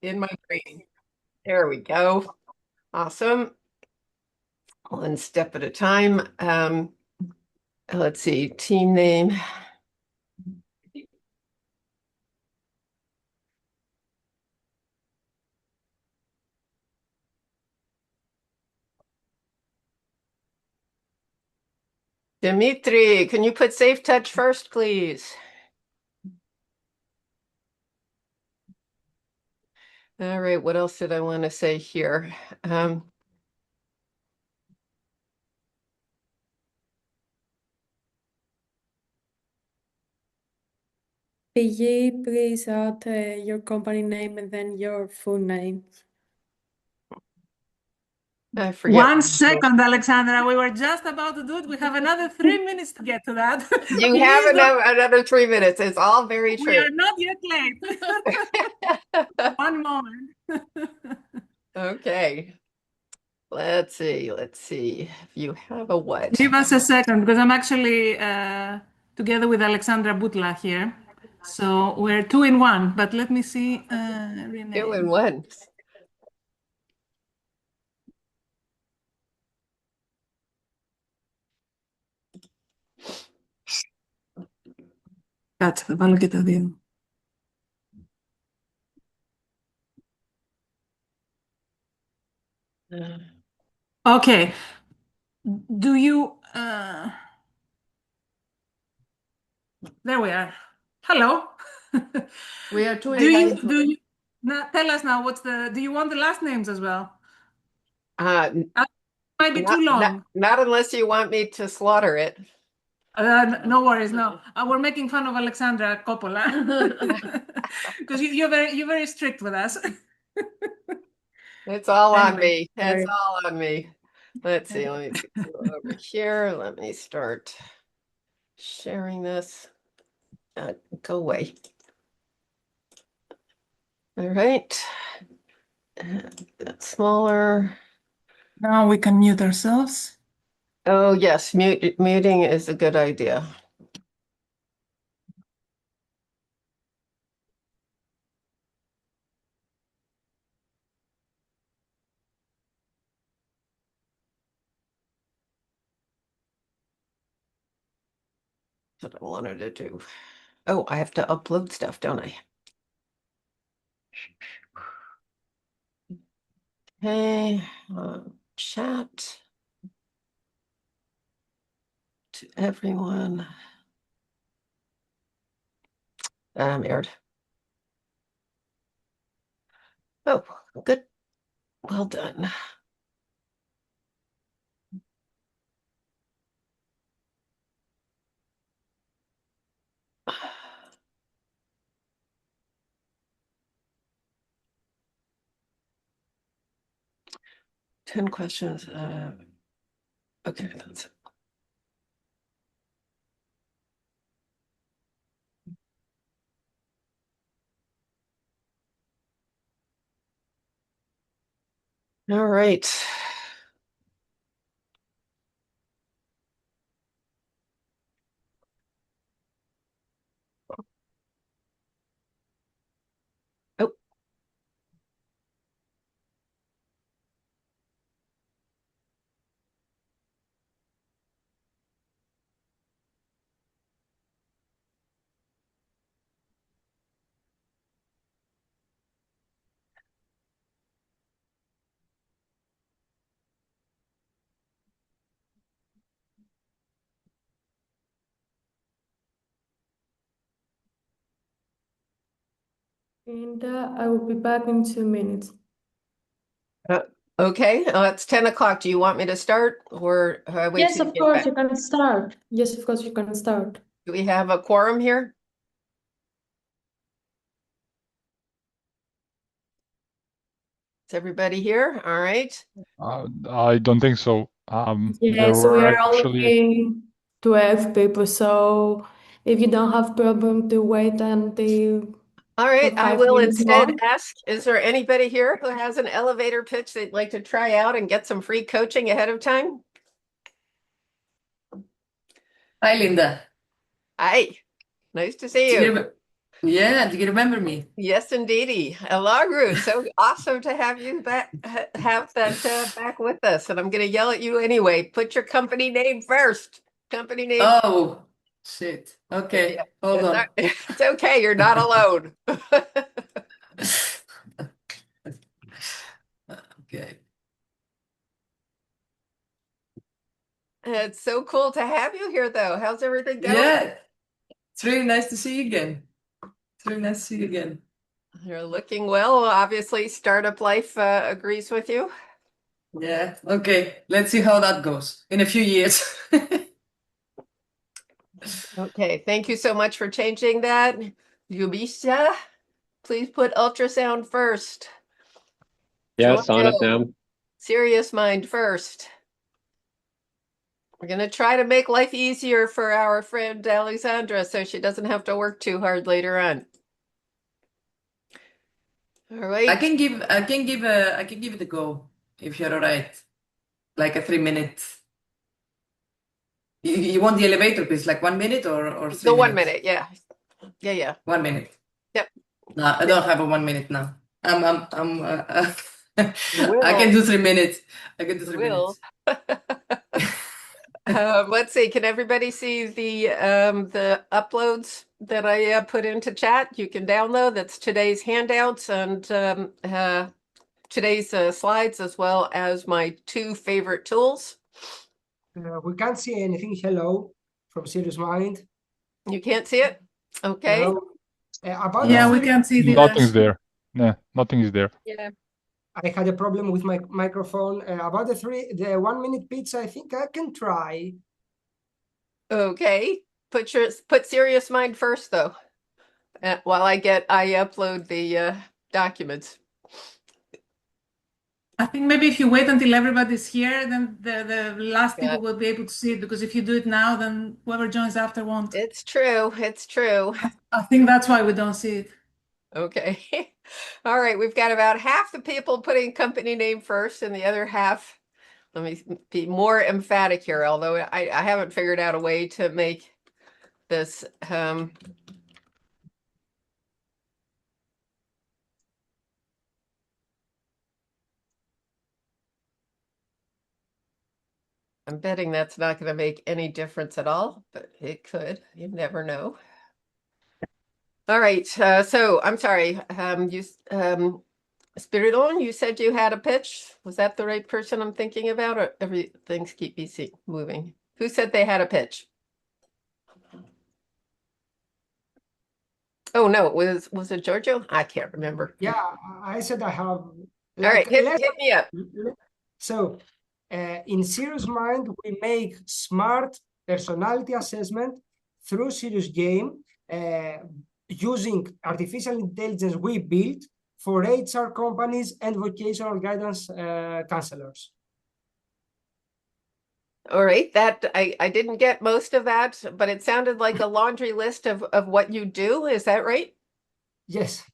in my brain. There we go. Awesome. One step at a time. Let's see, team name. Dimitri, can you put safe touch first, please? All right, what else did I want to say here? PG, please add your company name and then your full name. I forget. 1 second, Alexandra. We were just about to do it. We have another 3 minutes to get to that. You Please have don't. another 3 minutes. It's all very We true. are not yet late. 1 moment. Okay. Let's see. Let's see. If you have a what? Give us a second because I'm actually together with Alexandra Butla here. So we're 2 in 1, but let me see. Two Rename. in one. Κάτσε, θα βάλω και τα δύο. Okay. Do you... There we are. Hello. We are two Do in you, one. do you, now, tell us now, do you want the last names as well? Uh, Might be too long. not unless you want me to slaughter it. No worries, no. We're making fun of Alexandra Coppola because you're very strict with us. It's all on Anyway, me. It's all on me. Let's see. Let me go over here. Let me start sharing this. Go away. All right. That's smaller. Now we can mute ourselves. Oh, yes. Muting is a good idea. That's what I wanted to do. Oh, I have to upload stuff, don't I? Okay, chat to everyone. Aired. Oh, good. Well done. Ten questions. Okay, that's it. All right. Oh, And I will be back in 2 minutes. okay. It's 10 o'clock. Do you want me to start or wait Yes, till you of get course, back? you can start. Yes, of course, you can start. Do we have a quorum here? Is everybody here? All right. I don't think so. There Yes, we were are actually only 12 people, so if you don't have problem to wait until All for right. I 5 will minutes instead more. ask, is there anybody here who has an elevator pitch they'd like to try out and get some free coaching ahead of time? Hi, Linda. Hi. Nice to see Do you you. have Yeah, do you remember me? Yes, indeedy. Alagru, so awesome to have you back, have that back with us. And I'm going to yell at you anyway. Put your company name first. Company name. Oh, shit. Yeah, Okay, hold on. it's okay. You're not alone. Okay. It's so cool to have you here, though. How's everything going? Yeah, it's really nice to see you again. It's really nice to see you again. You're looking well. Obviously, startup life agrees with you. Yeah, okay. Let's see how that goes in a few years. Okay, thank you so much for changing that. Yubisha, please put ultrasound first. Yes, on it Giorgio, now. serious mind first. We're going to try to make life easier for our friend Alexandra so she doesn't have to work too hard later on. All right. I can give it a go if you're all right. Like a 3 minute. You want the elevator piece, like 1 minute or 3 The 1 minutes? minute, yeah. Yeah. 1 minute. Yep. No, I don't have a 1 minute now. Will. I can do 3 minutes. I can do 3 Will. minutes. Let's see. Can everybody see the uploads that I put into chat? You can download. That's today's handouts and today's slides, as well as my 2 favorite tools. We can't see anything. Hello from Serious Mind. You can't see it? Okay. No. About Yeah, the we three, can't see the Nothing's there. Yeah, nothing is there. Yeah. I had a problem with my microphone. About the 1 minute pizza, I think I can try. Okay. Put serious mind first, though. While I upload the documents. I think maybe if you wait until everybody's here, then the last Yeah. people will be able to see it, because if you do it now, then whoever joins after won't. It's true. It's true. I think that's why we don't see it. Okay. All right. We've got about half the people putting company name first, and the other half, let me be more emphatic here, although I haven't figured out a way to make this I'm betting that's not going to make any difference at all, but it could. You never know. All right. So I'm sorry. Spiridon, you said you had a pitch. Was that the right person I'm thinking about, or everything's keep moving? Who said they had a pitch? Oh no, was it Giorgio? I can't remember. Yeah, I said I have. All right, hit me up. So, in Serious Mind, we make smart personality assessment through Serious Game using artificial intelligence we built for HR companies and vocational guidance counselors. All right, that I didn't get most of that, but it sounded like a laundry list of what you do. Is that right? Yes.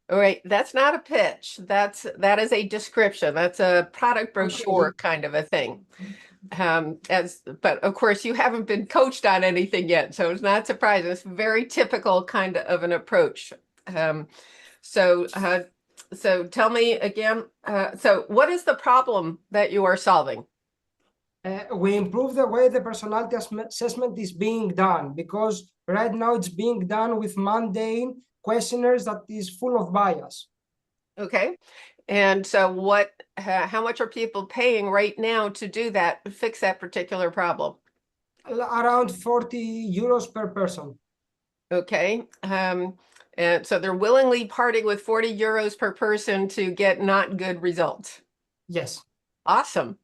All right, that's not a pitch. That is a description. That's a product brochure kind of a thing. But of course you haven't been coached on anything yet, so it's not surprising. It's very typical kind of an approach. So tell me again. So what is the problem that you are solving? We improve the way the personality assessment is being done, because right now it's being done with mundane questionnaires that is full of bias. Okay. And so how much are people paying right now to do that, fix that particular problem? Around 40 euros per person. Okay. And so they're willingly parting with 40 euros per person to get not good results. Yes. Awesome.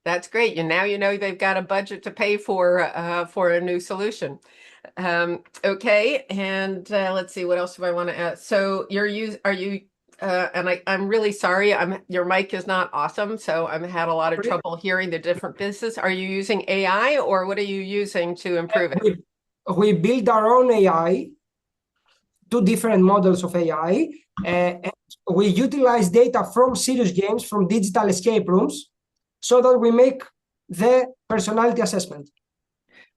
That's great. And now you know they've got a budget to pay for a new solution. Okay. And let's see, what else do I want to add? So I'm really sorry, your mic is not awesome, so I've had a lot of trouble hearing the different business. Are you using AI, or what are you using to improve it? We build our own AI, 2 different models of AI, and we utilize data from serious games, from digital escape rooms, so that we make the personality assessment.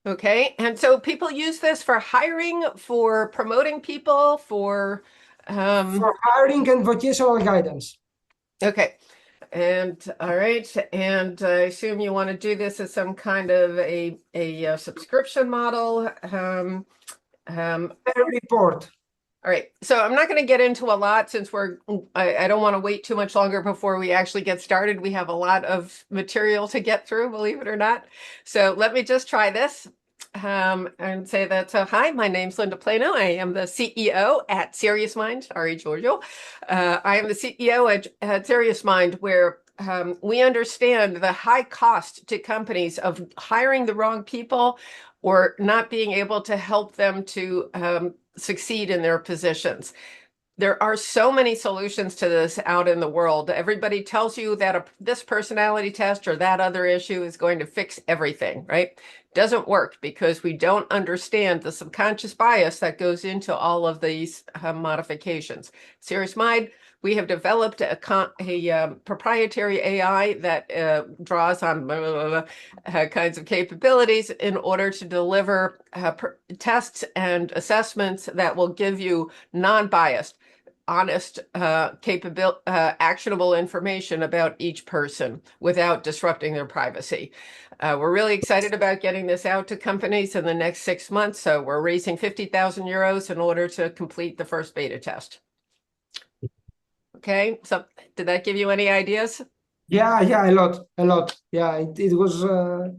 Okay, and so people use this for hiring, for promoting people, for hiring and vocational guidance. okay. And all right, and I assume you want to do this as some kind of a subscription model. Per report. All right, so I'm not going to get into a lot since I don't want to wait too much longer before we actually get started. We have a lot of material to get through, believe it or not. So let me just try this and say that, hi, my name's Linda Plano. I am the CEO at Serious Mind. Sorry, Giorgio. I am the CEO at Serious Mind, where we understand the high cost to companies of hiring the wrong people or not being able to help them to succeed in their positions. There are so many solutions to this out in the world. Everybody tells you that this personality test or that other issue is going to fix everything, right? Doesn't work because we don't understand the subconscious bias that goes into all of these modifications. Serious Mind, we have developed a proprietary AI that draws on kinds of capabilities in order to deliver tests and assessments that will give you non-biased, honest, actionable information about each person without disrupting their privacy. We're really excited about getting this out to companies in the next 6 months. So we're raising 50,000 euros in order to complete the first beta test. Okay, so did that give you any ideas? Yeah, a lot. Yeah, it was All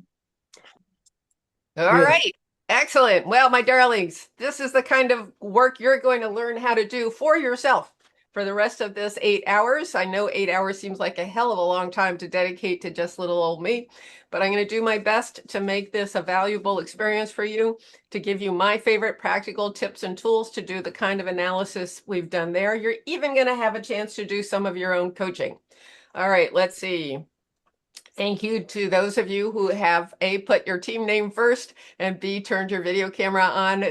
great. right. Excellent. Well, my darlings, this is the kind of work you're going to learn how to do for yourself for the rest of this 8 hours. I know 8 hours seems like a hell of a long time to dedicate to just little old me, but I'm going to do my best to make this a valuable experience for you, to give you my favorite practical tips and tools to do the kind of analysis we've done there. You're even going to have a chance to do some of your own coaching. All right, let's see. Thank you to those of you who have A, put your team name first, and B, turned your video camera on.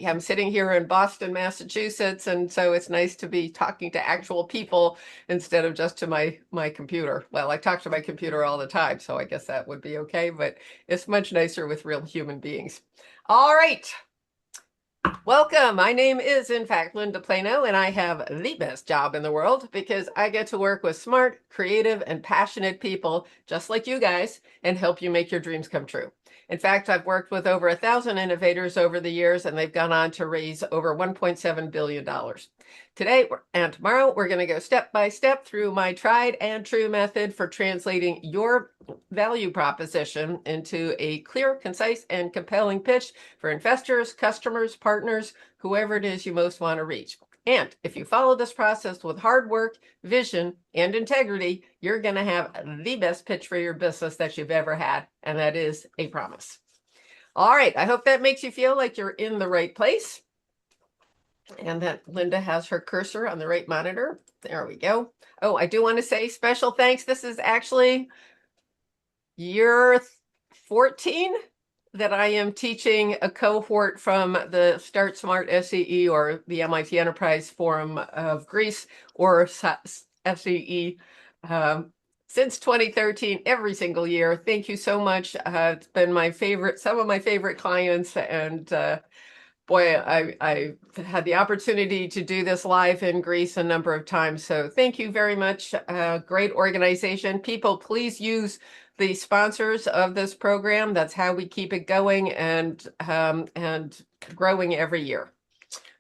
I'm sitting here in Boston, Massachusetts, and so it's nice to be talking to actual people instead of just to my computer. Well, I talk to my computer all the time, so I guess that would be okay, but it's much nicer with real human beings. All right. Welcome. My name is, in fact, Linda Plano, and I have the best job in the world because I get to work with smart, creative, and passionate people just like you guys and help you make your dreams come true. In fact, I've worked with over 1,000 innovators over the years, and they've gone on to raise over $1.7 billion. Today and tomorrow, we're going to go step by step through my tried and true method for translating your value proposition into a clear, concise, and compelling pitch for investors, customers, partners, whoever it is you most want to reach. And if you follow this process with hard work, vision, and integrity, you're going to have the best pitch for your business that you've ever had. And that is a promise. All right. I hope that makes you feel like you're in the right place and that Linda has her cursor on the right monitor. There we go. Oh, I do want to say special thanks. This is actually year 14 that I am teaching a cohort from the StartSmart SEE or the MIT Enterprise Forum of Greece or SEE since 2013, every single year. Thank you so much. It's been some of my favorite clients, and boy, I had the opportunity to do this live in Greece a number of times. So thank you very much. Great organization. People, please use the sponsors of this program. That's how we keep it going and growing every year.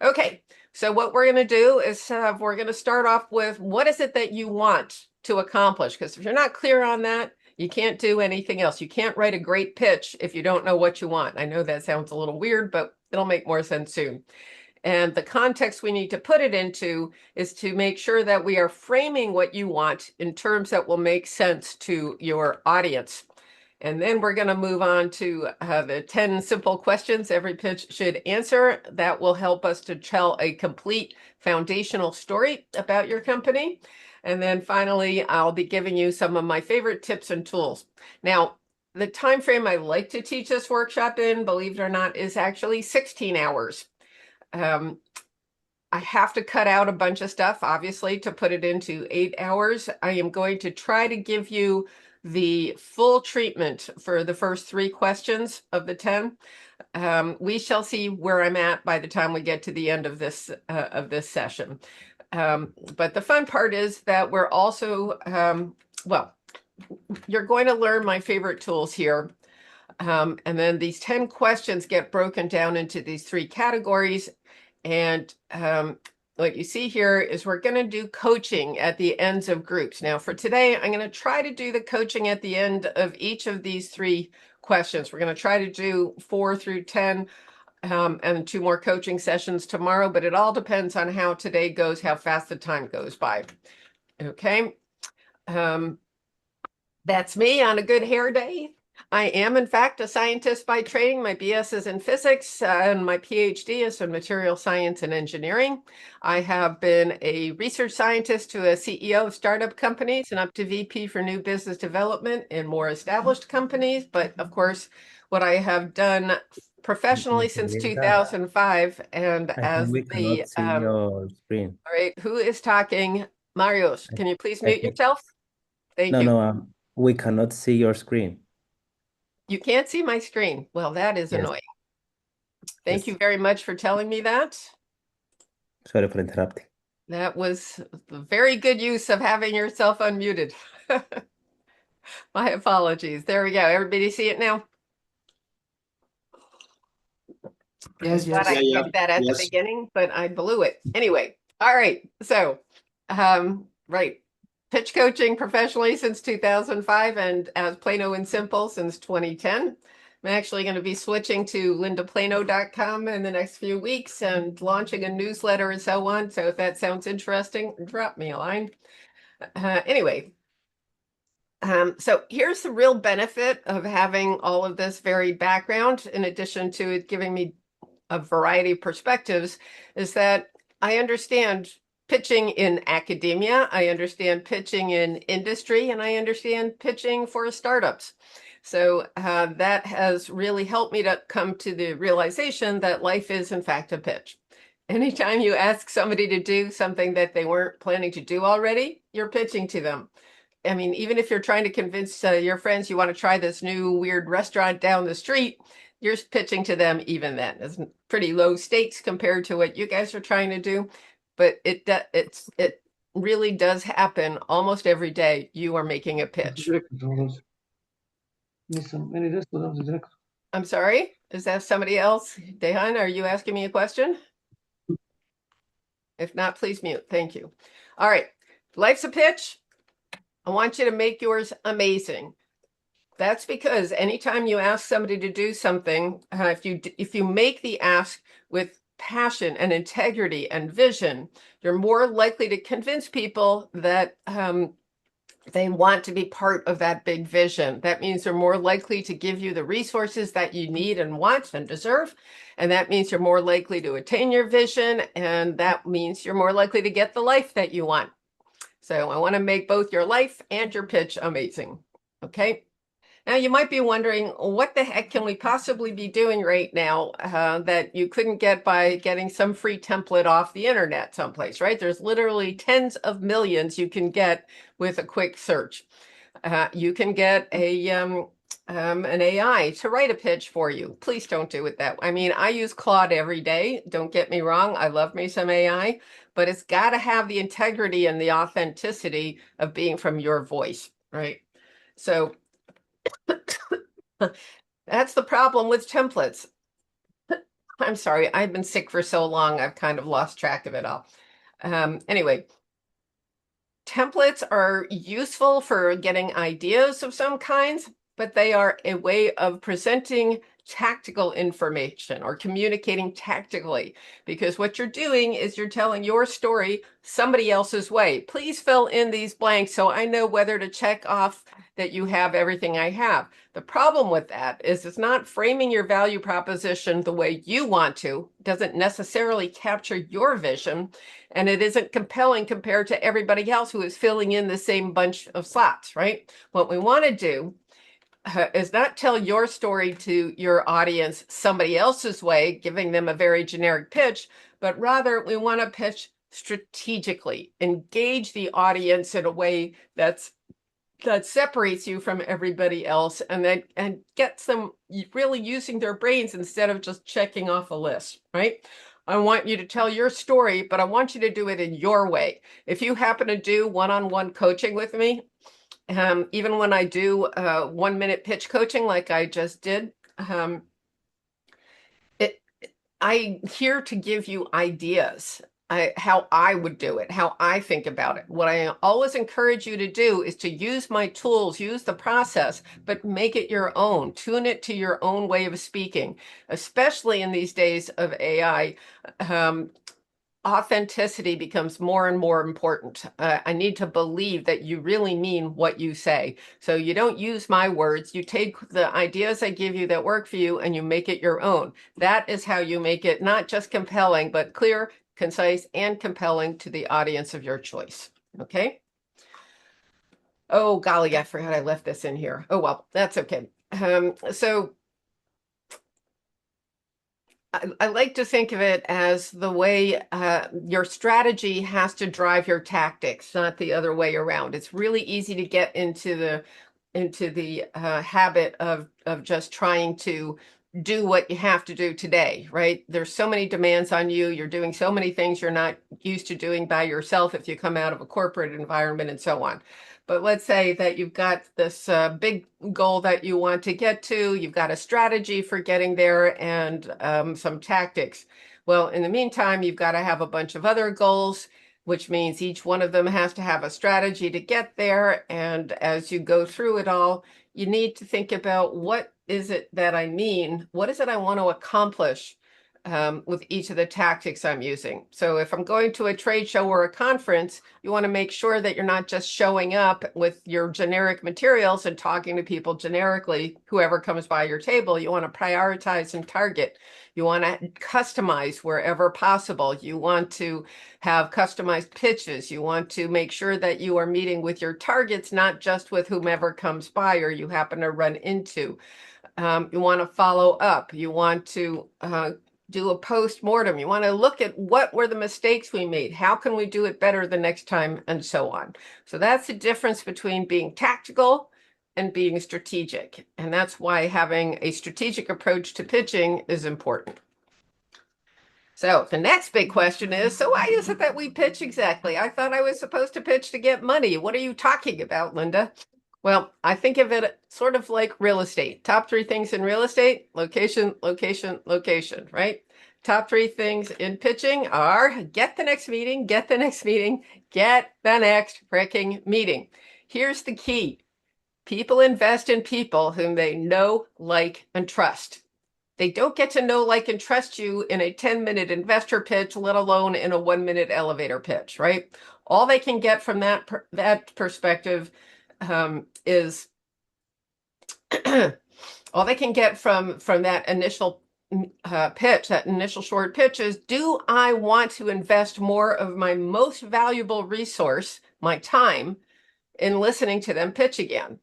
Okay, so what we're going to do is we're going to start off with what is it that you want to accomplish? Because if you're not clear on that, you can't do anything else. You can't write a great pitch if you don't know what you want. I know that sounds a little weird, but it'll make more sense soon. And the context we need to put it into is to make sure that we are framing what you want in terms that will make sense to your audience. And then we're going to move on to the 10 simple questions every pitch should answer. That will help us to tell a complete foundational story about your company. And then finally, I'll be giving you some of my favorite tips and tools. Now, the time frame I like to teach this workshop in, believe it or not, is actually 16 hours. I have to cut out a bunch of stuff, obviously, to put it into 8 hours. I am going to try to give you the full treatment for the first 3 questions of the 10. We shall see where I'm at by the time we get to the end of this session. But the fun part is that we're also, well, you're going to learn my favorite tools here. And then these 10 questions get broken down into these 3 categories. And what you see here is we're going to do coaching at the ends of groups. Now for today, I'm going to try to do the coaching at the end of each of these 3 questions. We're going to try to do 4 through 10 and 2 more coaching sessions tomorrow, but it all depends on how today goes, how fast the time goes by. Okay. That's me on a good hair day. I am, in fact, a scientist by training. My BS is in physics and my PhD is in material science and engineering. I have been a research scientist to a CEO of startup companies and up to VP for new business development in more established companies. But of course, what I have done professionally since 2005 and as we cannot see your screen. All right, who is talking? Marius, can you please mute yourself? Thank you. No, we cannot see your screen. You can't see my screen. Well, that is annoying. Thank you very much for telling me that. Sorry for interrupting. That was a very good use of having yourself unmuted. My apologies. There we go. Everybody see it now? Yes, Glad I did that at the beginning, but I blew it. Anyway, all right. So, right. Pitch coaching professionally since 2005 and as Plano and Simple since 2010. I'm actually going to be switching to lindaplano.com in the next few weeks and launching a newsletter and so on. So if that sounds interesting, drop me a line. Anyway, so here's the real benefit of having all of this varied background, in addition to it giving me a variety of perspectives, is that I understand pitching in academia, I understand pitching in industry, and I understand pitching for startups. So that has really helped me to come to the realization that life is, in fact, a pitch. Anytime you ask somebody to do something that they weren't planning to do already, you're pitching to them. I mean, even if you're trying to convince your friends you want to try this new weird restaurant down the street, you're pitching to them even then. It's pretty low stakes compared to what you guys are trying to do. But it really does happen almost every day. You are making a pitch. I'm sorry, is that somebody else? Dehan, are you asking me a question? If not, please mute. Thank you. All right, life's a pitch. I want you to make yours amazing. That's because anytime you ask somebody to do something, if you make the ask with passion and integrity and vision, you're more likely to convince people that they want to be part of that big vision. That means they're more likely to give you the resources that you need and want and deserve. And that means you're more likely to attain your vision. And that means you're more likely to get the life that you want. So I want to make both your life and your pitch amazing. Okay. Now, you might be wondering, what the heck can we possibly be doing right now that you couldn't get by getting some free template off the internet someplace, right? There's literally tens of millions you can get with a quick search. You can get an AI to write a pitch for you. Please don't do it that way. I mean, I use Claude every day. Don't get me wrong. I love me some AI, but it's got to have the integrity and the authenticity of being from your voice, right? So that's the problem with templates. I'm sorry, I've been sick for so long, I've kind of lost track of it all. Anyway, templates are useful for getting ideas of some kinds, but they are a way of presenting tactical information or communicating tactically, because what you're doing is you're telling your story somebody else's way. Please fill in these blanks so I know whether to check off that you have everything I have. The problem with that is it's not framing your value proposition the way you want to, doesn't necessarily capture your vision, and it isn't compelling compared to everybody else who is filling in the same bunch of slots, right? What we want to do is not tell your story to your audience somebody else's way, giving them a very generic pitch, but rather we want to pitch strategically, engage the audience in a way that's that separates you from everybody else, and gets them really using their brains instead of just checking off a list, right? I want you to tell your story, but I want you to do it in your way. If you happen to do one-on-one coaching with me, even when I do 1-minute pitch coaching like I just did, I'm here to give you ideas, how I would do it, how I think about it. What I always encourage you to do is to use my tools, use the process, but make it your own. Tune it to your own way of speaking, especially in these days of AI. Authenticity becomes more and more important. I need to believe that you really mean what you say. So you don't use my words. You take the ideas I give you that work for you and you make it your own. That is how you make it not just compelling, but clear, concise, and compelling to the audience of your choice. Okay? Oh, golly, I forgot I left this in here. Oh, well, that's okay. So I like to think of it as the way your strategy has to drive your tactics, not the other way around. It's really easy to get into the habit of just trying to do what you have to do today, right? There's so many demands on you. You're doing so many things you're not used to doing by yourself if you come out of a corporate environment and so on. But let's say that you've got this big goal that you want to get to. You've got a strategy for getting there and some tactics. Well, in the meantime, you've got to have a bunch of other goals, which means each one of them has to have a strategy to get there. And as you go through it all, you need to think about, what is it that I mean? What is it I want to accomplish with each of the tactics I'm using? So if I'm going to a trade show or a conference, you want to make sure that you're not just showing up with your generic materials and talking to people generically, whoever comes by your table. You want to prioritize and target. You want to customize wherever possible. You want to have customized pitches. You want to make sure that you are meeting with your targets, not just with whomever comes by or you happen to run into. You want to follow up. You want to do a post-mortem. You want to look at what were the mistakes we made? How can we do it better the next time? And so on. So that's the difference between being tactical and being strategic. And that's why having a strategic approach to pitching is important. So the next big question is, so why is it that we pitch exactly? I thought I was supposed to pitch to get money. What are you talking about, Linda? Well, I think of it sort of like real estate. Top 3 things in real estate: location, location, location, right? Top 3 things in pitching are get the next meeting, get the next meeting, get the next freaking meeting. Here's the key. People invest in people whom they know, like, and trust. They don't get to know, like, and trust you in a 10-minute investor pitch, let alone in a 1-minute elevator pitch, right? All they can get from that perspective is all they can get from that initial pitch, that initial short pitch, is, do I want to invest more of my most valuable resource, my time, in listening to them pitch again?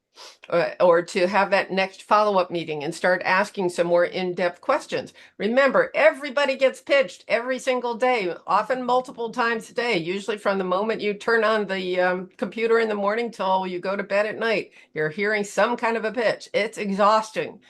Or to have that next follow-up meeting and start asking some more in-depth questions. Remember, everybody gets pitched every single day, often multiple times a day, usually from the moment you turn on the computer in the morning till you go to bed at night. You're hearing some kind of a pitch. It's exhausting.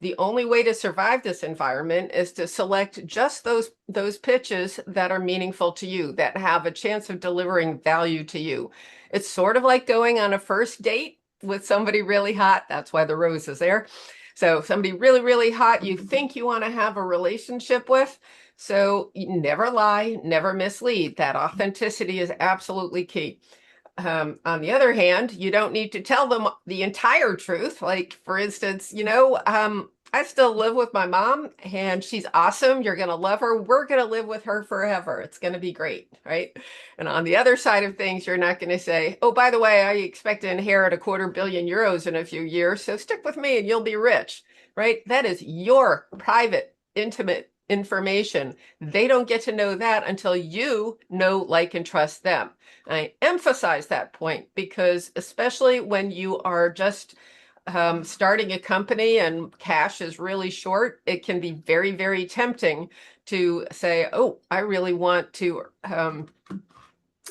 The only way to survive this environment is to select just those pitches that are meaningful to you, that have a chance of delivering value to you. It's sort of like going on a first date with somebody really hot. That's why the rose is there. So somebody really, really hot you think you want to have a relationship with. So you never lie, never mislead. That authenticity is absolutely key. On the other hand, you don't need to tell them the entire truth. Like, for instance, I still live with my mom and she's awesome. You're going to love her. We're going to live with her forever. It's going to be great, right? And on the other side of things, you're not going to say, oh, by the way, I expect to inherit €250 million in a few years, so stick with me and you'll be rich, right? That is your private, intimate information. They don't get to know that until you know, like, and trust them. And I emphasize that point because especially when you are just starting a company and cash is really short, it can be very, very tempting to say, oh, I really want to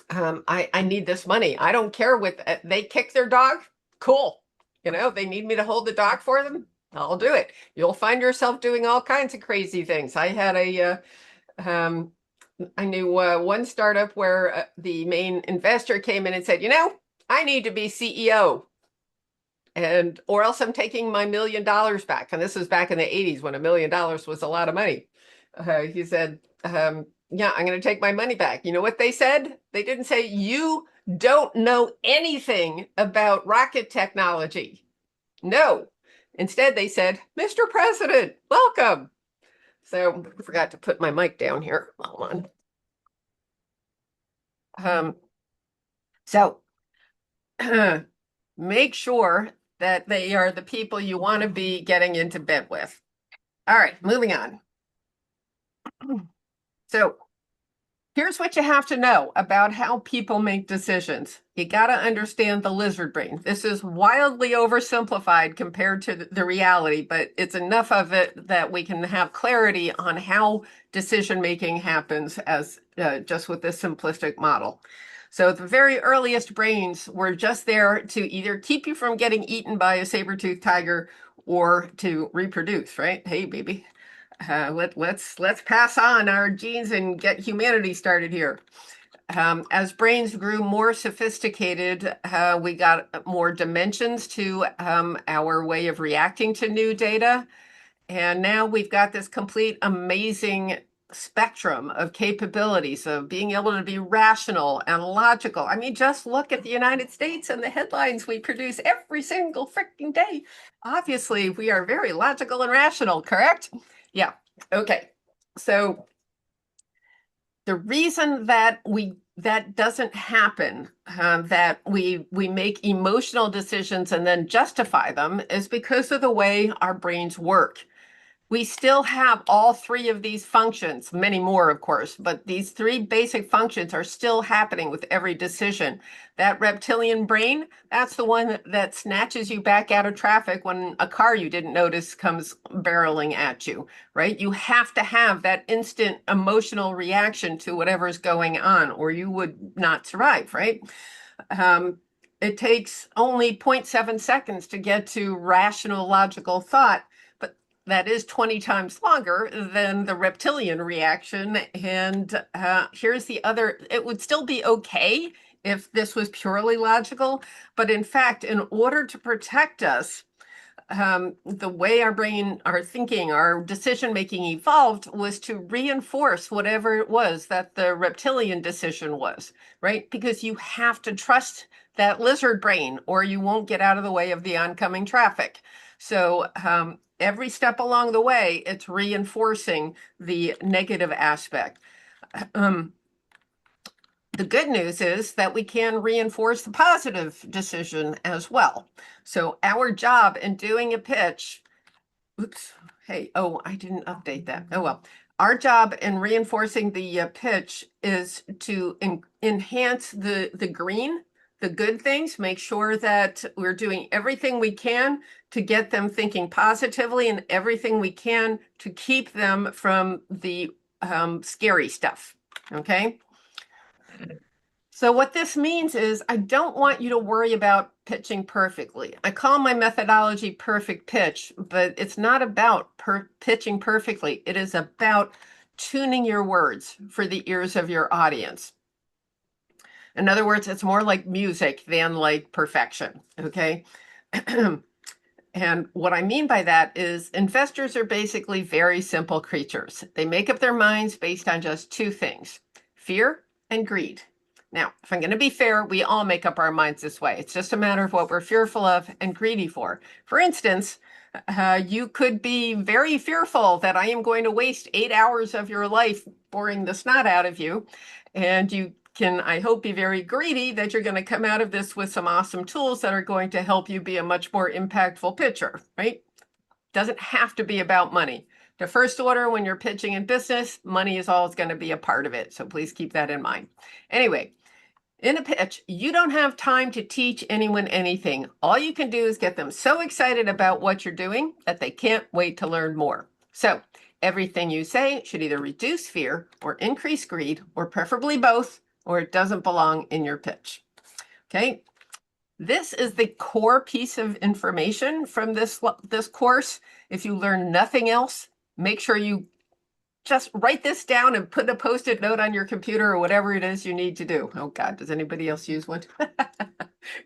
I need this money. I don't care what they kick their dog. Cool. You know, they need me to hold the dog for them. I'll do it. You'll find yourself doing all kinds of crazy things. I had I knew one startup where the main investor came in and said, you know, I need to be CEO. And or else I'm taking my $1 million back. And this was back in the 80s when $1 million was a lot of money. He said, yeah, I'm going to take my money back. You know what they said? They didn't say, you don't know anything about rocket technology. No. Instead, they said, Mr. President, welcome. So I forgot to put my mic down here. Hold on. So make sure that they are the people you want to be getting into bed with. All right, moving on. So here's what you have to know about how people make decisions. You got to understand the lizard brain. This is wildly oversimplified compared to the reality, but it's enough of it that we can have clarity on how decision making happens as just with this simplistic model. So the very earliest brains were just there to either keep you from getting eaten by a saber-toothed tiger or to reproduce, right? Hey, baby. Let's pass on our genes and get humanity started here. As brains grew more sophisticated, we got more dimensions to our way of reacting to new data. And now we've got this complete amazing spectrum of capabilities of being able to be rational and logical. I mean, just look at the United States and the headlines we produce every single freaking day. Obviously, we are very logical and rational, correct? Yeah. Okay. So the reason that that doesn't happen, that we make emotional decisions and then justify them, is because of the way our brains work. We still have all three of these functions, many more, of course, but these three basic functions are still happening with every decision. That reptilian brain, that's the one that snatches you back out of traffic when a car you didn't notice comes barreling at you, right? You have to have that instant emotional reaction to whatever's going on, or you would not survive, right? It takes only 0.7 seconds to get to rational, logical thought. That is 20 times longer than the reptilian reaction. And here's the other, it would still be okay if this was purely logical. But in fact, in order to protect us, the way our brain, our thinking, our decision-making evolved was to reinforce whatever it was that the reptilian decision was, right? Because you have to trust that lizard brain or you won't get out of the way of the oncoming traffic. So every step along the way, it's reinforcing the negative aspect. The good news is that we can reinforce the positive decision as well. So our job in doing a pitch, oops, hey, oh, I didn't update that. Oh, well. Our job in reinforcing the pitch is to enhance the green, the good things, make sure that we're doing everything we can to get them thinking positively and everything we can to keep them from the scary stuff, okay? So what this means is I don't want you to worry about pitching perfectly. I call my methodology perfect pitch, but it's not about pitching perfectly. It is about tuning your words for the ears of your audience. In other words, it's more like music than like perfection, okay? And what I mean by that is investors are basically very simple creatures. They make up their minds based on just two things, fear and greed. Now, if I'm going to be fair, we all make up our minds this way. It's just a matter of what we're fearful of and greedy for. For instance, you could be very fearful that I am going to waste 8 hours of your life boring the snot out of you. And you can, I hope, be very greedy that you're going to come out of this with some awesome tools that are going to help you be a much more impactful pitcher, right? Doesn't have to be about money. The first order when you're pitching in business, money is always going to be a part of it. So please keep that in mind. Anyway, in a pitch, you don't have time to teach anyone anything. All you can do is get them so excited about what you're doing that they can't wait to learn more. So everything you say should either reduce fear or increase greed, or preferably both, or it doesn't belong in your pitch. Okay. This is the core piece of information from this course. If you learn nothing else, make sure you just write this down and put a Post-it note on your computer or whatever it is you need to do. Oh God, does anybody else use one?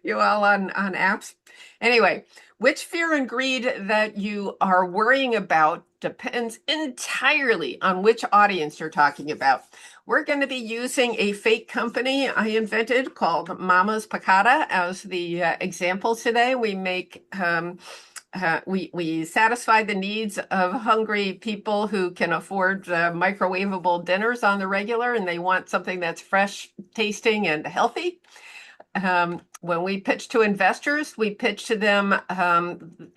You all on apps? Anyway, which fear and greed that you are worrying about depends entirely on which audience you're talking about. We're going to be using a fake company I invented called Mama's Picada as the example today. We make we satisfy the needs of hungry people who can afford microwavable dinners on the regular, and they want something that's fresh tasting and healthy. When we pitch to investors, we pitch to them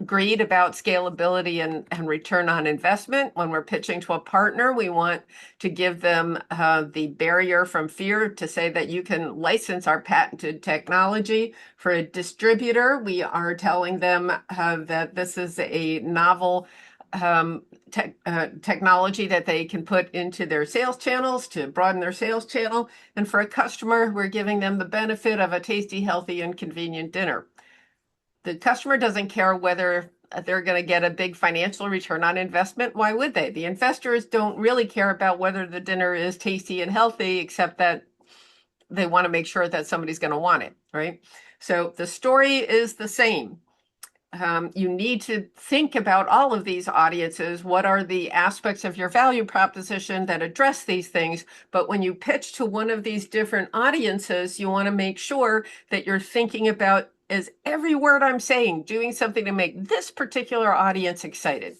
greed about scalability and return on investment. When we're pitching to a partner, we want to give them the barrier from fear to say that you can license our patented technology. For a distributor, we are telling them that this is a novel technology that they can put into their sales channels to broaden their sales channel. And for a customer, we're giving them the benefit of a tasty, healthy, and convenient dinner. The customer doesn't care whether they're going to get a big financial return on investment. Why would they? The investors don't really care about whether the dinner is tasty and healthy, except that they want to make sure that somebody's going to want it, right? So the story is the same. You need to think about all of these audiences. What are the aspects of your value proposition that address these things? But when you pitch to one of these different audiences, you want to make sure that you're thinking about, is every word I'm saying doing something to make this particular audience excited?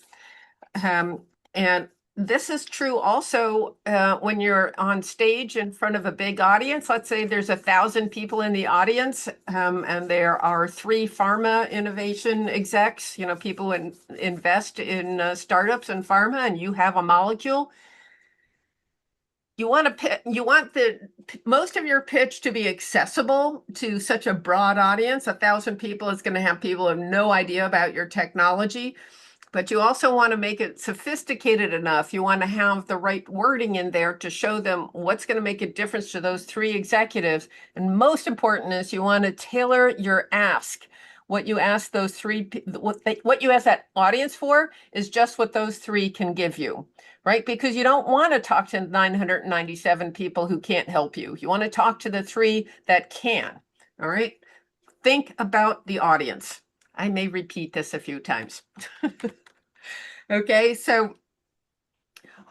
And this is true also when you're on stage in front of a big audience. Let's say there's 1,000 people in the audience, and there are 3 pharma innovation execs, people who invest in startups and pharma, and you have a molecule. You want most of your pitch to be accessible to such a broad audience. 1,000 people is going to have people who have no idea about your technology. But you also want to make it sophisticated enough. You want to have the right wording in there to show them what's going to make a difference to those 3 executives. And most important is you want to tailor your ask. What you ask those 3, what you ask that audience for is just what those 3 can give you, right? Because you don't want to talk to 997 people who can't help you. You want to talk to the 3 that can, all right? Think about the audience. I may repeat this a few times. Okay, so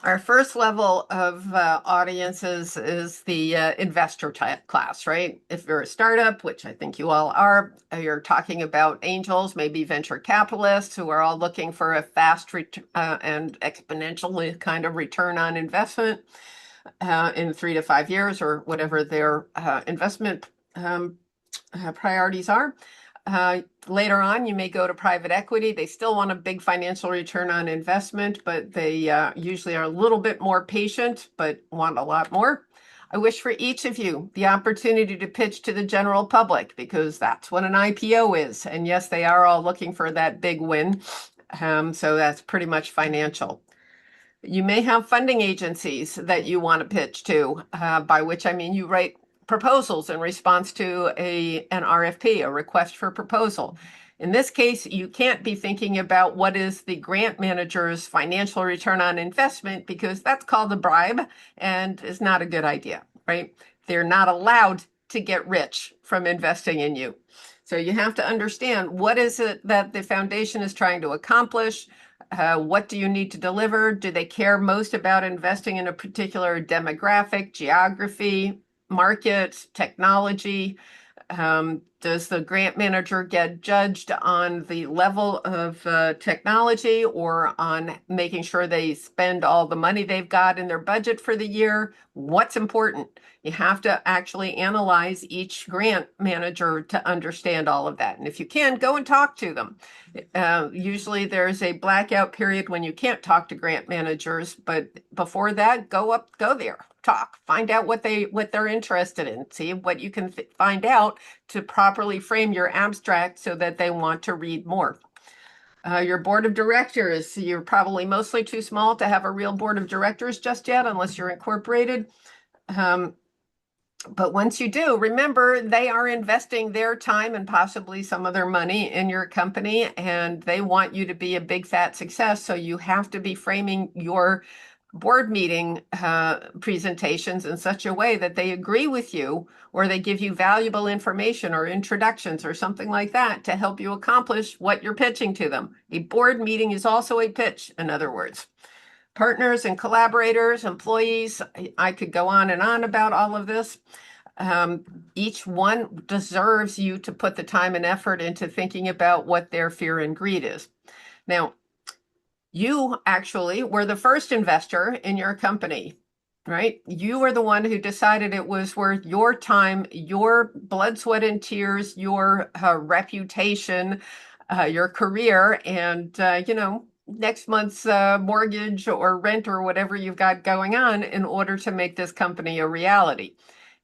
our first level of audiences is the investor type class, right? If you're a startup, which I think you all are, you're talking about angels, maybe venture capitalists who are all looking for a fast and exponentially kind of return on investment in 3 to 5 years or whatever their investment priorities are. Later on, you may go to private equity. They still want a big financial return on investment, but they usually are a little bit more patient, but want a lot more. I wish for each of you the opportunity to pitch to the general public, because that's what an IPO is. And yes, they are all looking for that big win. So that's pretty much financial. You may have funding agencies that you want to pitch to, by which I mean you write proposals in response to an RFP, a request for proposal. In this case, you can't be thinking about what is the grant manager's financial return on investment, because that's called a bribe and is not a good idea, right? They're not allowed to get rich from investing in you. So you have to understand, what is it that the foundation is trying to accomplish? What do you need to deliver? Do they care most about investing in a particular demographic, geography, market, technology? Does the grant manager get judged on the level of technology or on making sure they spend all the money they've got in their budget for the year? What's important? You have to actually analyze each grant manager to understand all of that. And if you can, go and talk to them. Usually there's a blackout period when you can't talk to grant managers, but before that, go there. Talk, find out what they're interested in, see what you can find out to properly frame your abstract so that they want to read more. Your board of directors, you're probably mostly too small to have a real board of directors just yet, unless you're incorporated. But once you do, remember they are investing their time and possibly some of their money in your company, and they want you to be a big fat success. So you have to be framing your board meeting presentations in such a way that they agree with you, or they give you valuable information or introductions or something like that to help you accomplish what you're pitching to them. A board meeting is also a pitch, in other words. Partners and collaborators, employees, I could go on and on about all of this. Each one deserves you to put the time and effort into thinking about what their fear and greed is. Now, you actually were the first investor in your company, right? You were the one who decided it was worth your time, your blood, sweat, and tears, your reputation, your career, and, next month's mortgage or rent or whatever you've got going on in order to make this company a reality.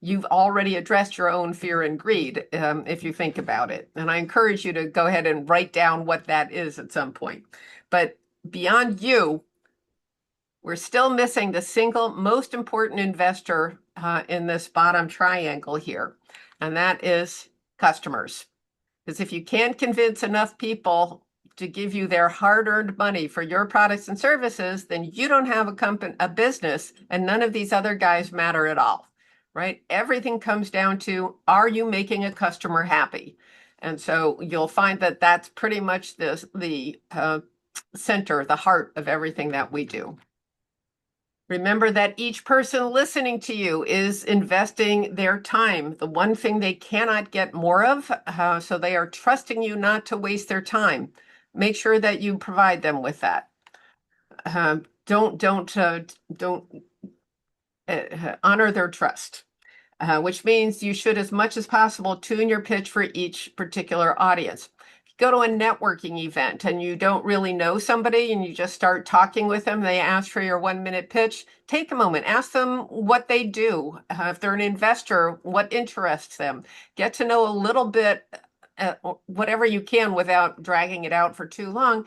You've already addressed your own fear and greed, if you think about it. And I encourage you to go ahead and write down what that is at some point. But beyond you, we're still missing the single most important investor in this bottom triangle here, and that is customers. Because if you can't convince enough people to give you their hard-earned money for your products and services, then you don't have a business, and none of these other guys matter at all, right? Everything comes down to, are you making a customer happy? And so you'll find that that's pretty much the center, the heart of everything that we do. Remember that each person listening to you is investing their time, the one thing they cannot get more of, so they are trusting you not to waste their time. Make sure that you provide them with that. Don't honor their trust, which means you should, as much as possible, tune your pitch for each particular audience. Go to a networking event and you don't really know somebody and you just start talking with them, they ask for your 1-minute pitch, take a moment, ask them what they do. If they're an investor, what interests them. Get to know a little bit, whatever you can without dragging it out for too long,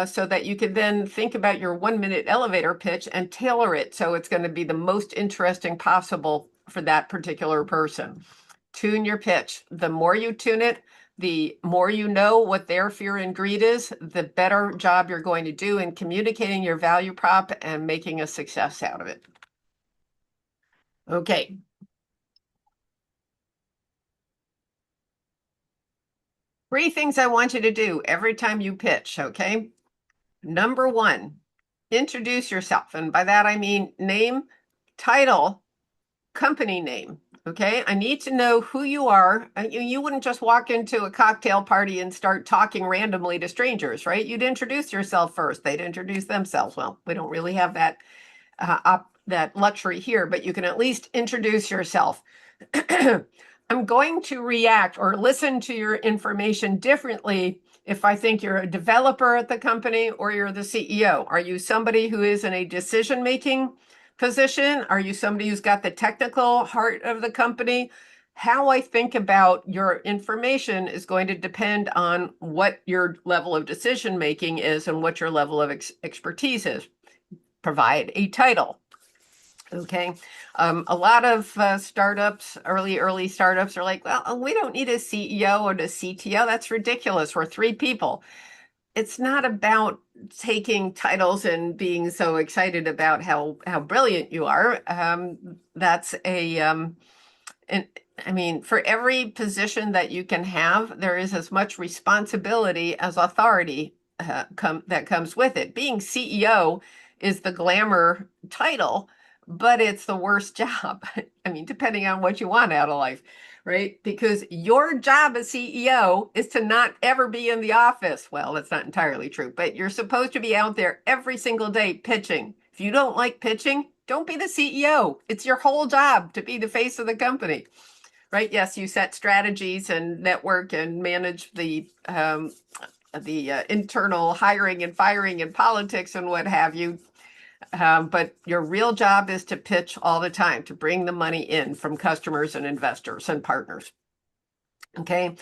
so that you can then think about your 1-minute elevator pitch and tailor it so it's going to be the most interesting possible for that particular person. Tune your pitch. The more you tune it, the more you know what their fear and greed is, the better job you're going to do in communicating your value prop and making a success out of it. Okay. Three things I want you to do every time you pitch, okay? Number one, introduce yourself. And by that, I mean name, title, company name. Okay, I need to know who you are. You wouldn't just walk into a cocktail party and start talking randomly to strangers, right? You'd introduce yourself first. They'd introduce themselves. Well, we don't really have that that luxury here, but you can at least introduce yourself. I'm going to react or listen to your information differently if I think you're a developer at the company or you're the CEO. Are you somebody who is in a decision-making position? Are you somebody who's got the technical heart of the company? How I think about your information is going to depend on what your level of decision making is and what your level of expertise is. Provide a title. Okay. A lot of startups, early startups are like, well, we don't need a CEO or a CTO. That's ridiculous. We're 3 people. It's not about taking titles and being so excited about how brilliant you are. That's I mean, for every position that you can have, there is as much responsibility as authority that comes with it. Being CEO is the glamour title, but it's the worst job. I mean, depending on what you want out of life, right? Because your job as CEO is to not ever be in the office. Well, that's not entirely true, but you're supposed to be out there every single day pitching. If you don't like pitching, don't be the CEO. It's your whole job to be the face of the company, right? Yes, you set strategies and network and manage the internal hiring and firing and politics and what have you. But your real job is to pitch all the time, to bring the money in from customers and investors and partners. Okay.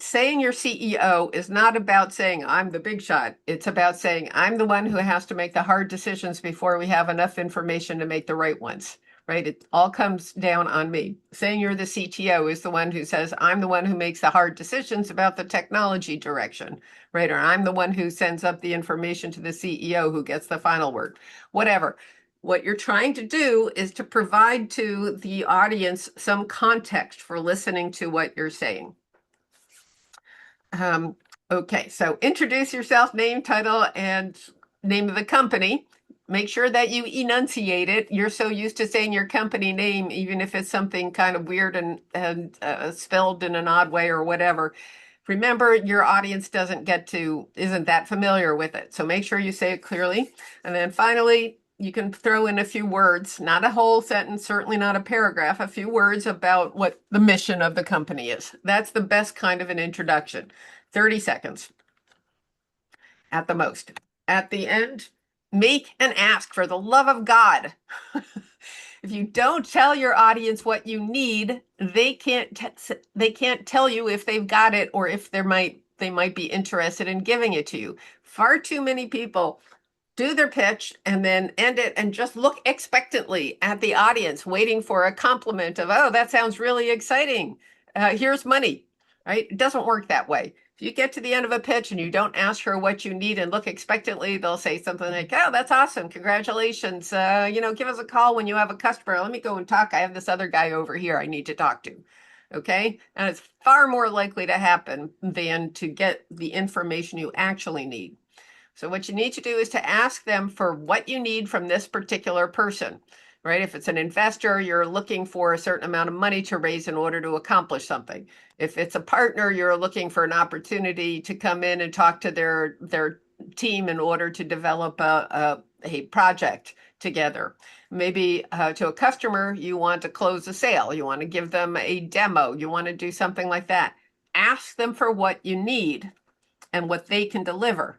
Saying you're CEO is not about saying I'm the big shot. It's about saying I'm the one who has to make the hard decisions before we have enough information to make the right ones, right? It all comes down on me. Saying you're the CTO is the one who says, I'm the one who makes the hard decisions about the technology direction, right? Or I'm the one who sends up the information to the CEO who gets the final word, whatever. What you're trying to do is to provide to the audience some context for listening to what you're saying. Okay, so introduce yourself, name, title, and name of the company. Make sure that you enunciate it. You're so used to saying your company name, even if it's something kind of weird and spelled in an odd way or whatever. Remember, your audience isn't that familiar with it. So make sure you say it clearly. And then finally, you can throw in a few words, not a whole sentence, certainly not a paragraph, a few words about what the mission of the company is. That's the best kind of an introduction. 30 seconds at the most. At the end, make an ask for the love of God. If you don't tell your audience what you need, they can't tell you if they've got it or if they might be interested in giving it to you. Far too many people do their pitch and then end it and just look expectantly at the audience, waiting for a compliment of, oh, that sounds really exciting. Here's money, right? It doesn't work that way. If you get to the end of a pitch and you don't ask her what you need and look expectantly, they'll say something like, oh, that's awesome. Congratulations. Give us a call when you have a customer. Let me go and talk. I have this other guy over here I need to talk to. Okay. And it's far more likely to happen than to get the information you actually need. So what you need to do is to ask them for what you need from this particular person, right? If it's an investor, you're looking for a certain amount of money to raise in order to accomplish something. If it's a partner, you're looking for an opportunity to come in and talk to their team in order to develop a project together. Maybe to a customer, you want to close a sale. You want to give them a demo. You want to do something like that. Ask them for what you need and what they can deliver.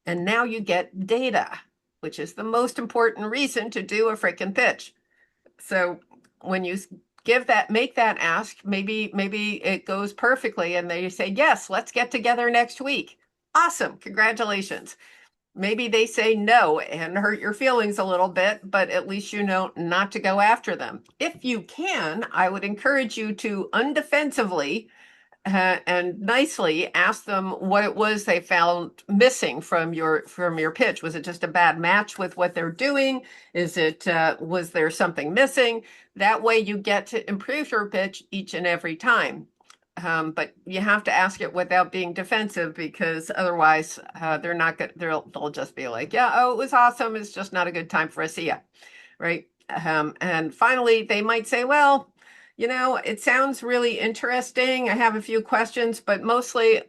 And now you get data, which is the most important reason to do a freaking pitch. So when you make that ask, maybe it goes perfectly and they say, yes, let's get together next week. Awesome. Congratulations. Maybe they say no and hurt your feelings a little bit, but at least you know not to go after them. If you can, I would encourage you to undefensively and nicely ask them what it was they found missing from your pitch. Was it just a bad match with what they're doing? Was there something missing? That way you get to improve your pitch each and every time. But you have to ask it without being defensive, because otherwise they're not good. They'll just be like, yeah, oh, it was awesome. It's just not a good time for us. See ya. Right. And finally, they might say, well, it sounds really interesting. I have a few questions, but mostly,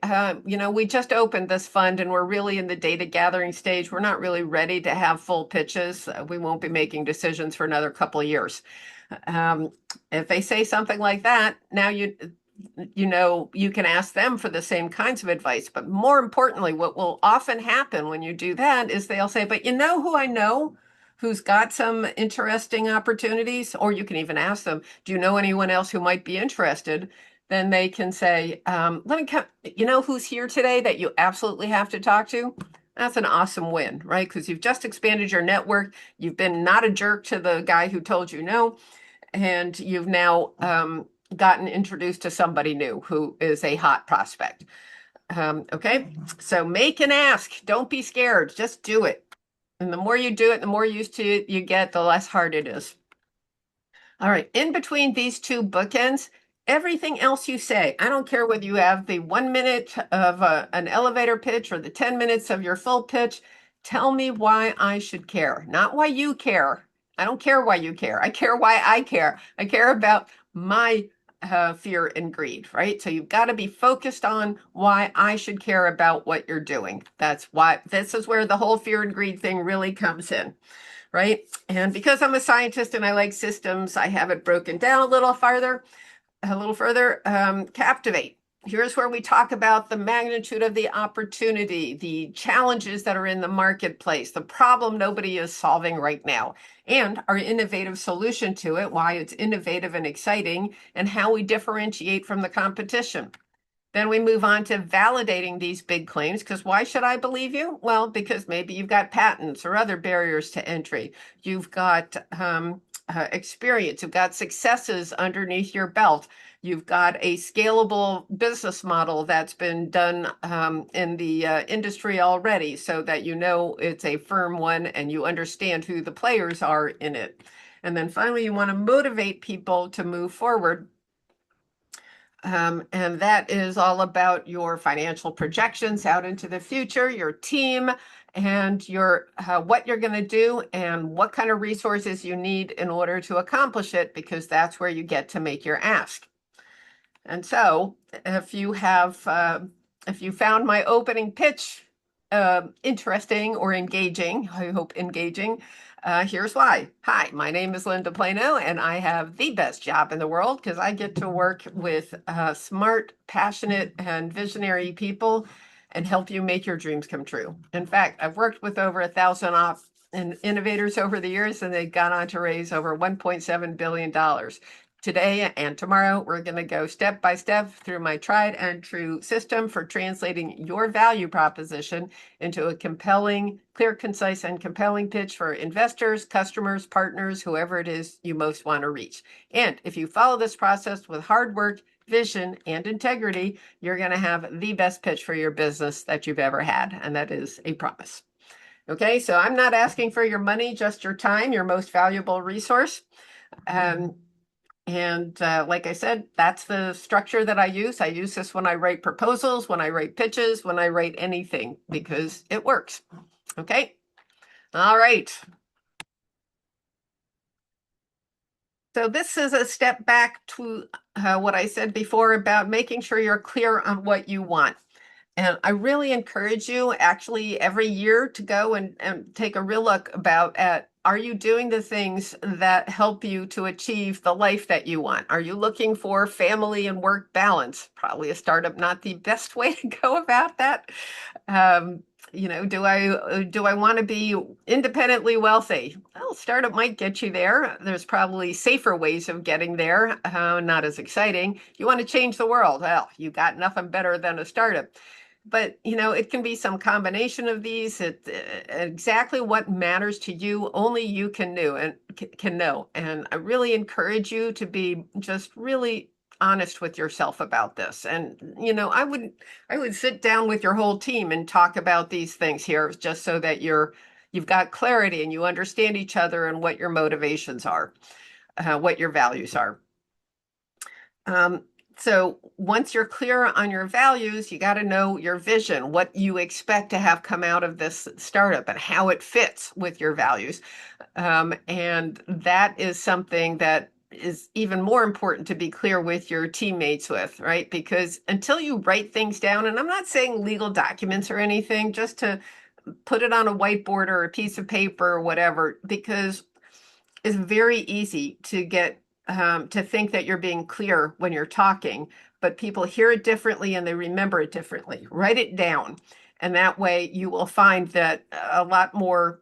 we just opened this fund and we're really in the data gathering stage. We're not really ready to have full pitches. We won't be making decisions for another couple of years. If they say something like that, now you can ask them for the same kinds of advice. But more importantly, what will often happen when you do that is they'll say, but you know who I know who's got some interesting opportunities? Or you can even ask them, do you know anyone else who might be interested? Then they can say, let me come, who's here today that you absolutely have to talk to? That's an awesome win, right? Because you've just expanded your network. You've been not a jerk to the guy who told you no. And you've now gotten introduced to somebody new who is a hot prospect. Okay, so make an ask. Don't be scared. Just do it. And the more you do it, the more used to it you get, the less hard it is. All right, in between these two bookends, everything else you say, I don't care whether you have the 1 minute of an elevator pitch or the 10 minutes of your full pitch, tell me why I should care, not why you care. I don't care why you care. I care why I care. I care about my fear and greed, right? So you've got to be focused on why I should care about what you're doing. This is where the whole fear and greed thing really comes in, right? And because I'm a scientist and I like systems, I have it broken down a little further. Captivate. Here's where we talk about the magnitude of the opportunity, the challenges that are in the marketplace, the problem nobody is solving right now, and our innovative solution to it, why it's innovative and exciting, and how we differentiate from the competition. Then we move on to validating these big claims, because why should I believe you? Well, because maybe you've got patents or other barriers to entry. You've got experience. You've got successes underneath your belt. You've got a scalable business model that's been done in the industry already, so that you know it's a firm one and you understand who the players are in it. And then finally, you want to motivate people to move forward. And that is all about your financial projections out into the future, your team, and your what you're going to do and what kind of resources you need in order to accomplish it, because that's where you get to make your ask. And so if you found my opening pitch interesting or engaging, I hope engaging, here's why. Hi, my name is Linda Plano, and I have the best job in the world because I get to work with smart, passionate, and visionary people and help you make your dreams come true. In fact, I've worked with over 1,000 innovators over the years, and they've gone on to raise over $1.7 billion. Today and tomorrow, we're going to go step by step through my tried and true system for translating your value proposition into a compelling, clear, concise, and compelling pitch for investors, customers, partners, whoever it is you most want to reach. And if you follow this process with hard work, vision, and integrity, you're going to have the best pitch for your business that you've ever had. And that is a promise. Okay, so I'm not asking for your money, just your time, your most valuable resource. Like I said, that's the structure that I use. I use this when I write proposals, when I write pitches, when I write anything, because it works. Okay. All right. So this is a step back to what I said before about making sure you're clear on what you want. And I really encourage you actually every year to go and take a real look at, are you doing the things that help you to achieve the life that you want? Are you looking for family and work balance? Probably a startup, not the best way to go about that. Do I want to be independently wealthy? Well, startup might get you there. There's probably safer ways of getting there, not as exciting. You want to change the world? Well, you got nothing better than a startup. But, it can be some combination of these. Exactly what matters to you, only you can know. And I really encourage you to be just really honest with yourself about this. And, I would sit down with your whole team and talk about these things here, just so that you've got clarity and you understand each other and what your motivations are, what your values are. So once you're clear on your values, you got to know your vision, what you expect to have come out of this startup and how it fits with your values. And that is something that is even more important to be clear with your teammates with, right? Because until you write things down, and I'm not saying legal documents or anything, just to put it on a whiteboard or a piece of paper or whatever, because it's very easy to get to think that you're being clear when you're talking, but people hear it differently and they remember it differently. Write it down. And that way you will find that a lot more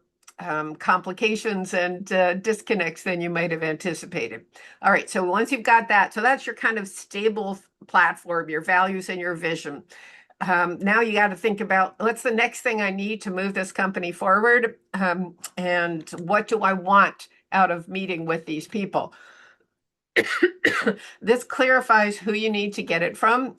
complications and disconnects than you might have anticipated. All right, so once you've got that, so that's your kind of stable platform, your values and your vision. Now you got to think about, what's the next thing I need to move this company forward? And what do I want out of meeting with these people? This clarifies who you need to get it from.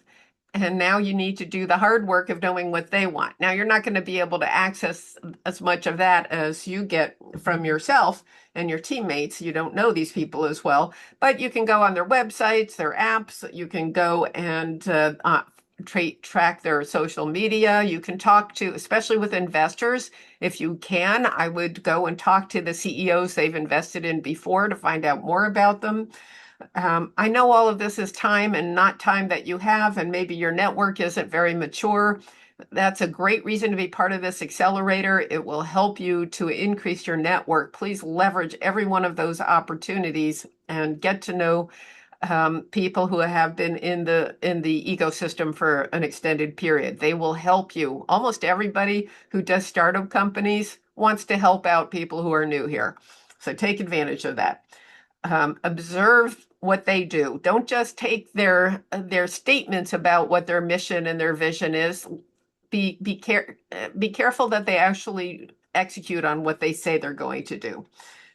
And now you need to do the hard work of knowing what they want. Now, you're not going to be able to access as much of that as you get from yourself and your teammates. You don't know these people as well, but you can go on their websites, their apps. You can go and track their social media. You can talk to, especially with investors, if you can, I would go and talk to the CEOs they've invested in before to find out more about them. I know all of this is time and not time that you have, and maybe your network isn't very mature. That's a great reason to be part of this accelerator. It will help you to increase your network. Please leverage every one of those opportunities and get to know people who have been in the ecosystem for an extended period. They will help you. Almost everybody who does startup companies wants to help out people who are new here. So take advantage of that. Observe what they do. Don't just take their statements about what their mission and their vision is. Be careful that they actually execute on what they say they're going to do.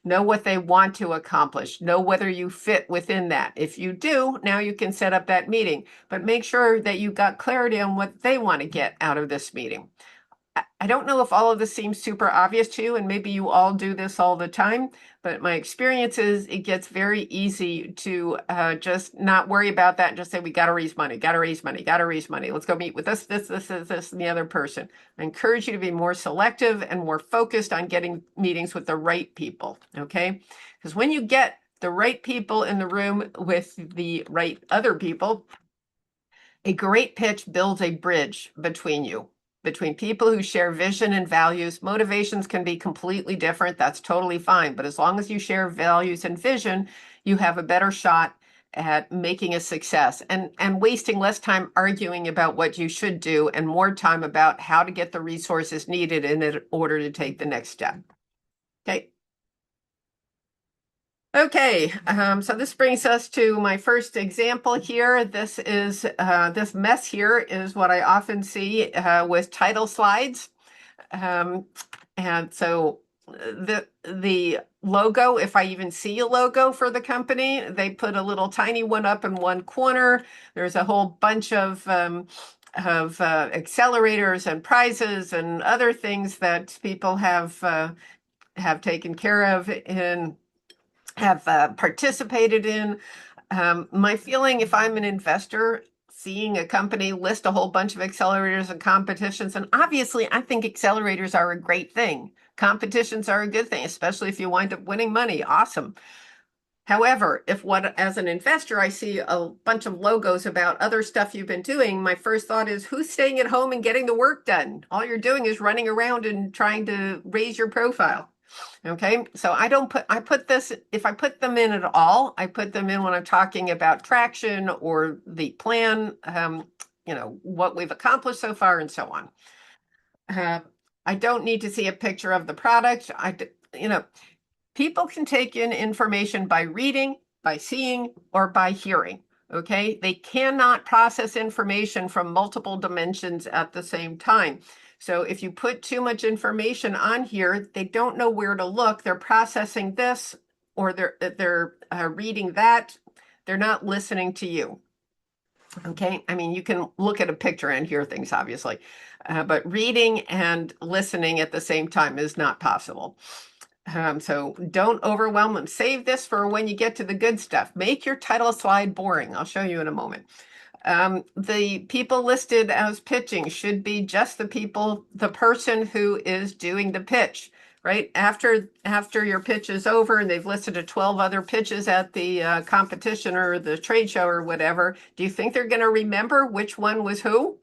Know what they want to accomplish. Know whether you fit within that. If you do, now you can set up that meeting, but make sure that you got clarity on what they want to get out of this meeting. I don't know if all of this seems super obvious to you, and maybe you all do this all the time, but my experience is it gets very easy to just not worry about that and just say, we got to raise money, got to raise money, got to raise money. Let's go meet with this, and the other person. I encourage you to be more selective and more focused on getting meetings with the right people, okay? Because when you get the right people in the room with the right other people, a great pitch builds a bridge between you, between people who share vision and values. Motivations can be completely different. That's totally fine. But as long as you share values and vision, you have a better shot at making a success and wasting less time arguing about what you should do and more time about how to get the resources needed in order to take the next step. Okay. Okay, so this brings us to my first example here. This is this mess here is what I often see with title slides. And so the logo, if I even see a logo for the company, they put a little tiny one up in one corner. There's a whole bunch of accelerators and prizes and other things that people have taken care of in have participated in. My feeling, if I'm an investor, seeing a company list a whole bunch of accelerators and competitions, and obviously I think accelerators are a great thing. Competitions are a good thing, especially if you wind up winning money. Awesome. However, as an investor, I see a bunch of logos about other stuff you've been doing, my first thought is, who's staying at home and getting the work done? All you're doing is running around and trying to raise your profile. Okay, so I put this, if I put them in at all, I put them in when I'm talking about traction or the plan, what we've accomplished so far and so on. I don't need to see a picture of the product. People can take in information by reading, by seeing, or by hearing. Okay, they cannot process information from multiple dimensions at the same time. So if you put too much information on here, they don't know where to look. They're processing this or they're reading that. They're not listening to you. Okay, I mean, you can look at a picture and hear things, obviously, but reading and listening at the same time is not possible. So don't overwhelm them. Save this for when you get to the good stuff. Make your title slide boring. I'll show you in a moment. The people listed as pitching should be just the person who is doing the pitch, right? After your pitch is over and they've listed 12 other pitches at the competition or the trade show or whatever, do you think they're going to remember which one was who?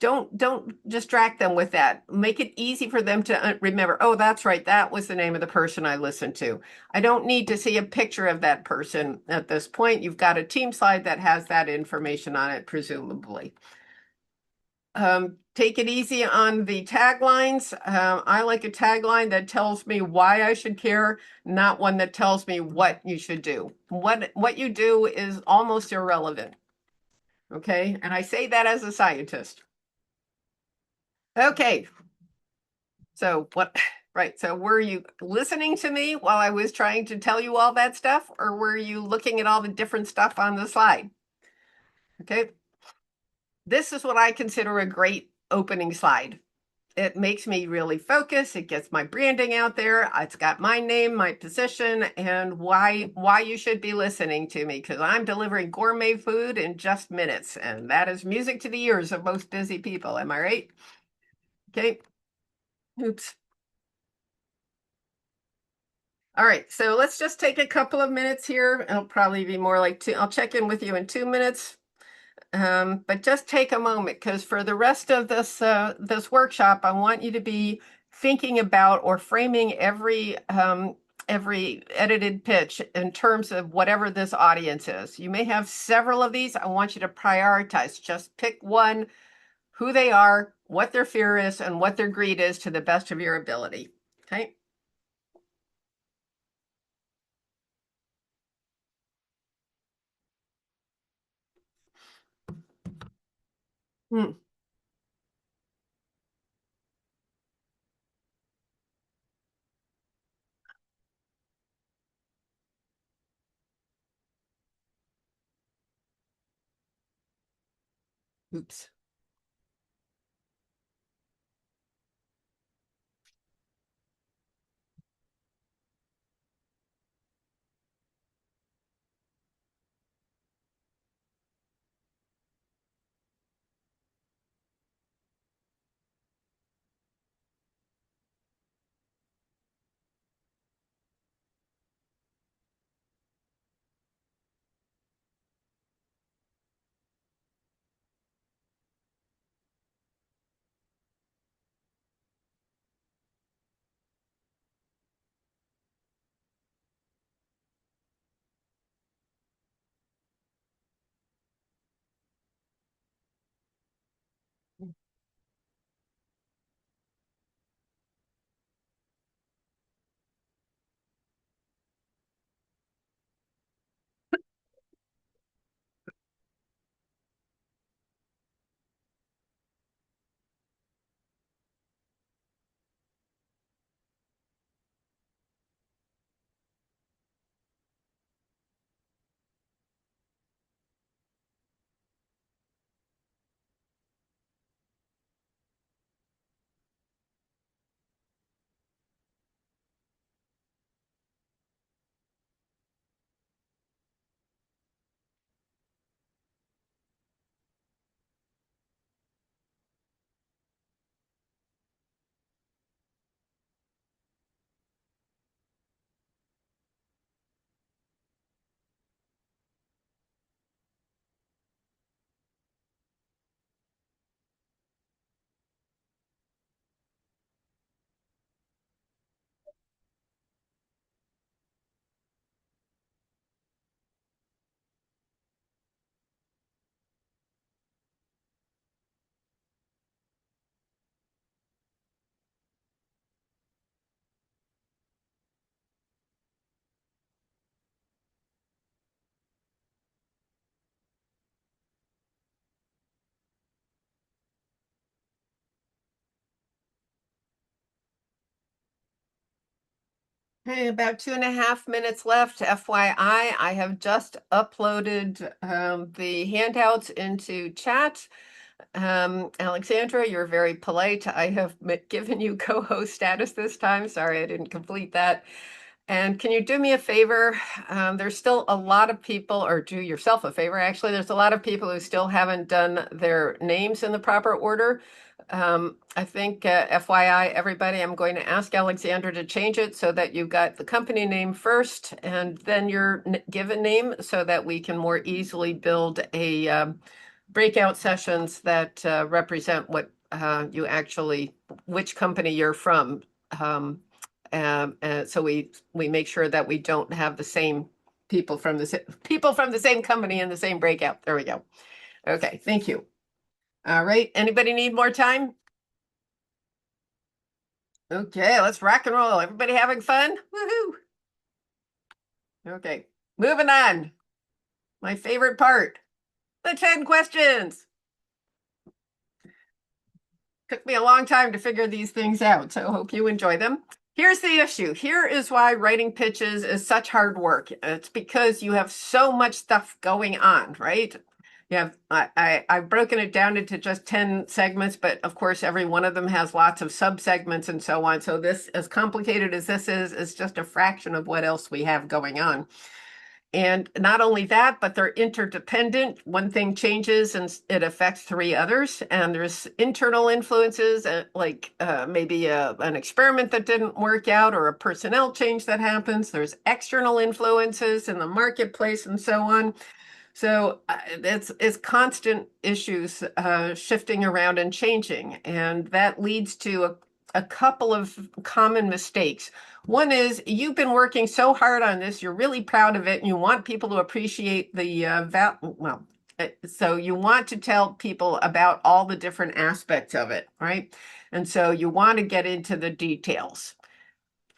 Don't distract them with that. Make it easy for them to remember, oh, that's right, that was the name of the person I listened to. I don't need to see a picture of that person at this point. You've got a team slide that has that information on it, presumably. Take it easy on the taglines. I like a tagline that tells me why I should care, not one that tells me what you should do. What you do is almost irrelevant. Okay, and I say that as a scientist. Okay. So right. So were you listening to me while I was trying to tell you all that stuff, or were you looking at all the different stuff on the slide? Okay. This is what I consider a great opening slide. It makes me really focus. It gets my branding out there. It's got my name, my position, and why you should be listening to me, because I'm delivering gourmet food in just minutes. And that is music to the ears of most busy people. Am I right? Okay. Oops. All right, so let's just take a couple of minutes here. It'll probably be more like I'll check in with you in 2 minutes. But just take a moment, because for the rest of this workshop, I want you to be thinking about or framing every edited pitch in terms of whatever this audience is. You may have several of these. I want you to prioritize. Just pick one, who they are, what their fear is, and what their greed is to the best of your ability. Okay. Hmm. Oops. Okay, about 2.5 minutes left. FYI, I have just uploaded the handouts into chat. Alexandra, you're very polite. I have given you co-host status this time. Sorry, I didn't complete that. And can you do me a favor? There's still a lot of people, or do yourself a favor, actually. There's a lot of people who still haven't done their names in the proper order. I think, FYI, everybody, I'm going to ask Alexandra to change it so that you've got the company name first and then your given name so that we can more easily build a breakout sessions that represent what you actually, which company you're from. So we make sure that we don't have the same people from the same company in the same breakout. There we go. Okay, thank you. All right, anybody need more time? Okay, let's rock and roll. Everybody having fun? Woohoo! Okay, moving on. My favorite part, the 10 questions. Took me a long time to figure these things out, so I hope you enjoy them. Here's the issue. Here is why writing pitches is such hard work. It's because you have so much stuff going on, right? You have, I've broken it down into just 10 segments, but of course, every one of them has lots of subsegments and so on. So this, as complicated as this is just a fraction of what else we have going on. And not only that, but they're interdependent. One thing changes and it affects three others. And there's internal influences, like maybe an experiment that didn't work out or a personnel change that happens. There's external influences in the marketplace and so on. So it's constant issues shifting around and changing. And that leads to a couple of common mistakes. One is you've been working so hard on this, you're really proud of it, and you want people to appreciate the so you want to tell people about all the different aspects of it, right? And so you want to get into the details.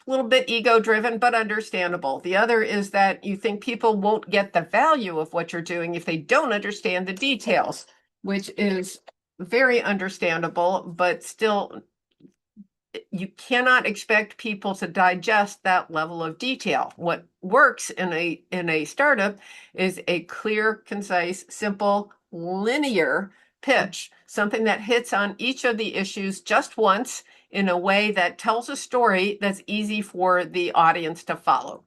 A little bit ego driven, but understandable. The other is that you think people won't get the value of what you're doing if they don't understand the details, which is very understandable, but still you cannot expect people to digest that level of detail. What works in a startup is a clear, concise, simple, linear pitch, something that hits on each of the issues just once in a way that tells a story that's easy for the audience to follow.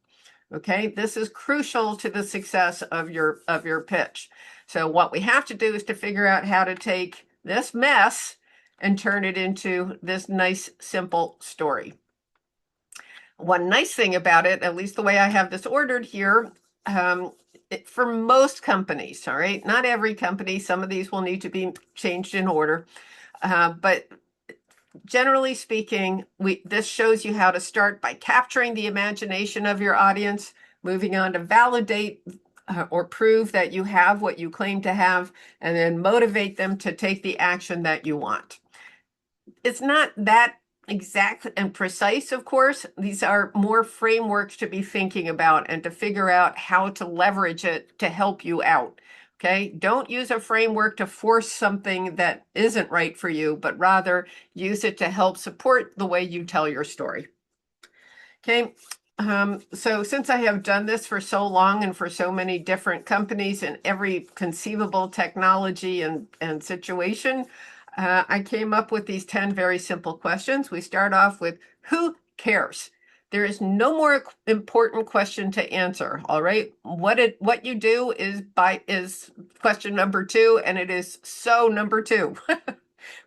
Okay, this is crucial to the success of your pitch. So what we have to do is to figure out how to take this mess and turn it into this nice, simple story. One nice thing about it, at least the way I have this ordered here, for most companies, all right, not every company, some of these will need to be changed in order, but generally speaking, this shows you how to start by capturing the imagination of your audience, moving on to validate or prove that you have what you claim to have, and then motivate them to take the action that you want. It's not that exact and precise, of course. These are more frameworks to be thinking about and to figure out how to leverage it to help you out. Okay, don't use a framework to force something that isn't right for you, but rather use it to help support the way you tell your story. Okay, so since I have done this for so long and for so many different companies and every conceivable technology and situation, I came up with these 10 very simple questions. We start off with, who cares? There is no more important question to answer, all right? What you do is question number 2, and it is so number 2.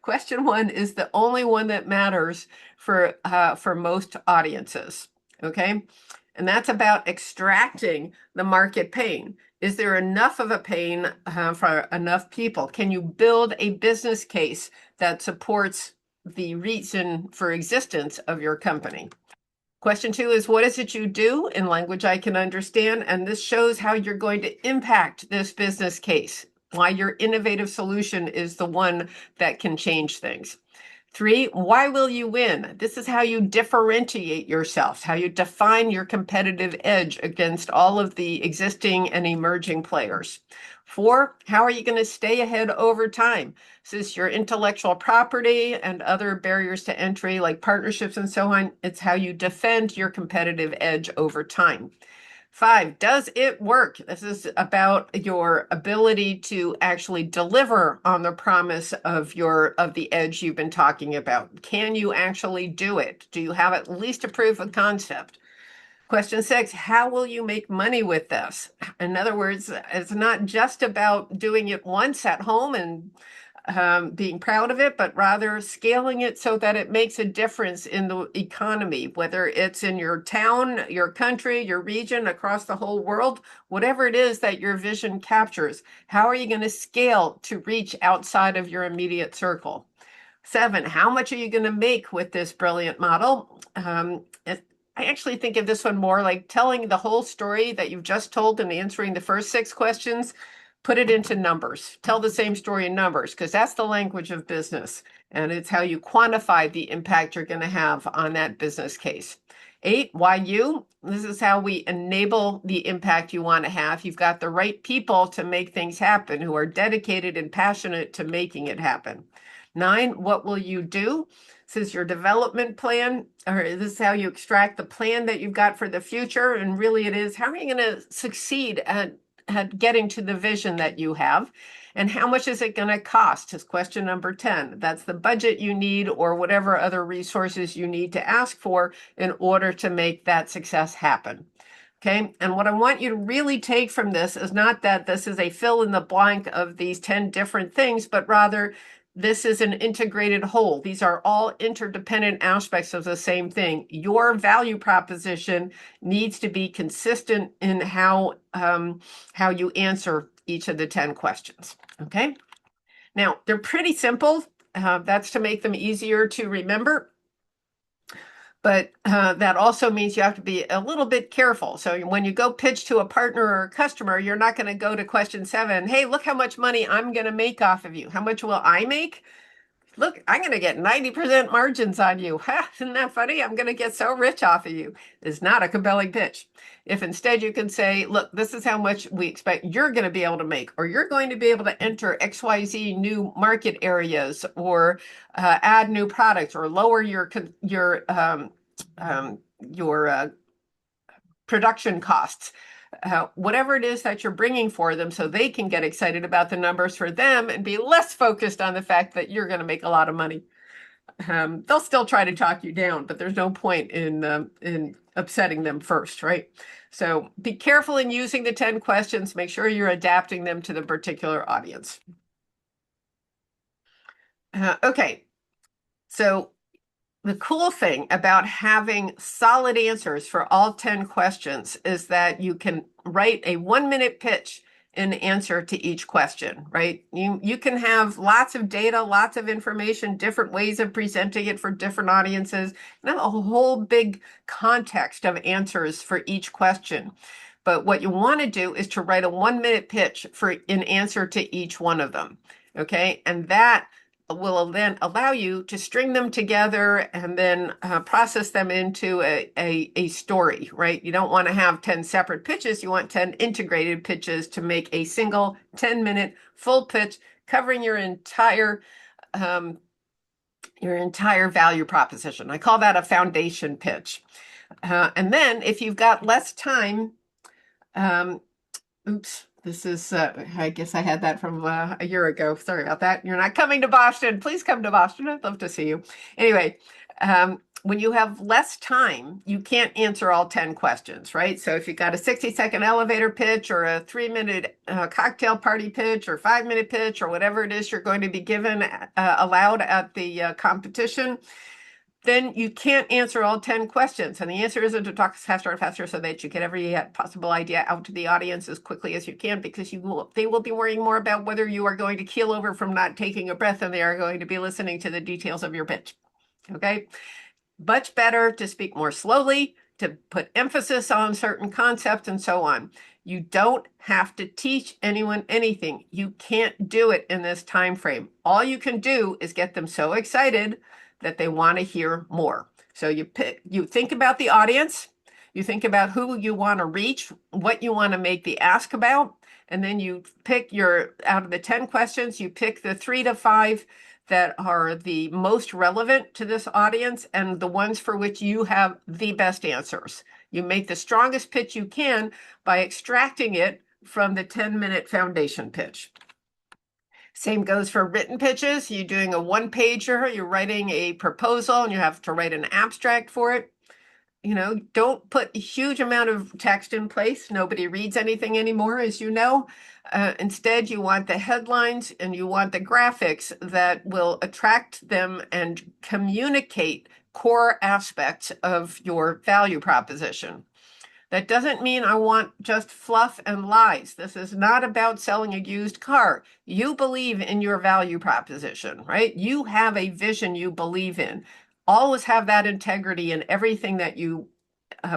Question 1 is the only one that matters for most audiences, okay? And that's about extracting the market pain. Is there enough of a pain for enough people? Can you build a business case that supports the reason for existence of your company? Question 2 is, what is it you do in language I can understand? And this shows how you're going to impact this business case, why your innovative solution is the one that can change things. 3, why will you win? This is how you differentiate yourself, how you define your competitive edge against all of the existing and emerging players. 4, how are you going to stay ahead over time? This is your intellectual property and other barriers to entry like partnerships and so on. It's how you defend your competitive edge over time. 5, does it work? This is about your ability to actually deliver on the promise of the edge you've been talking about. Can you actually do it? Do you have at least a proof of concept? Question 6, how will you make money with this? In other words, it's not just about doing it once at home and being proud of it, but rather scaling it so that it makes a difference in the economy, whether it's in your town, your country, your region, across the whole world, whatever it is that your vision captures. How are you going to scale to reach outside of your immediate circle? 7, how much are you going to make with this brilliant model? I actually think of this one more like telling the whole story that you've just told and answering the first 6 questions. Put it into numbers. Tell the same story in numbers, because that's the language of business. And it's how you quantify the impact you're going to have on that business case. 8, why you? This is how we enable the impact you want to have. You've got the right people to make things happen who are dedicated and passionate to making it happen. 9, what will you do? This is your development plan, or this is how you extract the plan that you've got for the future. And really it is, how are you going to succeed at getting to the vision that you have? And how much is it going to cost is question number 10. That's the budget you need or whatever other resources you need to ask for in order to make that success happen. Okay, and what I want you to really take from this is not that this is a fill in the blank of these 10 different things, but rather this is an integrated whole. These are all interdependent aspects of the same thing. Your value proposition needs to be consistent in how you answer each of the 10 questions. Okay, now they're pretty simple. That's to make them easier to remember. But that also means you have to be a little bit careful. So when you go pitch to a partner or a customer, you're not going to go to question 7. Hey, look how much money I'm going to make off of you. How much will I make? Look, I'm going to get 90% margins on you. Ha, isn't that funny? I'm going to get so rich off of you. It's not a compelling pitch. If instead you can say, look, this is how much we expect you're going to be able to make, or you're going to be able to enter XYZ new market areas, or add new products, or lower your production costs. whatever it is that you're bringing for them so they can get excited about the numbers for them and be less focused on the fact that you're going to make a lot of money. They'll still try to talk you down, but there's no point in upsetting them first, right? So be careful in using the 10 questions. Make sure you're adapting them to the particular audience. Okay, so the cool thing about having solid answers for all 10 questions is that you can write a 1-minute pitch in answer to each question, right? You can have lots of data, lots of information, different ways of presenting it for different audiences, and have a whole big context of answers for each question. But what you want to do is to write a 1-minute pitch for in answer to each one of them, okay? And that will then allow you to string them together and then process them into a story, right? You don't want to have 10 separate pitches. You want 10 integrated pitches to make a single 10-minute full pitch covering your entire value proposition. I call that a foundation pitch. And then if you've got less time, oops. This is, I guess I had that from a year ago. Sorry about that. You're not coming to Boston. Please come to Boston. I'd love to see you. Anyway, when you have less time, you can't answer all 10 questions, right? So if you've got a 60-second elevator pitch or a 3-minute cocktail party pitch or 5-minute pitch or whatever it is you're going to be given allowed at the competition, then you can't answer all 10 questions. And the answer isn't to talk faster and faster so that you get every possible idea out to the audience as quickly as you can, because they will be worrying more about whether you are going to keel over from not taking a breath than they are going to be listening to the details of your pitch. Okay? Much better to speak more slowly, to put emphasis on certain concepts and so on. You don't have to teach anyone anything. You can't do it in this time frame. All you can do is get them so excited that they want to hear more. So you think about the audience, you think about who you want to reach, what you want to make the ask about, and then you pick out of the 10 questions, you pick the 3 to 5 that are the most relevant to this audience and the ones for which you have the best answers. You make the strongest pitch you can by extracting it from the 10-minute foundation pitch. Same goes for written pitches. You're doing a 1-pager, you're writing a proposal, and you have to write an abstract for it. Don't put a huge amount of text in place. Nobody reads anything anymore, as you know. Instead, you want the headlines and you want the graphics that will attract them and communicate core aspects of your value proposition. That doesn't mean I want just fluff and lies. This is not about selling a used car. You believe in your value proposition, right? You have a vision you believe in. Always have that integrity in everything that you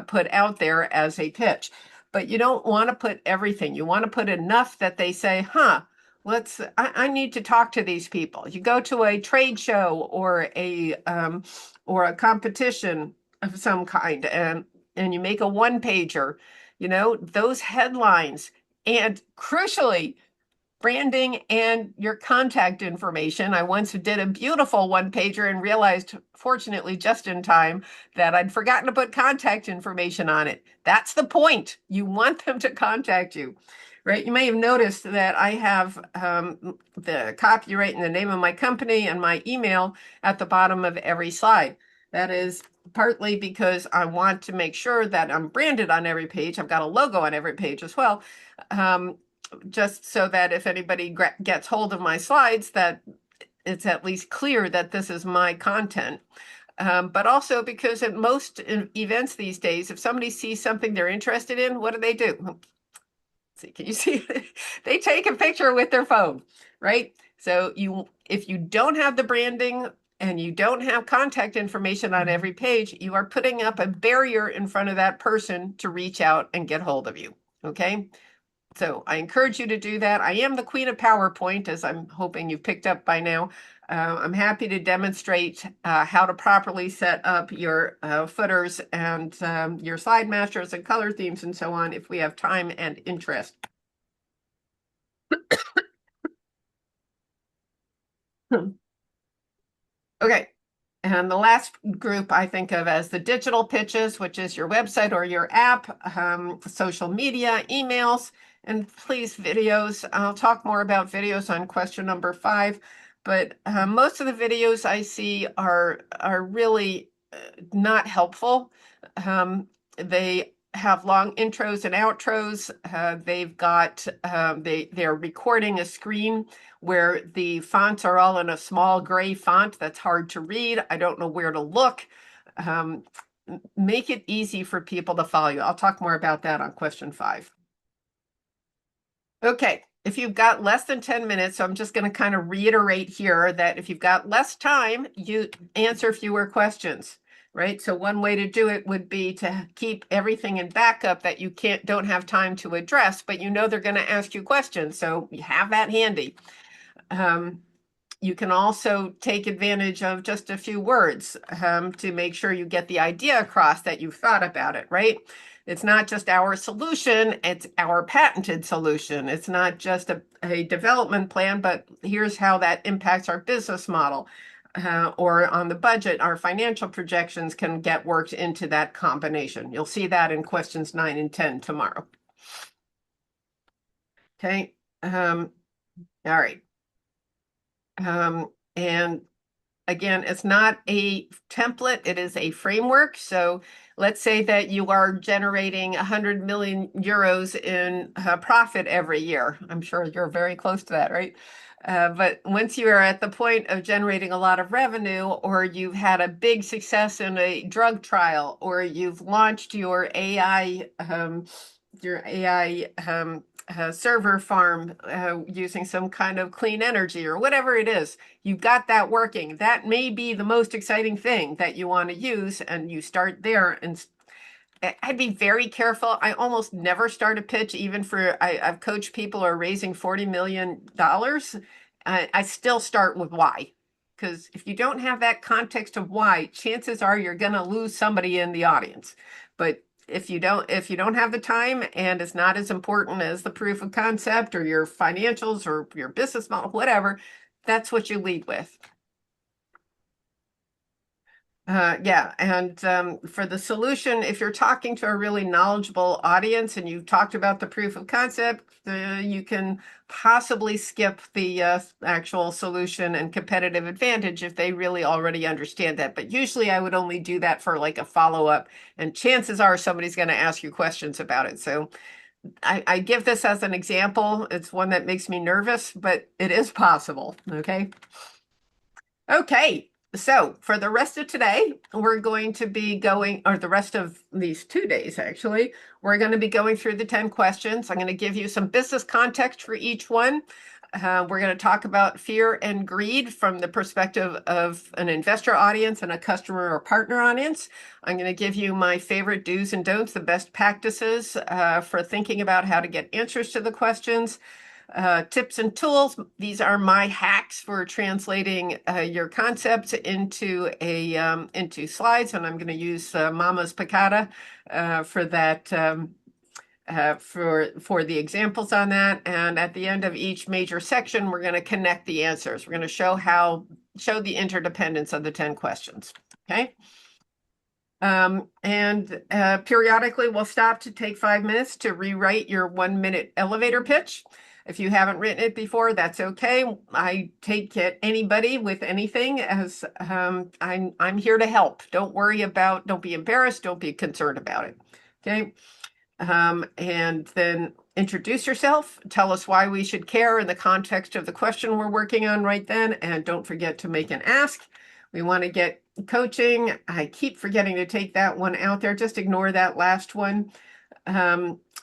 put out there as a pitch. But you don't want to put everything. You want to put enough that they say, I need to talk to these people. You go to a trade show or a competition of some kind, and you make a 1-pager, those headlines, and crucially, branding and your contact information. I once did a beautiful 1-pager and realized, fortunately, just in time, that I'd forgotten to put contact information on it. That's the point. You want them to contact you, right? You may have noticed that I have the copyright and the name of my company and my email at the bottom of every slide. That is partly because I want to make sure that I'm branded on every page. I've got a logo on every page as well. Just so that if anybody gets hold of my slides, that it's at least clear that this is my content. But also because at most events these days, if somebody sees something they're interested in, what do? See, can you see? They take a picture with their phone, right? So if you don't have the branding and you don't have contact information on every page, you are putting up a barrier in front of that person to reach out and get hold of you, okay? So I encourage you to do that. I am the queen of PowerPoint, as I'm hoping you've picked up by now. I'm happy to demonstrate how to properly set up your footers and your slide masters and color themes and so on if we have time and interest. Okay, And the last group I think of as the digital pitches, which is your website or your app, social media, emails, and please videos. I'll talk more about videos on question number 5, but most of the videos I see are really not helpful. They have long intros and outros. They've got they're recording a screen where the fonts are all in a small gray font that's hard to read. I don't know where to look. Make it easy for people to follow you. I'll talk more about that on question 5. Okay, if you've got less than 10 minutes, so I'm just going to kind of reiterate here that if you've got less time, you answer fewer questions, right? So one way to do it would be to keep everything in backup that you don't have time to address, but you know they're going to ask you questions, so you have that handy. You can also take advantage of just a few words to make sure you get the idea across that you've thought about it, right? It's not just our solution, it's our patented solution. It's not just a development plan, but here's how that impacts our business model. Or on the budget, our financial projections can get worked into that combination. You'll see that in questions 9 and 10 tomorrow. Okay. All right. And again, it's not a template, it is a framework. So let's say that you are generating 100 million euros in profit every year. I'm sure you're very close to that, right? But once you are at the point of generating a lot of revenue, or you've had a big success in a drug trial, or you've launched your AI server farm using some kind of clean energy or whatever it is, you've got that working. That may be the most exciting thing that you want to use, and you start there. And I'd be very careful. I almost never start a pitch, even for I've coached people who are raising $40 million. I still start with why. Because if you don't have that context of why, chances are you're going to lose somebody in the audience. But if you don't have the time and it's not as important as the proof of concept or your financials or your business model, whatever, that's what you lead with. Yeah, and for the solution, if you're talking to a really knowledgeable audience and you've talked about the proof of concept, you can possibly skip the actual solution and competitive advantage if they really already understand that. But usually I would only do that for like a follow-up, and chances are somebody's going to ask you questions about it. So I give this as an example. It's one that makes me nervous, but it is possible, okay? Okay. So for the rest of today, we're going to be going, or the rest of these 2 days, actually, we're going to be going through the 10 questions. I'm going to give you some business context for each one. We're going to talk about fear and greed from the perspective of an investor audience and a customer or partner audience. I'm going to give you my favorite do's and don'ts, the best practices for thinking about how to get answers to the questions. Tips and tools. These are my hacks for translating your concepts into slides, and I'm going to use Mama's Picada for that for the examples on that. And at the end of each major section, we're going to connect the answers. We're going to show the interdependence of the 10 questions. Okay. Periodically, we'll stop to take 5 minutes to rewrite your 1-minute elevator pitch. If you haven't written it before, that's okay. I take it anybody with anything, as I'm here to help. Don't be embarrassed, don't be concerned about it. Okay. And then introduce yourself, tell us why we should care in the context of the question we're working on right then, and don't forget to make an ask. We want to get coaching. I keep forgetting to take that one out there. Just ignore that last one.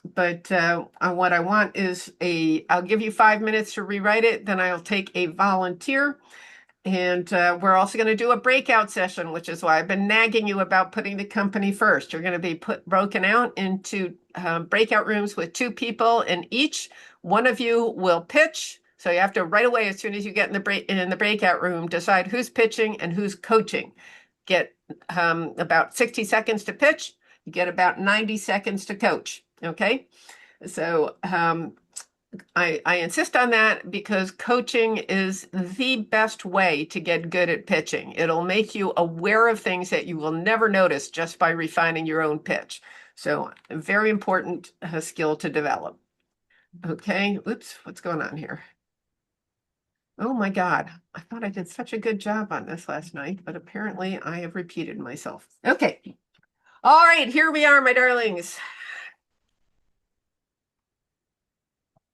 But what I want is I'll give you 5 minutes to rewrite it, then I'll take a volunteer. And we're also going to do a breakout session, which is why I've been nagging you about putting the company first. You're going to be broken out into breakout rooms with 2 people in each. One of you will pitch. So you have to right away, as soon as you get in the breakout room, decide who's pitching and who's coaching. Get about 60 seconds to pitch. You get about 90 seconds to coach. Okay. So I insist on that because coaching is the best way to get good at pitching. It'll make you aware of things that you will never notice just by refining your own pitch. So a very important skill to develop. Okay, oops, what's going on here? Oh my God, I thought I did such a good job on this last night, but apparently I have repeated myself. Okay, all right, here we are, my darlings.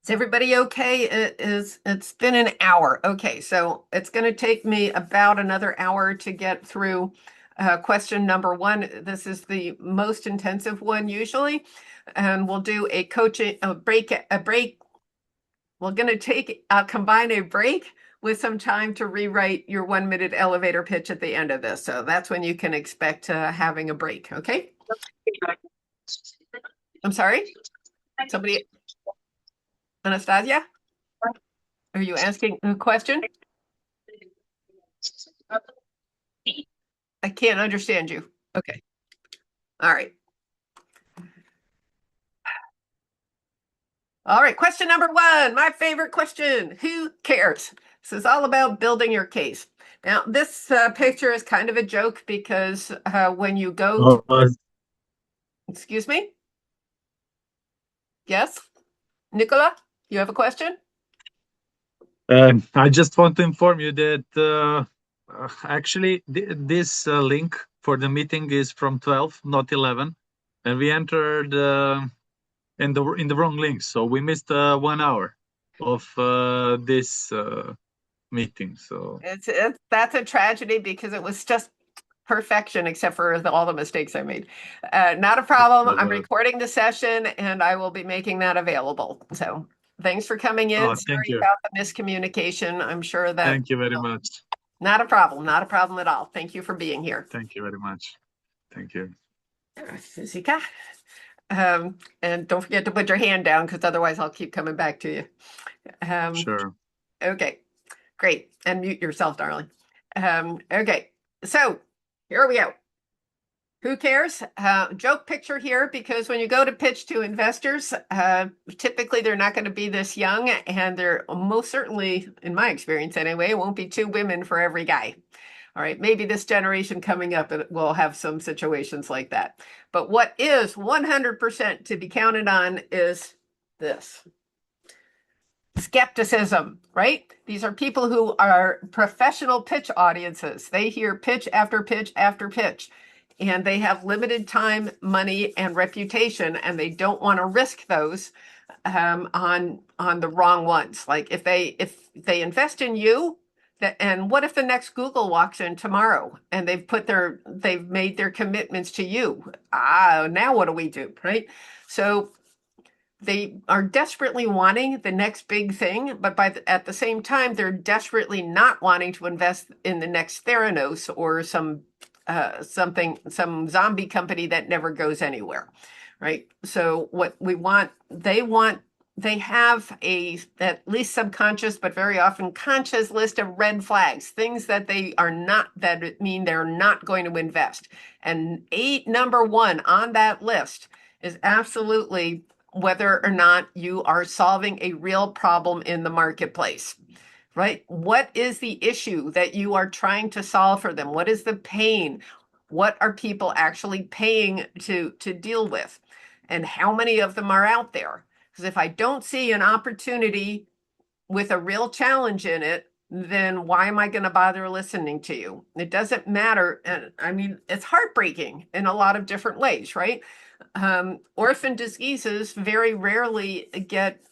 Is everybody okay? It's been an hour. Okay, so it's going to take me about another hour to get through question number one. This is the most intensive one usually, and we'll do a coaching break. We're going to combine a break with some time to rewrite your 1 minute elevator pitch at the end of this. So that's when you can expect having a break. Okay. I'm sorry. Somebody. Anastasia? Are you asking a question? I can't understand you. Okay. All right. All right. Question number one, my favorite question. Who cares? This is all about building your case. Now, this picture is kind of a joke because when you go to, excuse me? Yes? Nicola, you have a question? I just want to inform you that actually this link for the meeting is from 12, not 11, and we entered in the wrong link, so we missed 1 hour of this meeting. So That's a tragedy because it was just perfection except for all the mistakes I made. Not a problem. I'm recording the session and I will be making that available. So thanks for coming in. thank Sorry you. about the miscommunication. I'm sure that Thank you very much. not a problem. Not a problem at all. Thank you for being here. Thank you very much. Thank you. Zika. And don't forget to put your hand down because otherwise I'll keep coming back to you. Sure. Okay, great. And mute yourself, darling. Okay, so here we go. Who cares? Joke picture here because when you go to pitch to investors, typically they're not going to be this young, and they're most certainly, in my experience anyway, it won't be two women for every guy. All right, maybe this generation coming up will have some situations like that. But what is 100% to be counted on is this. Skepticism, right? These are people who are professional pitch audiences. They hear pitch after pitch after pitch, and they have limited time, money, and reputation, and they don't want to risk those on the wrong ones. Like if they invest in you, and what if the next Google walks in tomorrow and they've made their commitments to you? Now what do we do, right? So they are desperately wanting the next big thing, but at the same time, they're desperately not wanting to invest in the next Theranos or some zombie company that never goes anywhere, right? So what they have at least subconscious, but very often conscious list of red flags, things that mean they're not going to invest. And number one on that list is absolutely whether or not you are solving a real problem in the marketplace, right? What is the issue that you are trying to solve for them? What is the pain? What are people actually paying to deal with? And how many of them are out there? Because if I don't see an opportunity with a real challenge in it, then why am I going to bother listening to you? It doesn't matter. And I mean, it's heartbreaking in a lot of different ways, right? Orphan diseases very rarely get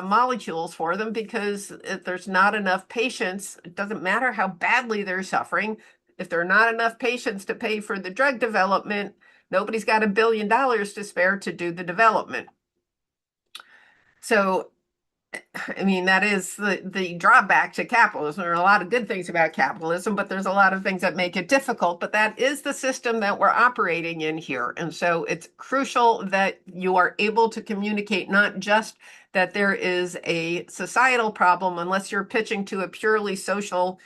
molecules for them because if there's not enough patients, it doesn't matter how badly they're suffering. If there are not enough patients to pay for the drug development, nobody's got $1 billion to spare to do the development. So I mean, that is the drawback to capitalism. There are a lot of good things about capitalism, but there's a lot of things that make it difficult. But that is the system that we're operating in here. And so it's crucial that you are able to communicate not just that there is a societal problem, unless you're pitching to a purely social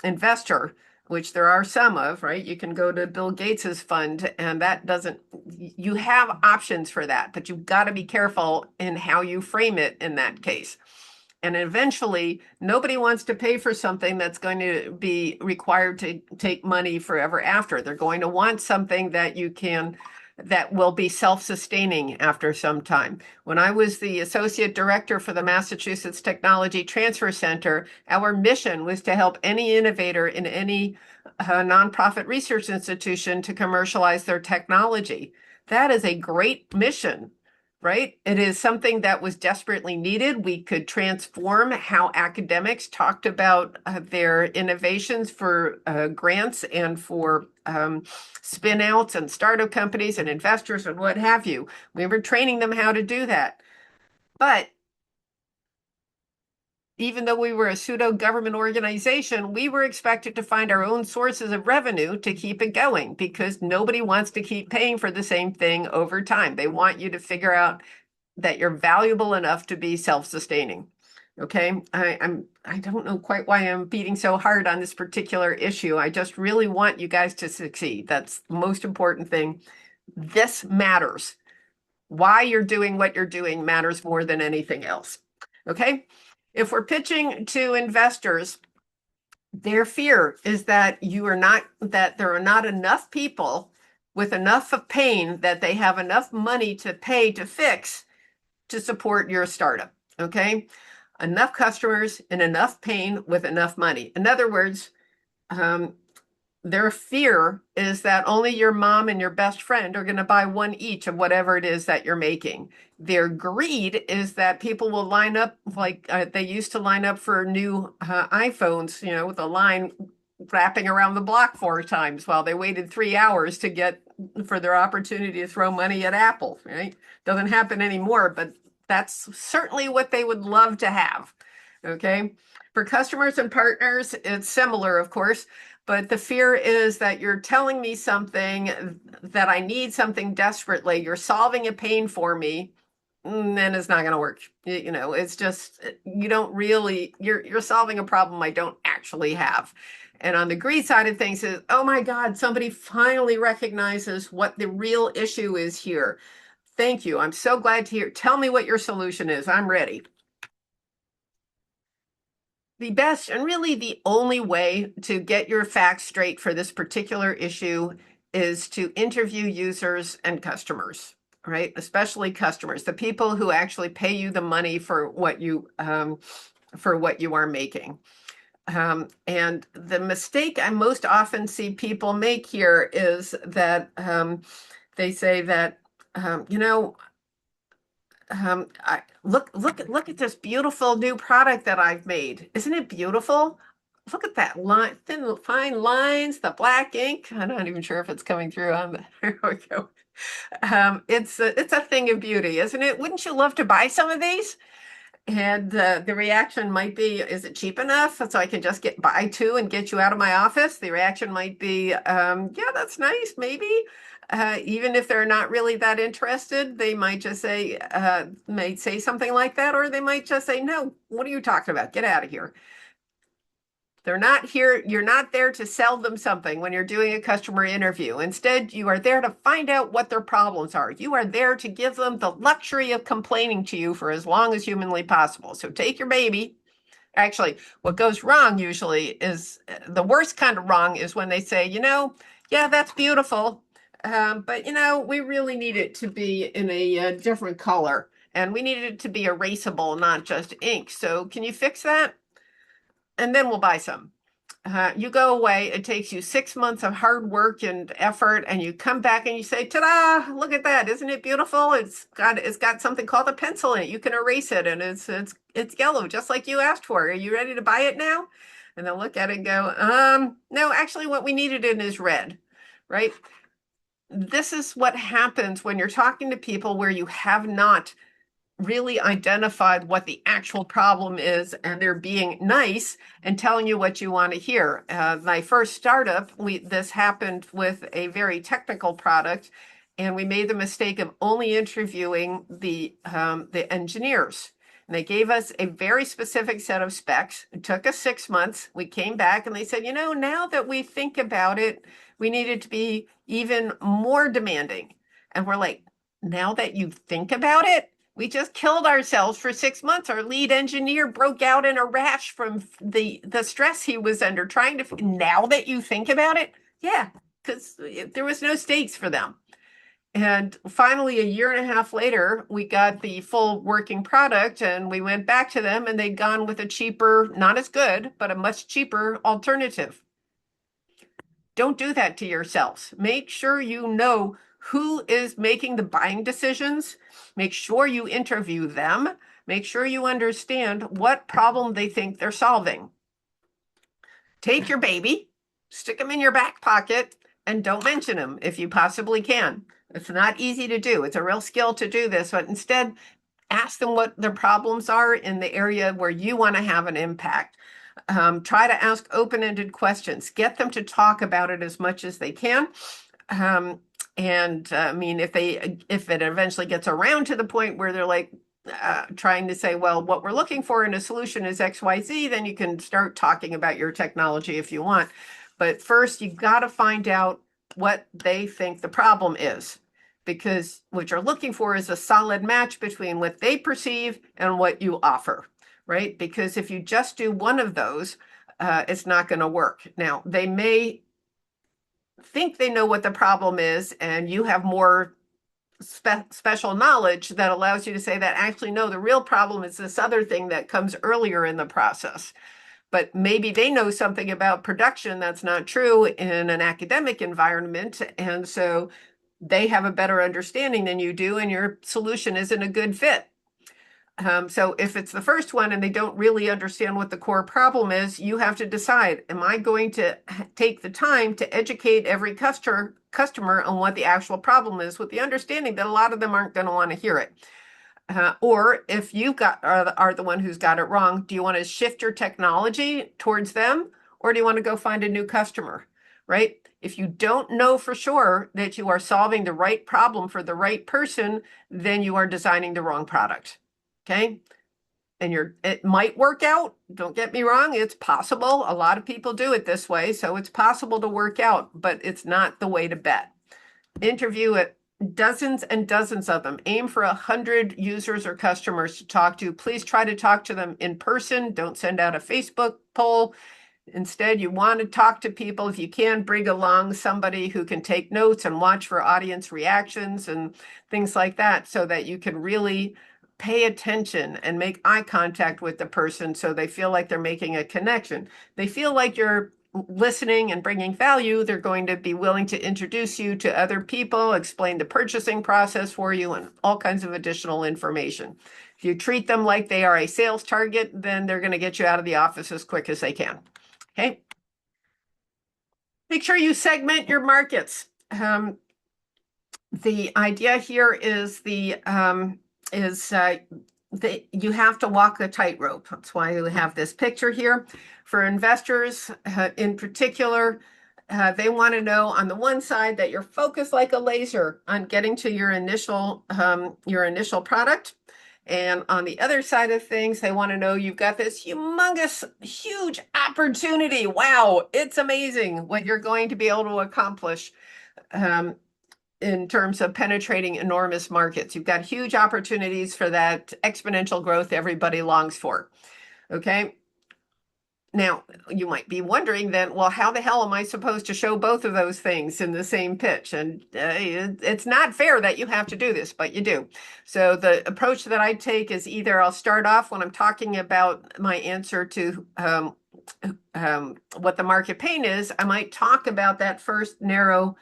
investor, which there are some of, right? You can go to Bill Gates's fund, and that doesn't, you have options for that, but you've got to be careful in how you frame it in that case. And eventually, nobody wants to pay for something that's going to be required to take money forever after. They're going to want something that that will be self-sustaining after some time. When I was the associate director for the Massachusetts Technology Transfer Center, our mission was to help any innovator in any nonprofit research institution to commercialize their technology. That is a great mission. Right? It is something that was desperately needed. We could transform how academics talked about their innovations for grants and for spin outs and startup companies and investors and what have you. We were training them how to do that. But even though we were a pseudo government organization, we were expected to find our own sources of revenue to keep it going because nobody wants to keep paying for the same thing over time. They want you to figure out that you're valuable enough to be self-sustaining. Okay, I don't know quite why I'm beating so hard on this particular issue. I just really want you guys to succeed. That's the most important thing. This matters. Why you're doing what you're doing matters more than anything else. Okay, if we're pitching to investors, their fear is that there are not enough people with enough of pain that they have enough money to pay to fix to support your startup. Okay, enough customers and enough pain with enough money. In other words, their fear is that only your mom and your best friend are going to buy one each of whatever it is that you're making. Their greed is that people will line up like they used to line up for new iPhones, with a line wrapping around the block 4 times while they waited 3 hours to get for their opportunity to throw money at Apple, right? Doesn't happen anymore, but that's certainly what they would love to have. Okay. For customers and partners, it's similar, of course. But the fear is that you're telling me something that I need something desperately. You're solving a pain for me, and it's not going to work. It's just you're solving a problem I don't actually have. And on the greed side of things is, oh my God, somebody finally recognizes what the real issue is here. Thank you. I'm so glad to hear. Tell me what your solution is. I'm ready. The best and really the only way to get your facts straight for this particular issue is to interview users and customers, right? Especially customers, the people who actually pay you the money for what you are making. And the mistake I most often see people make here is that they say that, look at this beautiful new product that I've made. Isn't it beautiful? Look at that line, thin, fine lines, the black ink. I'm not even sure if it's coming through on the, there we go. It's a thing of beauty, isn't it? Wouldn't you love to buy some of these? And the reaction might be, is it cheap enough so I can just buy 2 and get you out of my office? The reaction might be, yeah, that's nice, maybe. Even if they're not really that interested, they might just say, something like that, or they might just say, no, what are you talking about? Get out of here. They're not here. You're not there to sell them something when you're doing a customer interview. Instead, you are there to find out what their problems are. You are there to give them the luxury of complaining to you for as long as humanly possible. So take your baby. Actually, what goes wrong usually is the worst kind of wrong is when they say, yeah, that's beautiful. But we really need it to be in a different color, and we need it to be erasable, not just ink. So can you fix that? And then we'll buy some. You go away. It takes you 6 months of hard work and effort, and you come back and you say, "Ta-da! Look at that! Isn't it beautiful? It's got something called a pencil in it. You can erase it, and it's yellow, just like you asked for. Are you ready to buy it now?" And they'll look at it and go, "No, actually, what we need it in is red." Right? This is what happens when you're talking to people where you have not really identified what the actual problem is, and they're being nice and telling you what you want to hear. My first startup, this happened with a very technical product, and we made the mistake of only interviewing the engineers. they gave us a very specific set of specs. It took us 6 months. We came back and they said, you know, now that we think about it, we needed to be even more demanding. And we're like, now that you think about it, we just killed ourselves for 6 months. Our lead engineer broke out in a rash from the stress he was under trying to, now that you think about it, yeah, because there was no stakes for them. And finally, a year and a half later, we got the full working product and we went back to them and they'd gone with a cheaper, not as good, but a much cheaper alternative. Don't do that to yourselves. Make sure you know who is making the buying decisions. Make sure you interview them. Make sure you understand what problem they think they're solving. Take your baby, stick them in your back pocket, and don't mention them if you possibly can. It's not easy to do. It's a real skill to do this, but instead ask them what their problems are in the area where you want to have an impact. Try to ask open-ended questions. Get them to talk about it as much as they can. I mean, if it eventually gets around to the point where they're like trying to say, well, what we're looking for in a solution is XYZ, then you can start talking about your technology if you want. But first, you've got to find out what they think the problem is, because what you're looking for is a solid match between what they perceive and what you offer, right? Because if you just do one of those, it's not going to work. Now, they may think they know what the problem is, and you have more special knowledge that allows you to say that actually, no, the real problem is this other thing that comes earlier in the process. But maybe they know something about production that's not true in an academic environment. And so they have a better understanding than you do, and your solution isn't a good fit. So if it's the first one and they don't really understand what the core problem is, you have to decide, am I going to take the time to educate every customer on what the actual problem is, with the understanding that a lot of them aren't going to want to hear it? Or if you are the one who's got it wrong, do you want to shift your technology towards them, or do you want to go find a new customer, right? If you don't know for sure that you are solving the right problem for the right person, then you are designing the wrong product, okay? And it might work out. Don't get me wrong. It's possible. A lot of people do it this way. So it's possible to work out, but it's not the way to bet. Interview it. Dozens and dozens of them. Aim for 100 users or customers to talk to. Please try to talk to them in person. Don't send out a Facebook poll. Instead, you want to talk to people. If you can, bring along somebody who can take notes and watch for audience reactions and things like that, so that you can really pay attention and make eye contact with the person so they feel like they're making a connection. They feel like you're listening and bringing value, they're going to be willing to introduce you to other people, explain the purchasing process for you, and all kinds of additional information. If you treat them like they are a sales target, then they're going to get you out of the office as quick as they can. Okay. Make sure you segment your markets. The idea here is you have to walk the tightrope. That's why we have this picture here. For investors in particular, they want to know on the one side that you're focused like a laser on getting to your initial product. And on the other side of things, they want to know you've got this humongous, huge opportunity. Wow, it's amazing what you're going to be able to accomplish in terms of penetrating enormous markets. You've got huge opportunities for that exponential growth everybody longs for. Okay. Now, you might be wondering then, well, how the hell am I supposed to show both of those things in the same pitch? And it's not fair that you have to do this, but you do. So the approach that I take is either I'll start off when I'm talking about my answer to what the market pain is, I might talk about that first narrow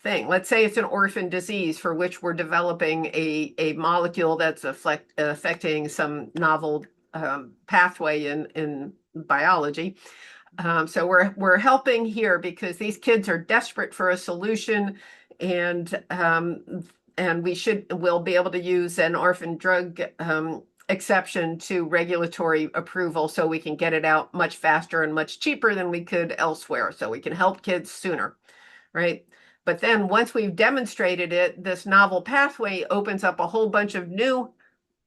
thing. Let's say it's an orphan disease for which we're developing a molecule that's affecting some novel pathway in biology. So we're helping here because these kids are desperate for a solution, and we'll be able to use an orphan drug exception to regulatory approval, so we can get it out much faster and much cheaper than we could elsewhere, so we can help kids sooner, right? But then once we've demonstrated it, this novel pathway opens up a whole bunch of new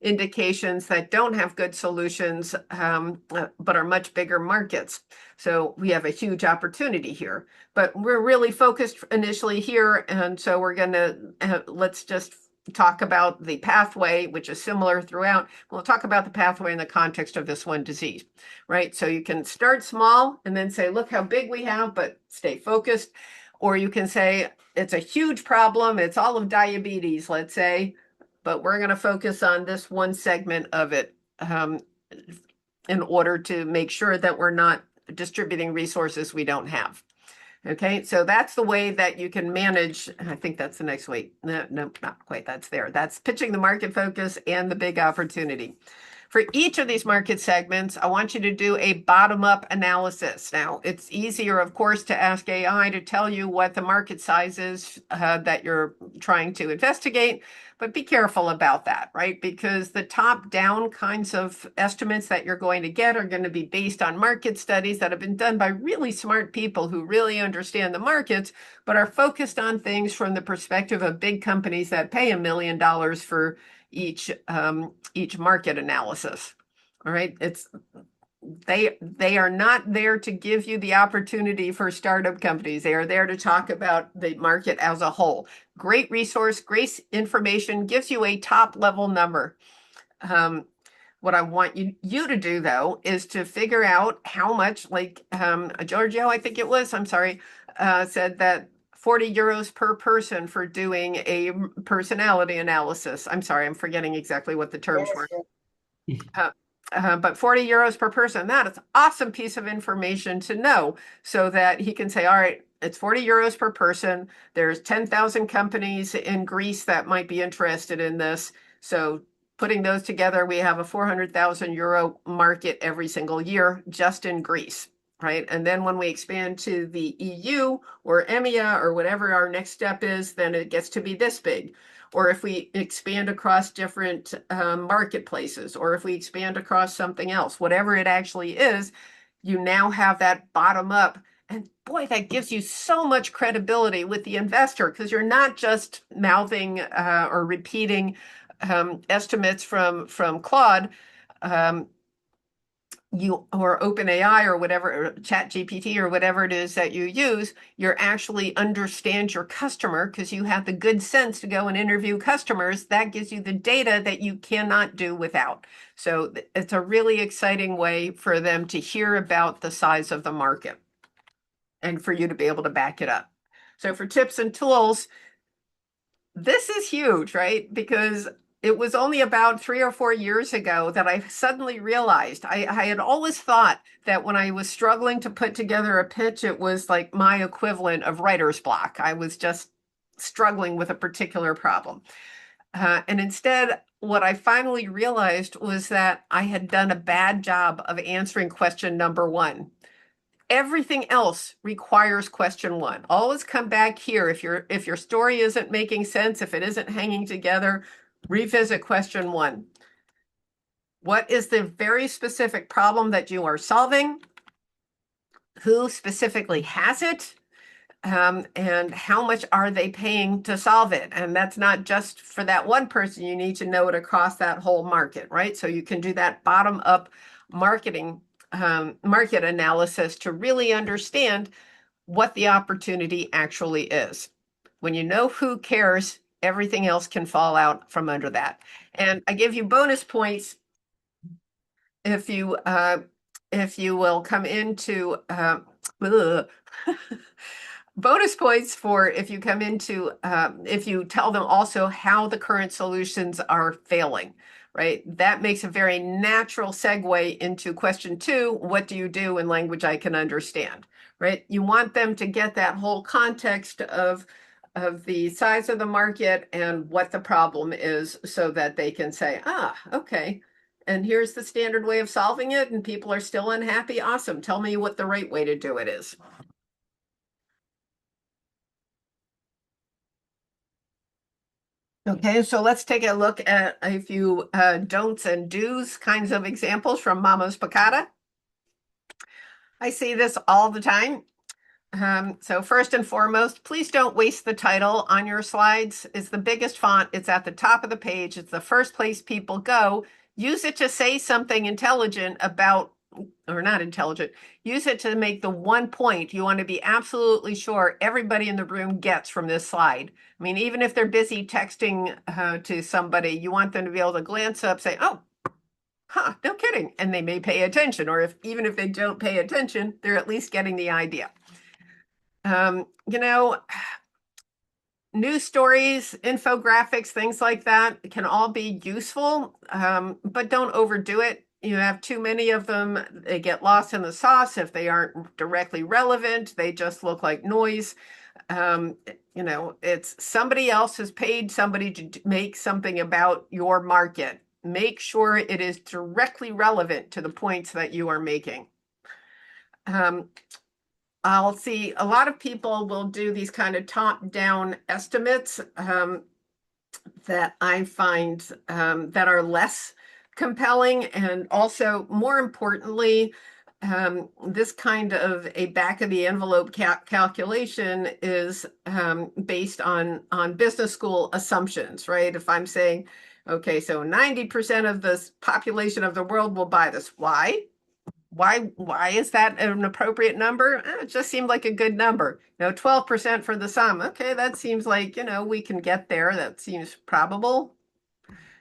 indications that don't have good solutions, but are much bigger markets. So we have a huge opportunity here, but we're really focused initially here. And so we're going to, let's just talk about the pathway, which is similar throughout. We'll talk about the pathway in the context of this one disease, right? So you can start small and then say, look how big we have, but stay focused. Or you can say, it's a huge problem. It's all of diabetes, let's say, but we're going to focus on this one segment of it in order to make sure that we're not distributing resources we don't have. Okay, so that's the way that you can manage. I think that's the next way. No, not quite. That's there. That's pitching the market focus and the big opportunity. For each of these market segments, I want you to do a bottom-up analysis. Now, it's easier, of course, to ask AI to tell you what the market size is that you're trying to investigate, but be careful about that, right? Because the top-down kinds of estimates that you're going to get are going to be based on market studies that have been done by really smart people who really understand the markets, but are focused on things from the perspective of big companies that pay $1 million for each market analysis. All right, they are not there to give you the opportunity for startup companies. They are there to talk about the market as a whole. Great resource, great information, gives you a top level number. What I want you to do though is to figure out how much, like Giorgio, I think it was, I'm sorry, said that 40 euros per person for doing a personality analysis. I'm sorry, I'm forgetting exactly what the terms were. But 40 euros per person, that is an awesome piece of information to know so that he can say, all right, it's 40 euros per person. There's 10,000 companies in Greece that might be interested in this. So putting those together, we have a 400,000 euro market every single year just in Greece. Right. And then when we expand to the EU or EMEA or whatever our next step is, then it gets to be this big. Or if we expand across different marketplaces, or if we expand across something else, whatever it actually is, you now have that bottom up. And boy, that gives you so much credibility with the investor because you're not just mouthing or repeating estimates from Claude. You or OpenAI or whatever, or ChatGPT or whatever it is that you use, you actually understand your customer because you have the good sense to go and interview customers. That gives you the data that you cannot do without. So it's a really exciting way for them to hear about the size of the market and for you to be able to back it up. So for tips and tools, this is huge, right? Because it was only about 3 or 4 years ago that I suddenly realized I had always thought that when I was struggling to put together a pitch, it was like my equivalent of writer's block. I was just struggling with a particular problem. And instead, what I finally realized was that I had done a bad job of answering question number 1. Everything else requires question 1. Always come back here. If your story isn't making sense, if it isn't hanging together, revisit question 1. What is the very specific problem that you are solving? Who specifically has it? And how much are they paying to solve it? And that's not just for that one person. You need to know it across that whole market, right? So you can do that bottom-up market analysis to really understand what the opportunity actually is. When you know who cares, everything else can fall out from under that. And I give you bonus points if you will come into bonus points for if you come into if you tell them also how the current solutions are failing, right? That makes a very natural segue into question 2. What do you do in language I can understand, right? You want them to get that whole context of the size of the market and what the problem is so that they can say, okay, and here's the standard way of solving it and people are still unhappy. Awesome. Tell me what the right way to do it is. Okay, so let's take a look at a few don'ts and do's kinds of examples from Mama's Picada. I see this all the time. So first and foremost, please don't waste the title on your slides. It's the biggest font. It's at the top of the page. It's the first place people go. Use it to say something intelligent about, or not intelligent. Use it to make the one point you want to be absolutely sure everybody in the room gets from this slide. I mean, even if they're busy texting to somebody, you want them to be able to glance up, say, oh, huh, no kidding. And they may pay attention, or even if they don't pay attention, they're at least getting the idea. You know, news stories, infographics, things like that can all be useful, but don't overdo it. You have too many of them, they get lost in the sauce. If they aren't directly relevant, they just look like noise. You know, it's somebody else has paid somebody to make something about your market. Make sure it is directly relevant to the points that you are making. I'll see a lot of people will do these kind of top-down estimates that I find that are less compelling, and also more importantly, this kind of a back of the envelope calculation is based on business school assumptions, right? If I'm saying, okay, so 90% of the population of the world will buy this, why? Why is that an appropriate number? It just seemed like a good number. 12% for the sum. Okay, that seems like, we can get there. That seems probable.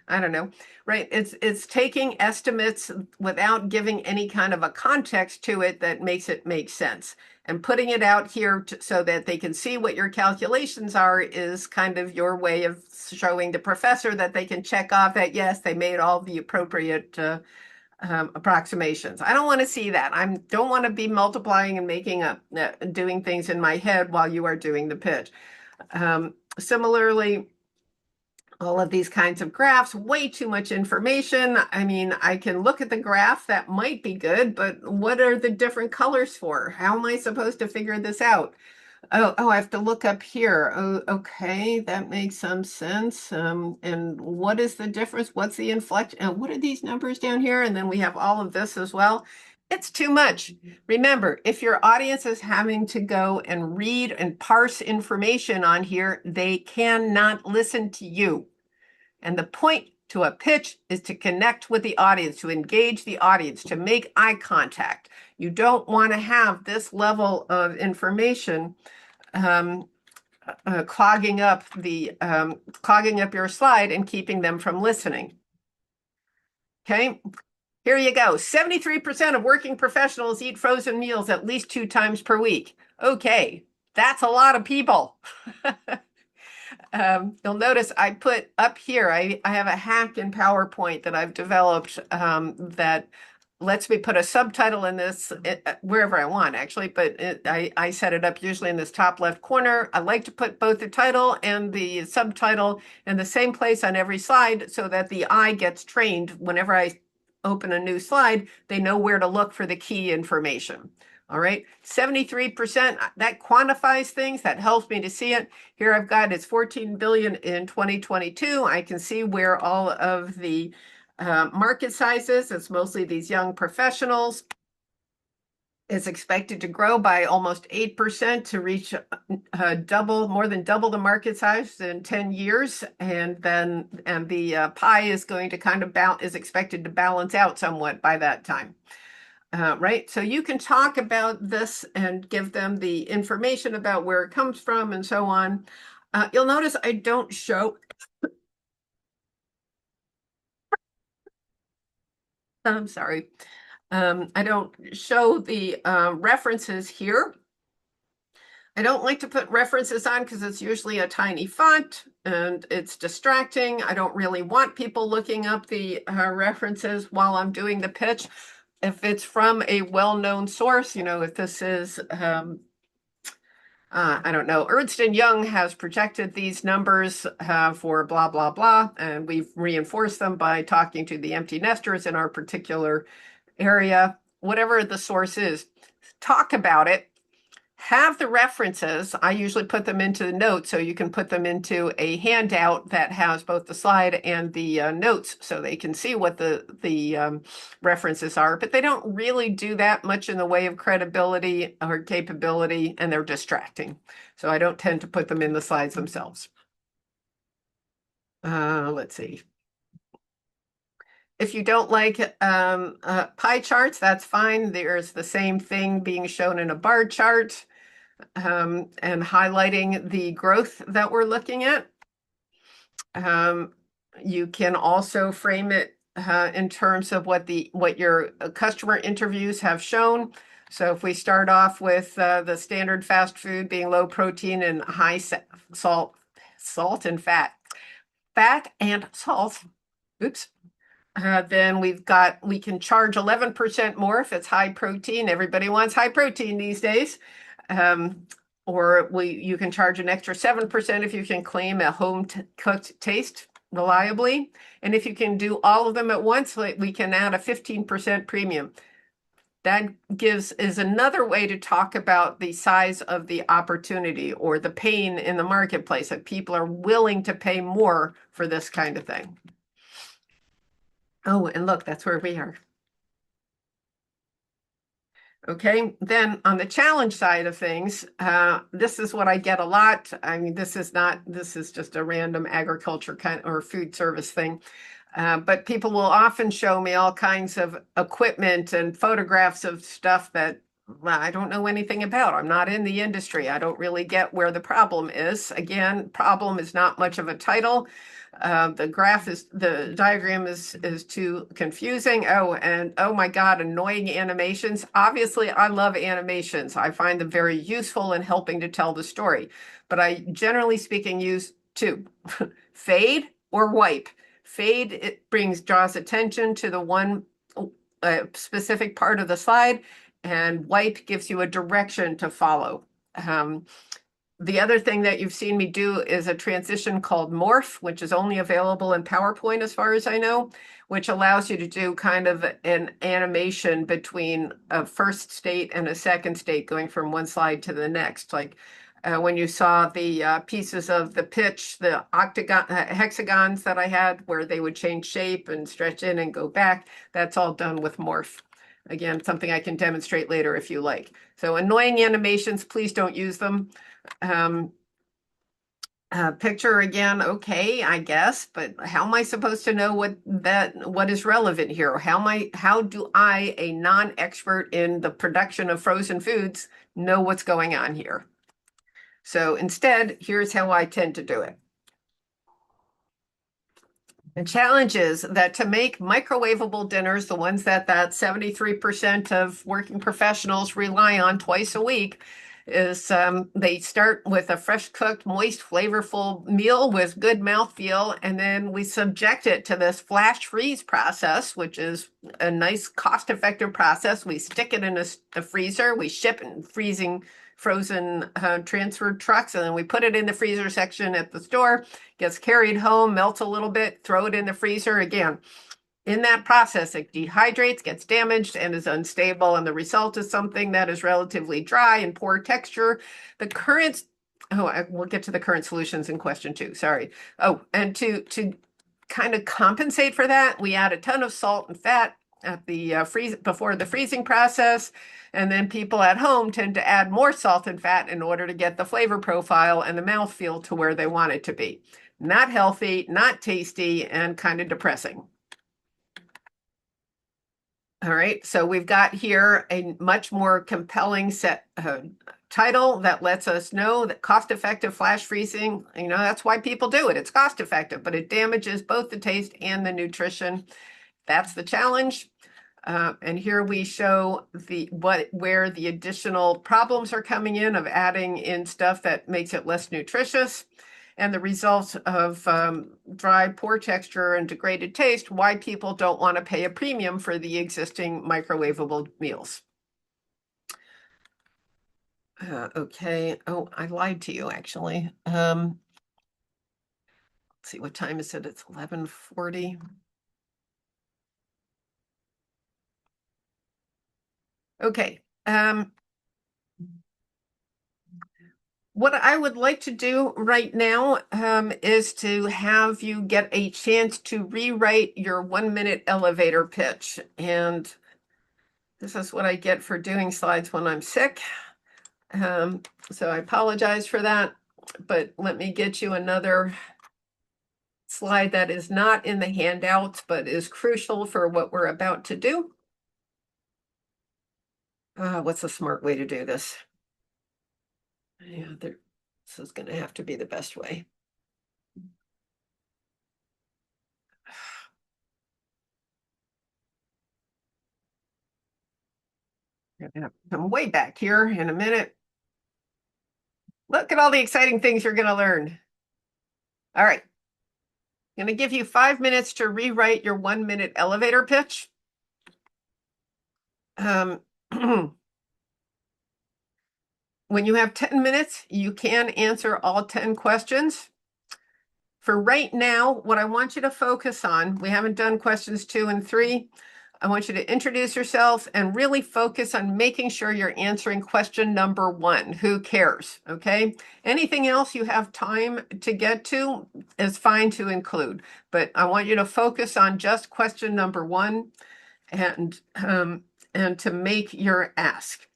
I don't know, right? It's taking estimates without giving any kind of a context to it that makes it make sense. And putting it out here so that they can see what your calculations are is kind of your way of showing the professor that they can check off that, yes, they made all the appropriate approximations. I don't want to see that. I don't want to be multiplying and making up, doing things in my head while you are doing the pitch. Similarly, all of these kinds of graphs, way too much information. I mean, I can look at the graph, that might be good, but what are the different colors for? How am I supposed to figure this out? Oh, I have to look up here. Oh, okay, that makes some sense. And what is the difference? What's the inflection? And what are these numbers down here? And then we have all of this as well. It's too much. Remember, if your audience is having to go and read and parse information on here, they cannot listen to you. And the point to a pitch is to connect with the audience, to engage the audience, to make eye contact. You don't want to have this level of information clogging up your slide and keeping them from listening. Okay, here you go. 73% of working professionals eat frozen meals at least 2 times per week. Okay, that's a lot of people. You'll notice I put up here, I have a hack in PowerPoint that I've developed that lets me put a subtitle in this wherever I want, actually, but I set it up usually in this top left corner. I like to put both the title and the subtitle in the same place on every slide so that the eye gets trained. Whenever I open a new slide, they know where to look for the key information. All right, 73%, that quantifies things, that helps me to see it. Here I've got it's 14 billion in 2022. I can see where all of the market sizes, it's mostly these young professionals. It's expected to grow by almost 8% to reach more than double the market size in 10 years. And the pie is going to kind of is expected to balance out somewhat by that time. Right, so you can talk about this and give them the information about where it comes from and so on. You'll notice I don't show. I'm sorry. I don't show the references here. I don't like to put references on because it's usually a tiny font and it's distracting. I don't really want people looking up the references while I'm doing the pitch. If it's from a well-known source, if this is, I don't know, Ernst & Young has projected these numbers for blah, blah, blah, and we've reinforced them by talking to the empty nesters in our particular area. Whatever the source is, talk about it. have the references. I usually put them into the notes, so you can put them into a handout that has both the slide and the notes, so they can see what the references are. But they don't really do that much in the way of credibility or capability, and they're distracting. So I don't tend to put them in the slides themselves. Let's see. If you don't like pie charts, that's fine. There's the same thing being shown in a bar chart and highlighting the growth that we're looking at. You can also frame it in terms of what your customer interviews have shown. So if we start off with the standard fast food being low protein and high salt and fat and salt, oops. Then we can charge 11% more if it's high protein. Everybody wants high protein these days. Or you can charge an extra 7% if you can claim a home-cooked taste reliably. And if you can do all of them at once, we can add a 15% premium. That is another way to talk about the size of the opportunity or the pain in the marketplace, that people are willing to pay more for this kind of thing. Oh, and look, that's where we are. Okay, then on the challenge side of things, this is what I get a lot. I mean, this is just a random agriculture kind or food service thing. But people will often show me all kinds of equipment and photographs of stuff that I don't know anything about. I'm not in the industry. I don't really get where the problem is. Again, problem is not much of a title. The diagram is too confusing. Oh, and oh my God, annoying animations. Obviously, I love animations. I find them very useful in helping to tell the story. But I, generally speaking, use two, fade or wipe. Fade, it draws attention to the one specific part of the slide, and wipe gives you a direction to follow. The other thing that you've seen me do is a transition called Morph, which is only available in PowerPoint as far as I know, which allows you to do kind of an animation between a first state and a second state, going from one slide to the next. Like when you saw the pieces of the pitch, the hexagons that I had where they would change shape and stretch in and go back, that's all done with Morph. Again, something I can demonstrate later if you like. So annoying animations, please don't use them. Picture again, okay, I guess, but how am I supposed to know what is relevant here? How do I, a non-expert in the production of frozen foods, know what's going on here? So instead, here's how I tend to do it. The challenge is that to make microwavable dinners, the ones that 73% of working professionals rely on twice a week, is they start with a fresh cooked, moist, flavorful meal with good mouthfeel, and then we subject it to this flash freeze process, which is a nice cost-effective process. We stick it in a freezer, we ship in frozen transfer trucks, and then we put it in the freezer section at the store, gets carried home, melts a little bit, throw it in the freezer again. In that process, it dehydrates, gets damaged, and is unstable, and the result is something that is relatively dry and poor texture. We'll get to the current solutions in question 2, sorry. Oh, and to kind of compensate for that, we add a ton of salt and fat at the before the freezing process, and then people at home tend to add more salt and fat in order to get the flavor profile and the mouthfeel to where they want it to be. Not healthy, not tasty, and kind of depressing. All right, so we've got here a much more compelling title that lets us know that cost-effective flash freezing, that's why people do it. It's cost-effective, but it damages both the taste and the nutrition. That's the challenge. And here we show where the additional problems are coming in of adding in stuff that makes it less nutritious, and the results of dry, poor texture, and degraded taste, why people don't want to pay a premium for the existing microwavable meals. Okay. Oh, I lied to you, actually. Let's see, what time is it? It's 11:40. Okay. What I would like to do right now is to have you get a chance to rewrite your 1-minute elevator pitch. And this is what I get for doing slides when I'm sick. So I apologize for that, but let me get you another slide that is not in the handouts, but is crucial for what we're about to do. What's a smart way to do this? Yeah, this is going to have to be the best way. I'm way back here in a minute. Look at all the exciting things you're going to learn. All right. I'm going to give you 5 minutes to rewrite your 1-minute elevator pitch. When you have 10 minutes, you can answer all 10 questions. For right now, what I want you to focus on, we haven't done questions 2 and 3. I want you to introduce yourself and really focus on making sure you're answering question number 1. Who cares? Okay. Anything else you have time to get to is fine to include, but I want you to focus on just question number 1 and to make your ask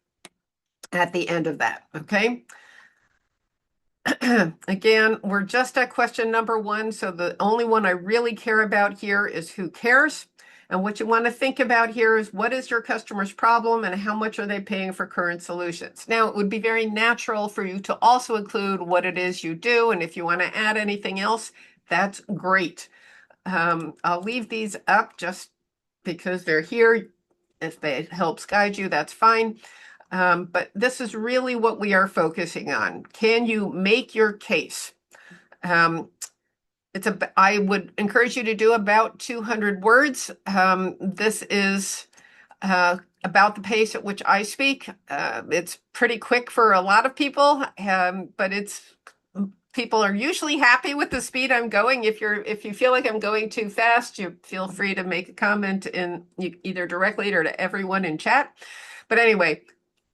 at the end of that. Okay. Again, we're just at question number 1. So the only one I really care about here is who cares. And what you want to think about here is what is your customer's problem and how much are they paying for current solutions? Now, it would be very natural for you to also include what it is you do. And if you want to add anything else, that's great. I'll leave these up just because they're here. If it helps guide you, that's fine. But this is really what we are focusing on. Can you make your case? I would encourage you to do about 200 words. This is about the pace at which I speak. It's pretty quick for a lot of people, but people are usually happy with the speed I'm going. If you feel like I'm going too fast, you feel free to make a comment either directly or to everyone in chat. But anyway,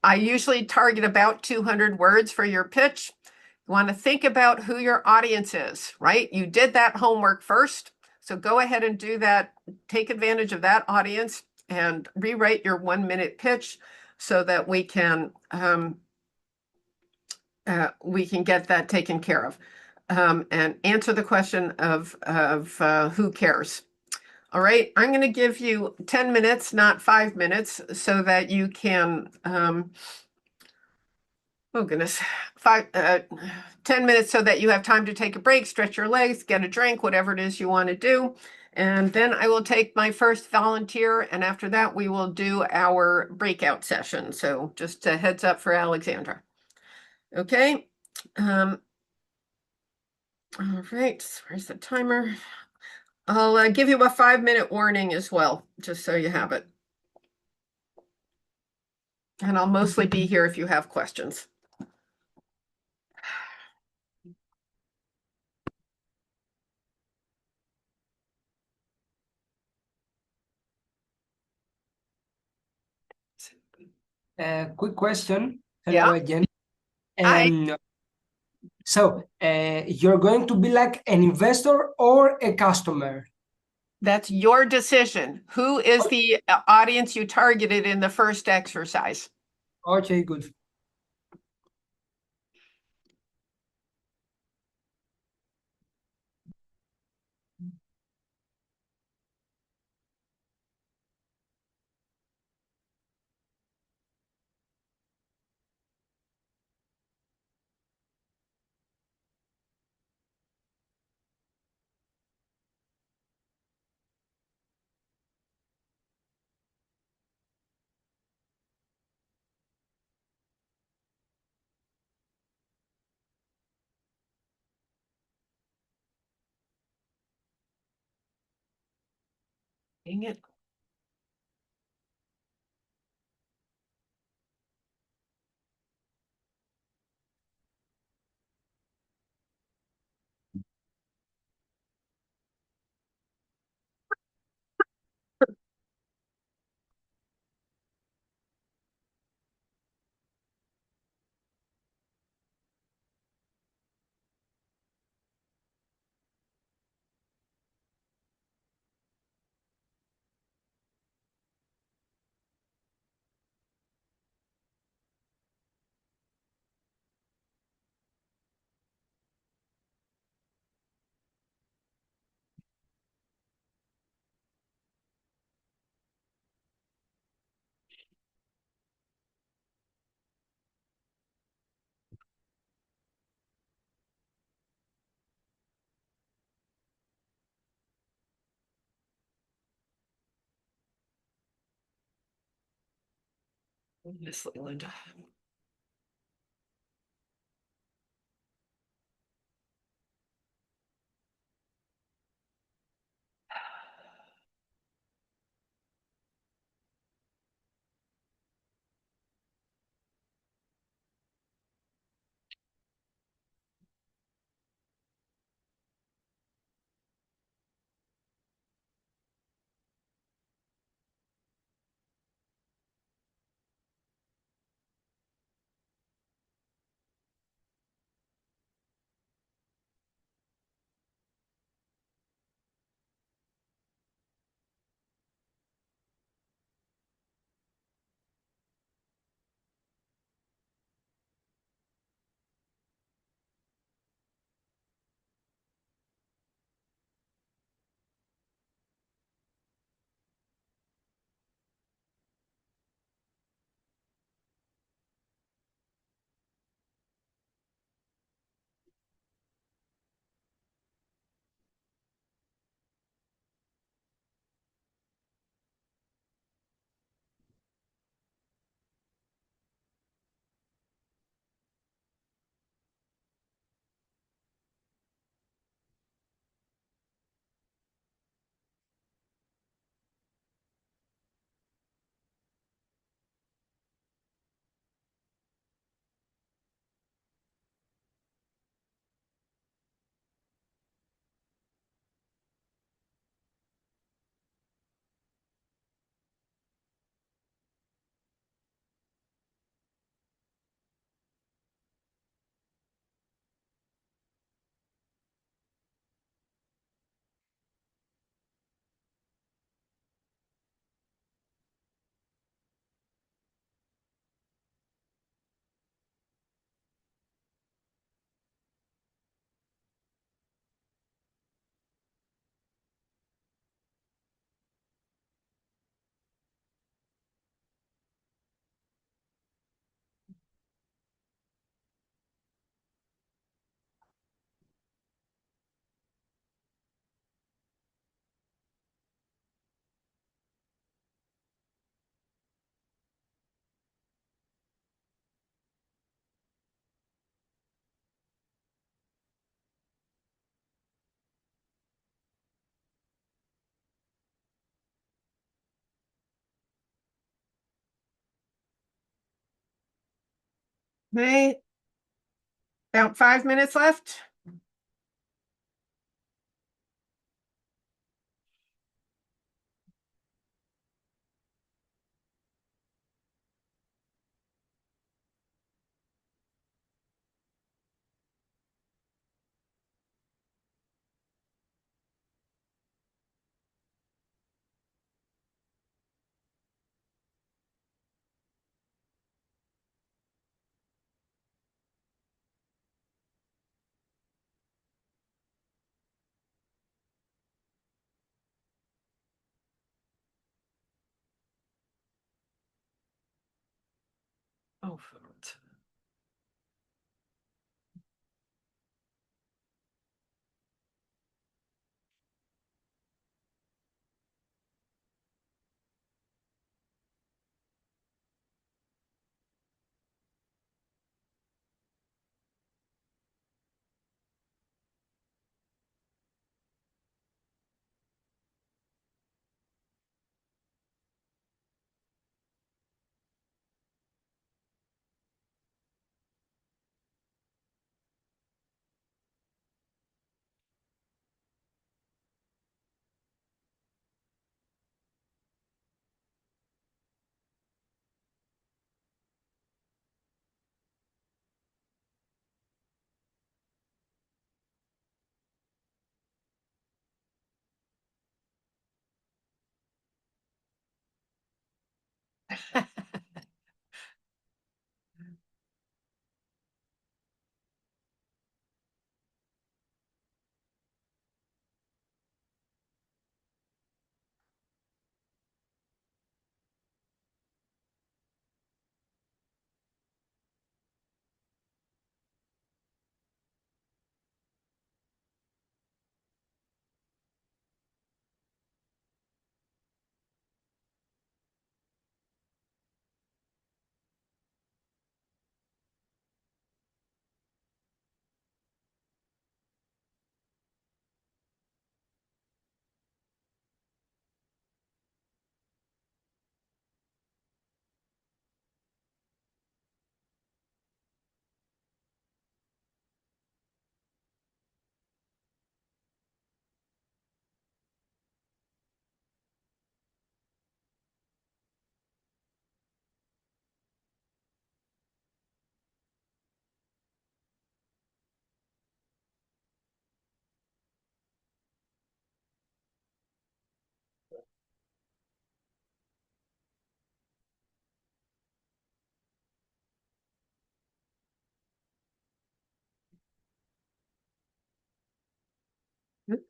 I usually target about 200 words for your pitch. You want to think about who your audience is, right? You did that homework first. So go ahead and do that. Take advantage of that audience and rewrite your 1-minute pitch so that we can get that taken care of and answer the question of who cares. All right, I'm going to give you 10 minutes, not 5 minutes, so that you can, oh goodness, 10 minutes so that you have time to take a break, stretch your legs, get a drink, whatever it is you want to do. And then I will take my first volunteer, and after that, we will do our breakout session. So just a heads up for Alexandra. Okay. All right, where's the timer? I'll give you a 5-minute warning as well, just so you have it. And I'll mostly be here if you have questions. Quick question. Hello again. Hi. So you're going to be like an investor or a customer? That's your decision. Who is the audience you targeted in the first exercise? Okay, good. Dang it. Miss Leland. Okay. About 5 minutes left. Oh, foot. About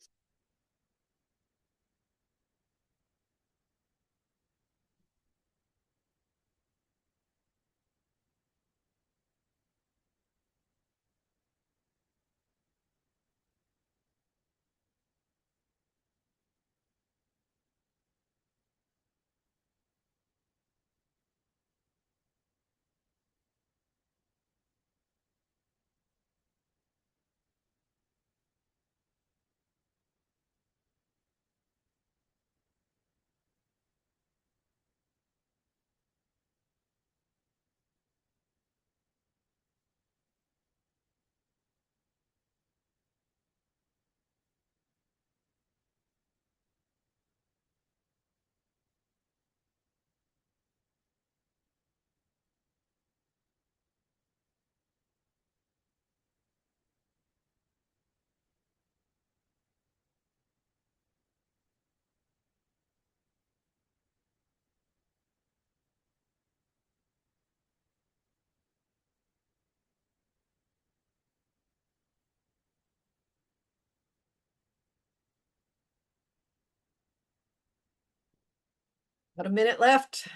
a minute left.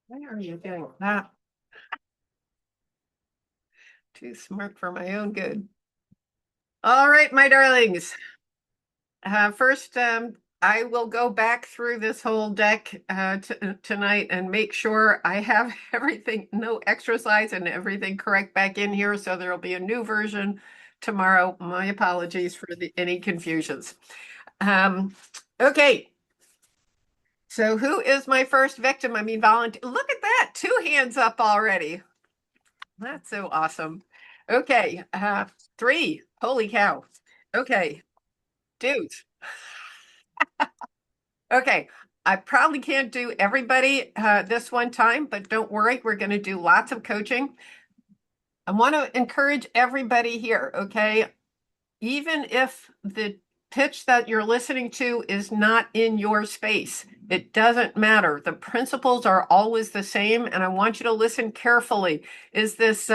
Why are you doing that? Too smart for my own good. All right, my darlings. First, I will go back through this whole deck tonight and make sure I have everything, no extra slides and everything correct back in here. So there'll be a new version tomorrow. My apologies for any confusions. Okay. So who is my first victim? I mean, volunteer. Look at that. 2 hands up already. That's so awesome. Okay. 3. Holy cow. Okay. Dudes. Okay. I probably can't do everybody this one time, but don't worry. We're going to do lots of coaching. I want to encourage everybody here. Okay. Even if the pitch that you're listening to is not in your space, it doesn't matter. The principles are always the same, and I want you to listen carefully. Is this,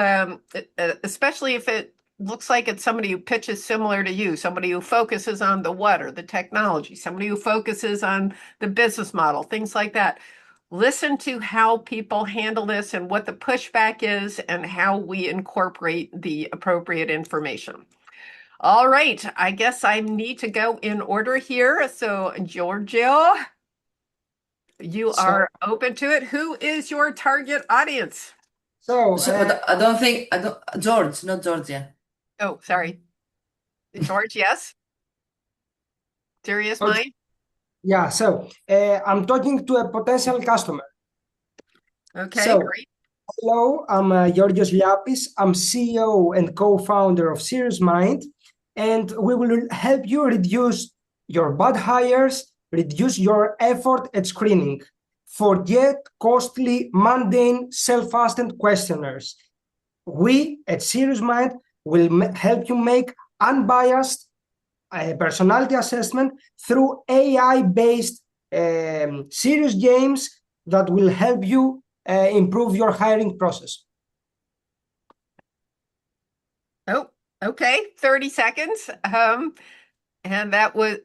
especially if it looks like it's somebody who pitches similar to you, somebody who focuses on the what or the technology, somebody who focuses on the business model, things like that. Listen to how people handle this and what the pushback is and how we incorporate the appropriate information. All right, I guess I need to go in order here. So, Giorgio, you are open to it. Who is your target audience? But I don't think George, not Georgia. Oh, sorry. George, yes? Serious mind? Yeah, so I'm talking to a potential customer. Okay, So, great. hello, I'm Georgios Liapis. I'm CEO and co-founder of SiriusMind, and we will help you reduce your bad hires, reduce your effort at screening. Forget costly, mundane, self-fastened questionnaires. We at SiriusMind will help you make unbiased personality assessment through AI-based serious games that will help you improve your hiring process. Oh, okay. 30 seconds. And that was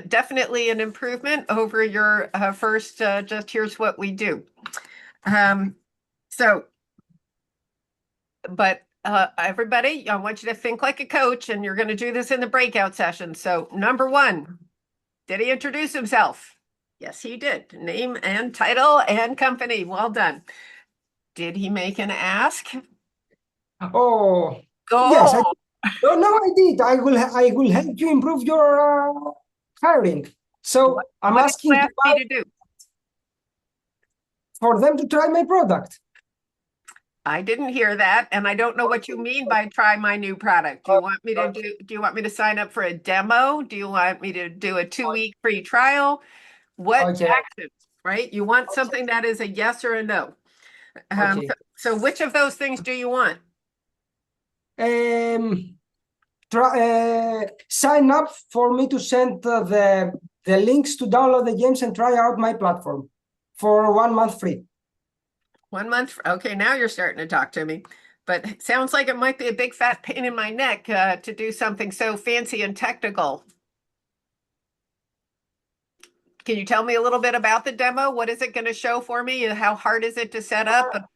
definitely an improvement over your first just here's what we do. But everybody, I want you to think like a coach, and you're going to do this in the breakout session. So, number 1, did he introduce himself? Yes, he did. Name and title and company. Well done. Did he make an ask? Oh, Oh, yes. No, I did. I will help you improve your hiring. So I'm what did asking you to ask me to do? for them to try my product. I didn't hear that, and I don't know what you mean by try my new product. Do you want me to do you want me to sign up for a demo? Do you want me to do a 2-week free trial? What Okay. actions, right? You want something that is a yes or a no. Okay. So which of those things do you want? Sign up for me to send the links to download the games and try out my platform for 1 month free. 1 month. Okay, now you're starting to talk to me. But it sounds like it might be a big fat pain in my neck to do something so fancy and technical. Can you tell me a little bit about the demo? What is it going to show for me? How hard is it to set up?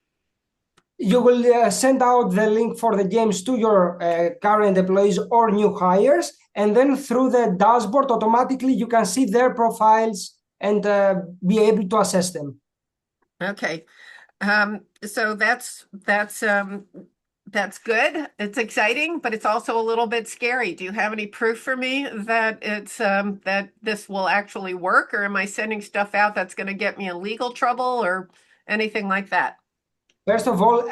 You will send out the link for the games to your current employees or new hires, and then through the dashboard, automatically you can see their profiles and be able to assess them. Okay. So that's good. It's exciting, but it's also a little bit scary. Do you have any proof for me that it's that this will actually work, or am I sending stuff out that's going to get me in legal trouble or anything like that? First of all,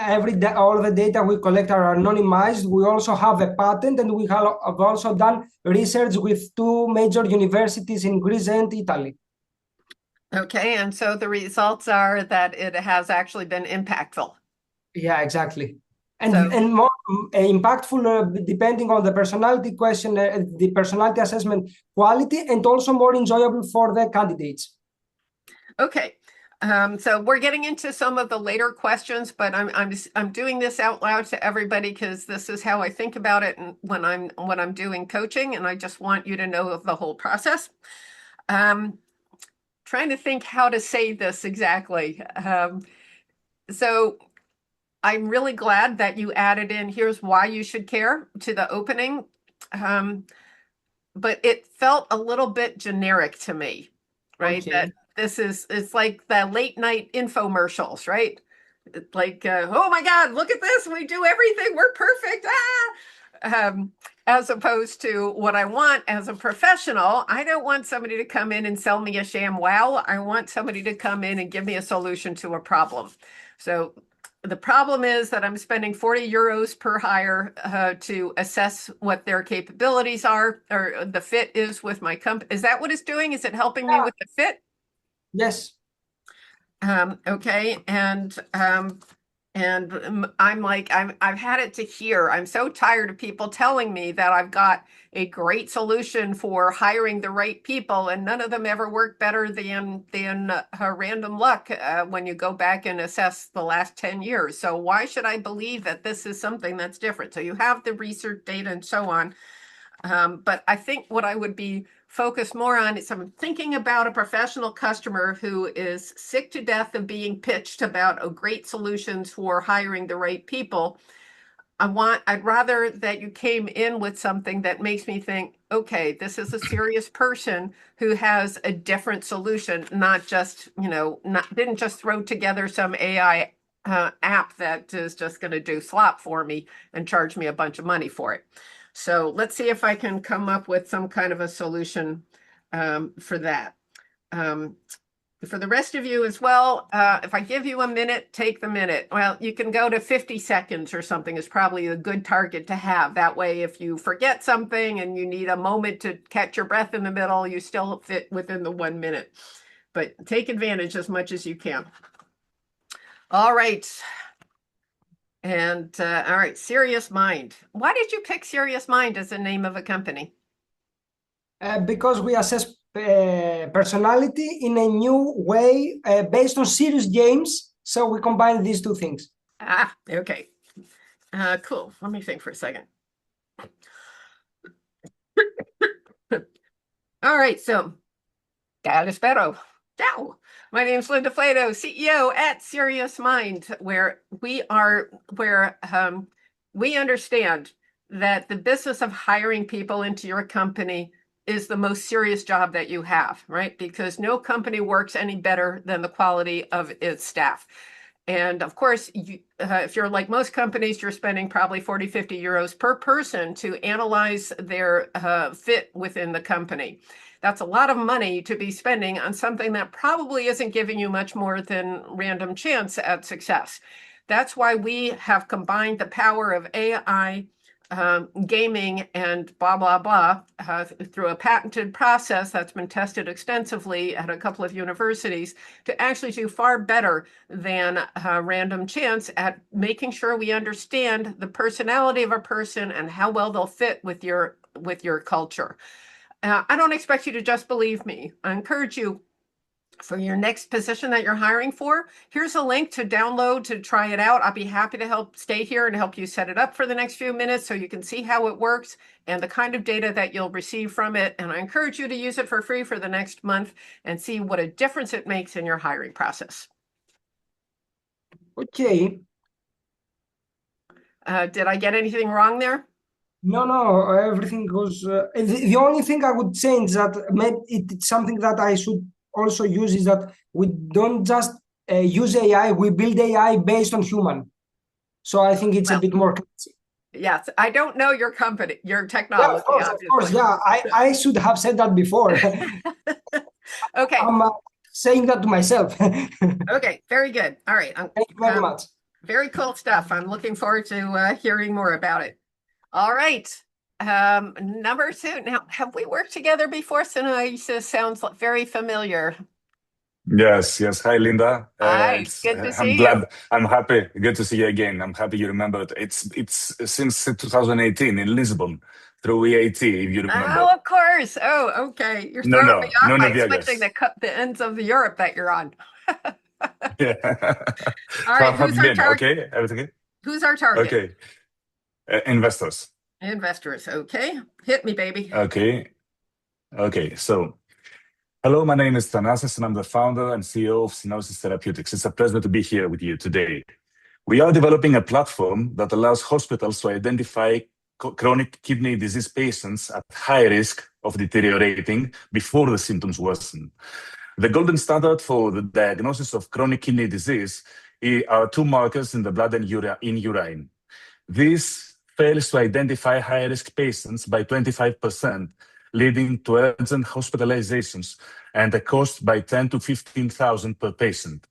all the data we collect are anonymized. We also have a patent, and we have also done research with 2 major universities in Greece and Italy. Okay, and so the results are that it has actually been impactful. Yeah, exactly. And So- and more impactful depending on the personality question, the personality assessment quality, and also more enjoyable for the candidates. Okay. So we're getting into some of the later questions, but I'm doing this out loud to everybody because this is how I think about it and when I'm doing coaching, and I just want you to know of the whole process. Trying to think how to say this exactly. So I'm really glad that you added in here's why you should care to the opening. But it felt a little bit generic to me, right? Okay. That it's like the late night infomercials, right? Like, oh my God, look at this. We do everything. We're perfect. As opposed to what I want as a professional. I don't want somebody to come in and sell me a sham wow. I want somebody to come in and give me a solution to a problem. So the problem is that I'm spending 40 euros per hire to assess what their capabilities are or the fit is with my company. Is that what it's doing? Is it helping me with the fit? Yes. Okay. And I'm like, I've had it to here. I'm so tired of people telling me that I've got a great solution for hiring the right people, and none of them ever work better than random luck when you go back and assess the last 10 years. So why should I believe that this is something that's different? So you have the research data and so on. But I think what I would be focused more on is I'm thinking about a professional customer who is sick to death of being pitched about great solutions for hiring the right people. I'd rather that you came in with something that makes me think, okay, this is a serious person who has a different solution, not just, didn't just throw together some AI app that is just going to do slop for me and charge me a bunch of money for it. So let's see if I can come up with some kind of a solution for that. For the rest of you as well, if I give you a minute, take the minute. Well, you can go to 50 seconds or something is probably a good target to have. That way, if you forget something and you need a moment to catch your breath in the middle, you still fit within the 1 minute. But take advantage as much as you can. All right. And all right, Serious Mind. Why did you pick Serious Mind as the name of a company? Because we assess personality in a new way based on serious games. So we combine these 2 things. Okay. Cool. Let me think for a second. All right, so Calispero. Ciao. My name's Linda Flato, CEO at Serious Mind, where we understand that the business of hiring people into your company is the most serious job that you have, right? Because no company works any better than the quality of its staff. And of course, if you're like most companies, you're spending probably 40, 50 euros per person to analyze their fit within the company. That's a lot of money to be spending on something that probably isn't giving you much more than random chance at success. That's why we have combined the power of AI, gaming, and blah, blah, blah, through a patented process that's been tested extensively at a couple of universities to actually do far better than random chance at making sure we understand the personality of a person and how well they'll fit with your culture. I don't expect you to just believe me. I encourage you, for your next position that you're hiring for, here's a link to download to try it out. I'll be happy to help stay here and help you set it up for the next few minutes so you can see how it works and the kind of data that you'll receive from it. And I encourage you to use it for free for the next month and see what a difference it makes in your hiring process. Okay. Did I get anything wrong there? No, everything goes. The only thing I would change that maybe it's something that I should also use is that we don't just use AI, we build AI based on human. So I think it's a bit more classy. Yes, I don't know your company, your Yeah, technology. of course, yeah. I should have said that before. Okay. I'm saying that to myself. Okay, very good. All right. Thank you very much. Very cool stuff. I'm looking forward to hearing more about it. All right. Number 2. Now, have we worked together before? Synoisis sounds very familiar. Yes. Hi, Linda. Hi, good to see I'm you. glad. I'm happy. Good to see you again. I'm happy you remembered. It's since 2018 in Lisbon through EAT, if you remember. Oh, of course. Oh, okay. You're No, throwing me off no by Viegas. switching the ends of the Europe that you're on. Yeah. All right. How have Who's you our been? target? Okay, everything okay? Who's our target? Okay. Investors. Investors. Okay. Hit me, baby. Okay. So, hello, my name is Thanasis, and I'm the founder and CEO of Synosis Therapeutics. It's a pleasure to be here with you today. We are developing a platform that allows hospitals to identify chronic kidney disease patients at high risk of deteriorating before the symptoms worsen. The golden standard for the diagnosis of chronic kidney disease are 2 markers in the blood and in urine. This fails to identify high-risk patients by 25%, leading to urgent hospitalizations and a cost by 10 to 15,000 per patient.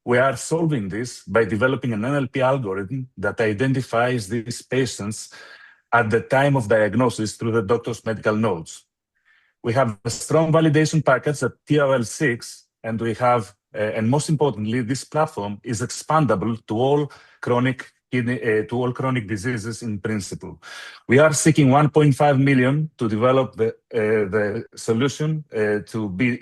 We are solving this by developing an NLP algorithm that identifies these patients at the time of diagnosis through the doctor's medical notes. We have a strong validation package at TRL6, and we have, and most importantly, this platform is expandable to all chronic diseases in principle. We are seeking 1.5 million to develop the solution to be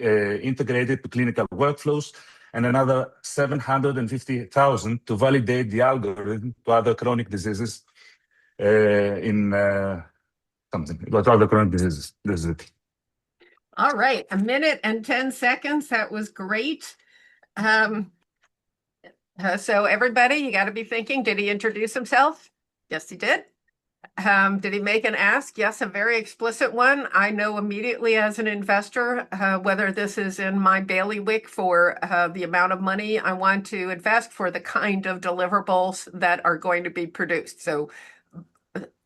integrated to clinical workflows, and another 750,000 to validate the algorithm to other chronic diseases other chronic diseases. This is it. All right. 1 minute and 10 seconds. That was great. So everybody, you got to be thinking, did he introduce himself? Yes, he did. Did he make an ask? Yes, a very explicit one. I know immediately as an investor whether this is in my bailiwick for the amount of money I want to invest for the kind of deliverables that are going to be produced. So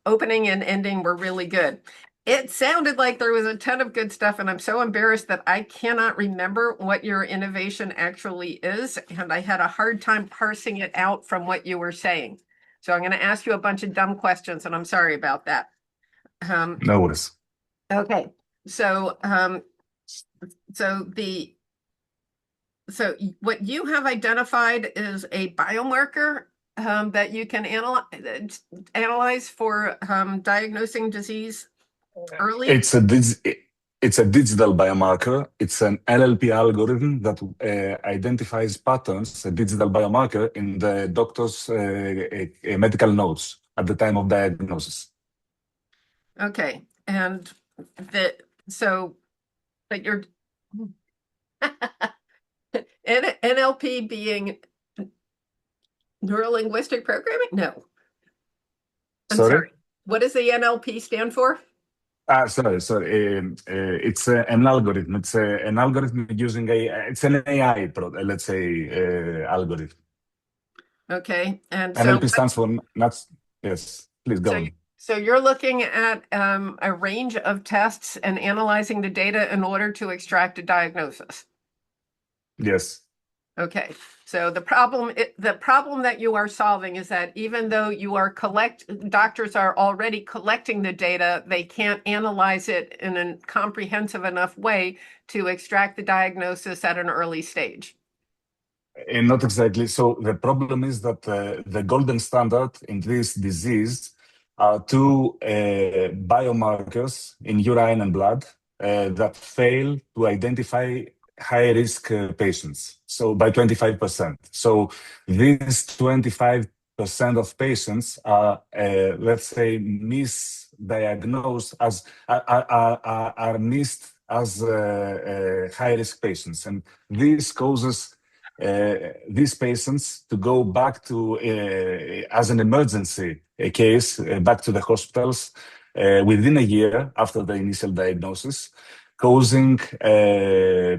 opening and ending were really good. It sounded like there was a ton of good stuff, and I'm so embarrassed that I cannot remember what your innovation actually is, and I had a hard time parsing it out from what you were saying. So I'm going to ask you a bunch of dumb questions, and I'm sorry about that. No worries. Okay. So what you have identified is a biomarker that you can analyze for diagnosing disease early. It's a digital biomarker. It's an NLP algorithm that identifies patterns, a digital biomarker in the doctor's medical notes at the time of diagnosis. Okay. And but you're NLP being neuro-linguistic programming? No. I'm sorry. What does the NLP stand for? Sorry. It's an algorithm. It's an algorithm using it's an AI, let's say, algorithm. Okay. And NLP stands for yes. Please go on. So you're looking at a range of tests and analyzing the data in order to extract a diagnosis. Yes. Okay, so the problem that you are solving is that even though doctors are already collecting the data, they can't analyze it in a comprehensive enough way to extract the diagnosis at an early stage. And not exactly. So the problem is that the golden standard in this disease are two biomarkers in urine and blood that fail to identify high-risk patients. So by 25%. So these 25% of patients are, let's say, misdiagnosed as are missed as high-risk patients, and this causes these patients to go back to, as an emergency case, back to the hospitals within a year after the initial diagnosis, causing,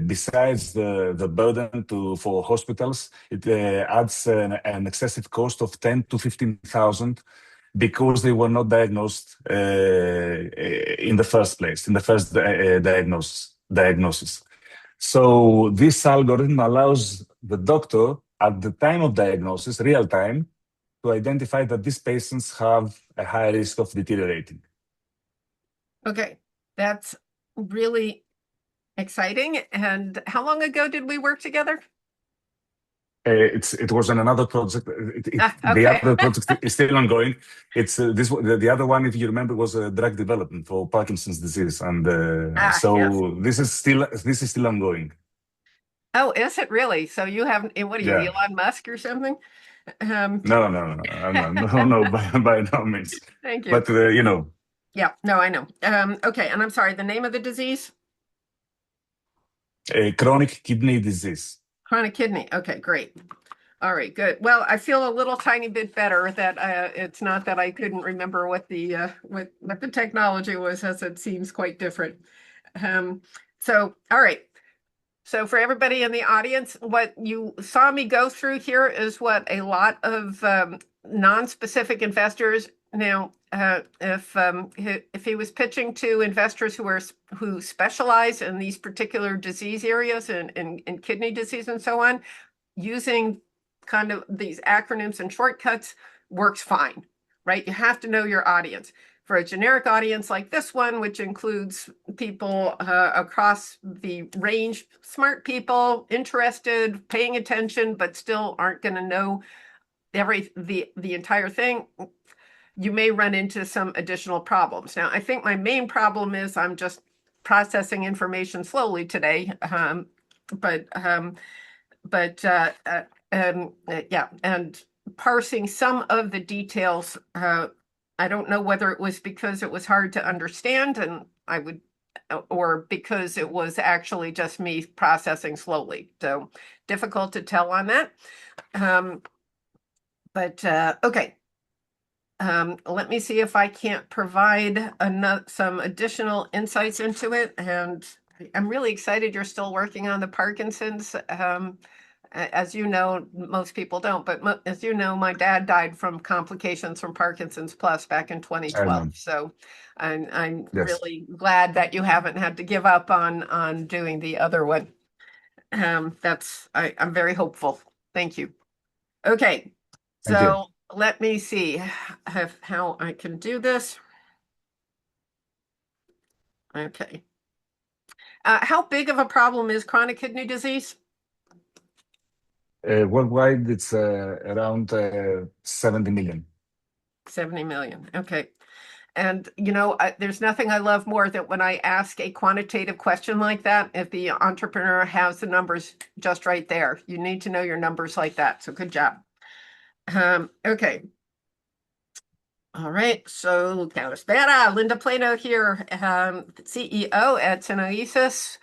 besides the burden for hospitals, it adds an excessive cost of 10 to 15,000 because they were not diagnosed in the first place, in the first diagnosis. So this algorithm allows the doctor at the time of diagnosis, real time, to identify that these patients have a high risk of deteriorating. Okay, that's really exciting. And how long ago did we work together? It was on another project. The Okay. other project is still ongoing. It's the other one, if you remember, was drug development for Parkinson's disease, and Yes. this is still ongoing. Oh, is it really? So you have, what are you, Yeah. Elon Musk or something? No, I'm not, no, by no means. Thank you. But you know. Yeah, no, I know. Okay, and I'm sorry, the name of the disease? Chronic kidney disease. Chronic kidney. Okay, great. All right, good. Well, I feel a little tiny bit better that it's not that I couldn't remember what the technology was, as it seems quite different. So, all right. So for everybody in the audience, what you saw me go through here is what a lot of non-specific investors now, if he was pitching to investors who specialize in these particular disease areas in kidney disease and so on, using kind of these acronyms and shortcuts works fine, right? You have to know your audience. For a generic audience like this one, which includes people across the range, smart people, interested, paying attention, but still aren't going to know the entire thing, you may run into some additional problems. Now, I think my main problem is I'm just processing information slowly today, yeah, and parsing some of the details. I don't know whether it was because it was hard to understand or because it was actually just me processing slowly. So difficult to tell on that. Okay. Let me see if I can't provide some additional insights into it. And I'm really excited you're still working on the Parkinson's. As you know, most people don't, but as you know, my dad died from complications from Parkinson's plus back in 2012. So I'm really glad that you haven't had to give up on doing the other one. I'm very hopeful. Thank you. Okay, so let me see how I can do this. Okay. How big of a problem is chronic kidney disease? Worldwide, it's around 70 million. 70 million. Okay. And, there's nothing I love more than when I ask a quantitative question like that, if the entrepreneur has the numbers just right there. You need to know your numbers like that. So good job. Okay. All right. So, Calispera, Linda Plano here, CEO at Synoesis,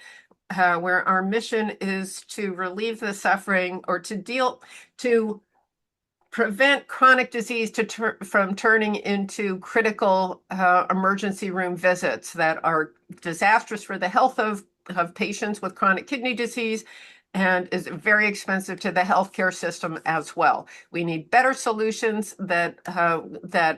where our mission is to relieve the suffering or to prevent chronic disease from turning into critical emergency room visits that are disastrous for the health of patients with chronic kidney disease and is very expensive to the healthcare system as well. We need better solutions that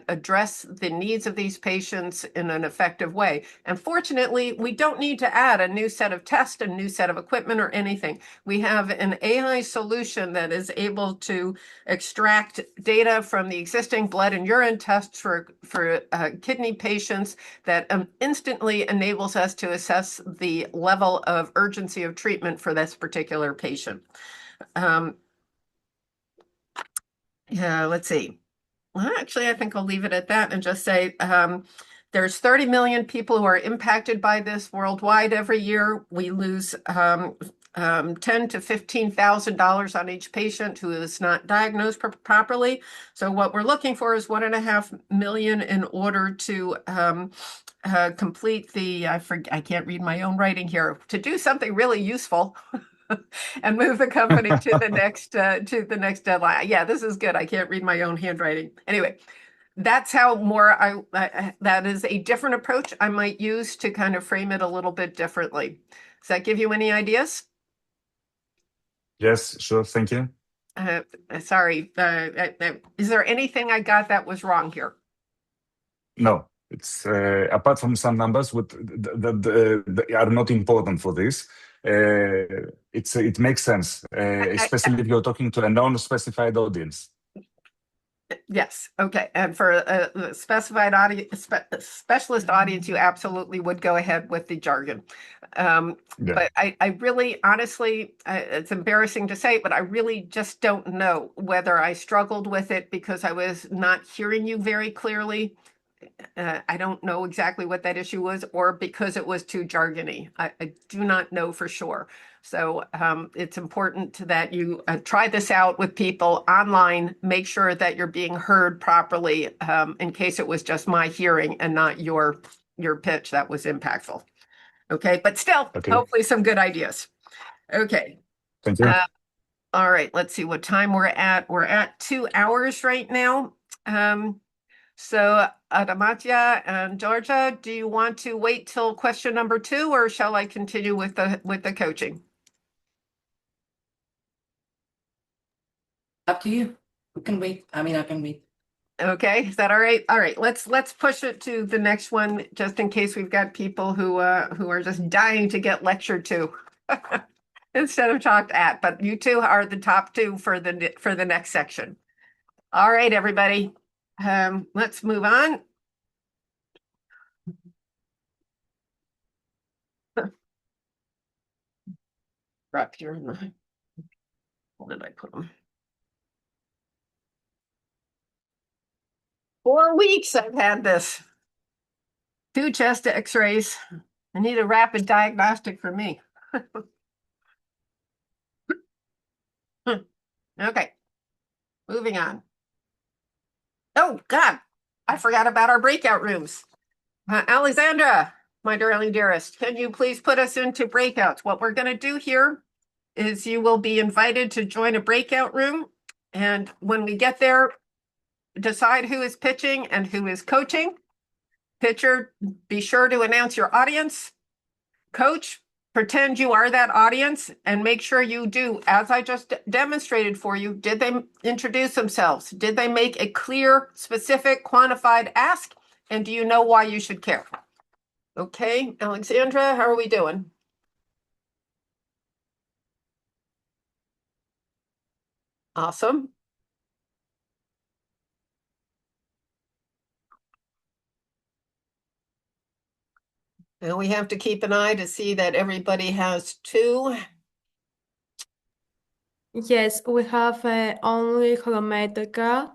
address the needs of these patients in an effective way. And fortunately, we don't need to add a new set of tests, a new set of equipment, or anything. We have an AI solution that is able to extract data from the existing blood and urine tests for kidney patients that instantly enables us to assess the level of urgency of treatment for this particular patient. Yeah, let's see. Well, actually, I think I'll leave it at that and just say there's 30 million people who are impacted by this worldwide every year. We lose $10,000 to $15,000 on each patient who is not diagnosed properly. So what we're looking for is 1.5 million in order to complete the, I can't read my own writing here, to do something really useful and move the company to the next deadline. Yeah, this is good. I can't read my own handwriting. Anyway, that's how that is a different approach I might use to kind of frame it a little bit differently. Does that give you any ideas? Yes, sure. Thank you. Sorry. Is there anything I got that was wrong here? No, it's apart from some numbers that are not important for this. It makes sense, especially if you're talking to a non-specified audience. Yes. Okay. And for a specified audience, specialist audience, you absolutely would go ahead with the jargon. But I really, honestly, it's embarrassing to say, but I really just don't know whether I struggled with it because I was not hearing you very clearly. I don't know exactly what that issue was, or because it was too jargony. I do not know for sure. So it's important that you try this out with people online. Make sure that you're being heard properly in case it was just my hearing and not your pitch that was impactful. Okay, but still, hopefully some good ideas. Okay. Thank you. All right, let's see what time we're at. We're at 2 hours right now. So Adamatya and Georgia, do you want to wait till question number 2, or shall I continue with the coaching? Up to you. We can wait. I mean, I can wait. Okay, is that all right? All right, let's push it to the next one, just in case we've got people who are just dying to get lectured to instead of talked at. But you two are the top 2 for the next section. All right, everybody. Let's move on. Up here in the, where did I put them? 4 weeks I've had this. 2 chest x-rays. I need a rapid diagnostic for me. Okay, moving on. Oh, God, I forgot about our breakout rooms. Alexandra, my darling dearest, can you please put us into breakouts? What we're going to do here is you will be invited to join a breakout room. And when we get there, decide who is pitching and who is coaching. Pitcher, be sure to announce your audience. Coach, pretend you are that audience and make sure you do, as I just demonstrated for you, did they introduce themselves? Did they make a clear, specific, quantified ask? And do you know why you should care? Okay, Alexandra, how are we doing? Awesome. And we have to keep an eye to see that everybody has 2. Yes, we have only Holometrica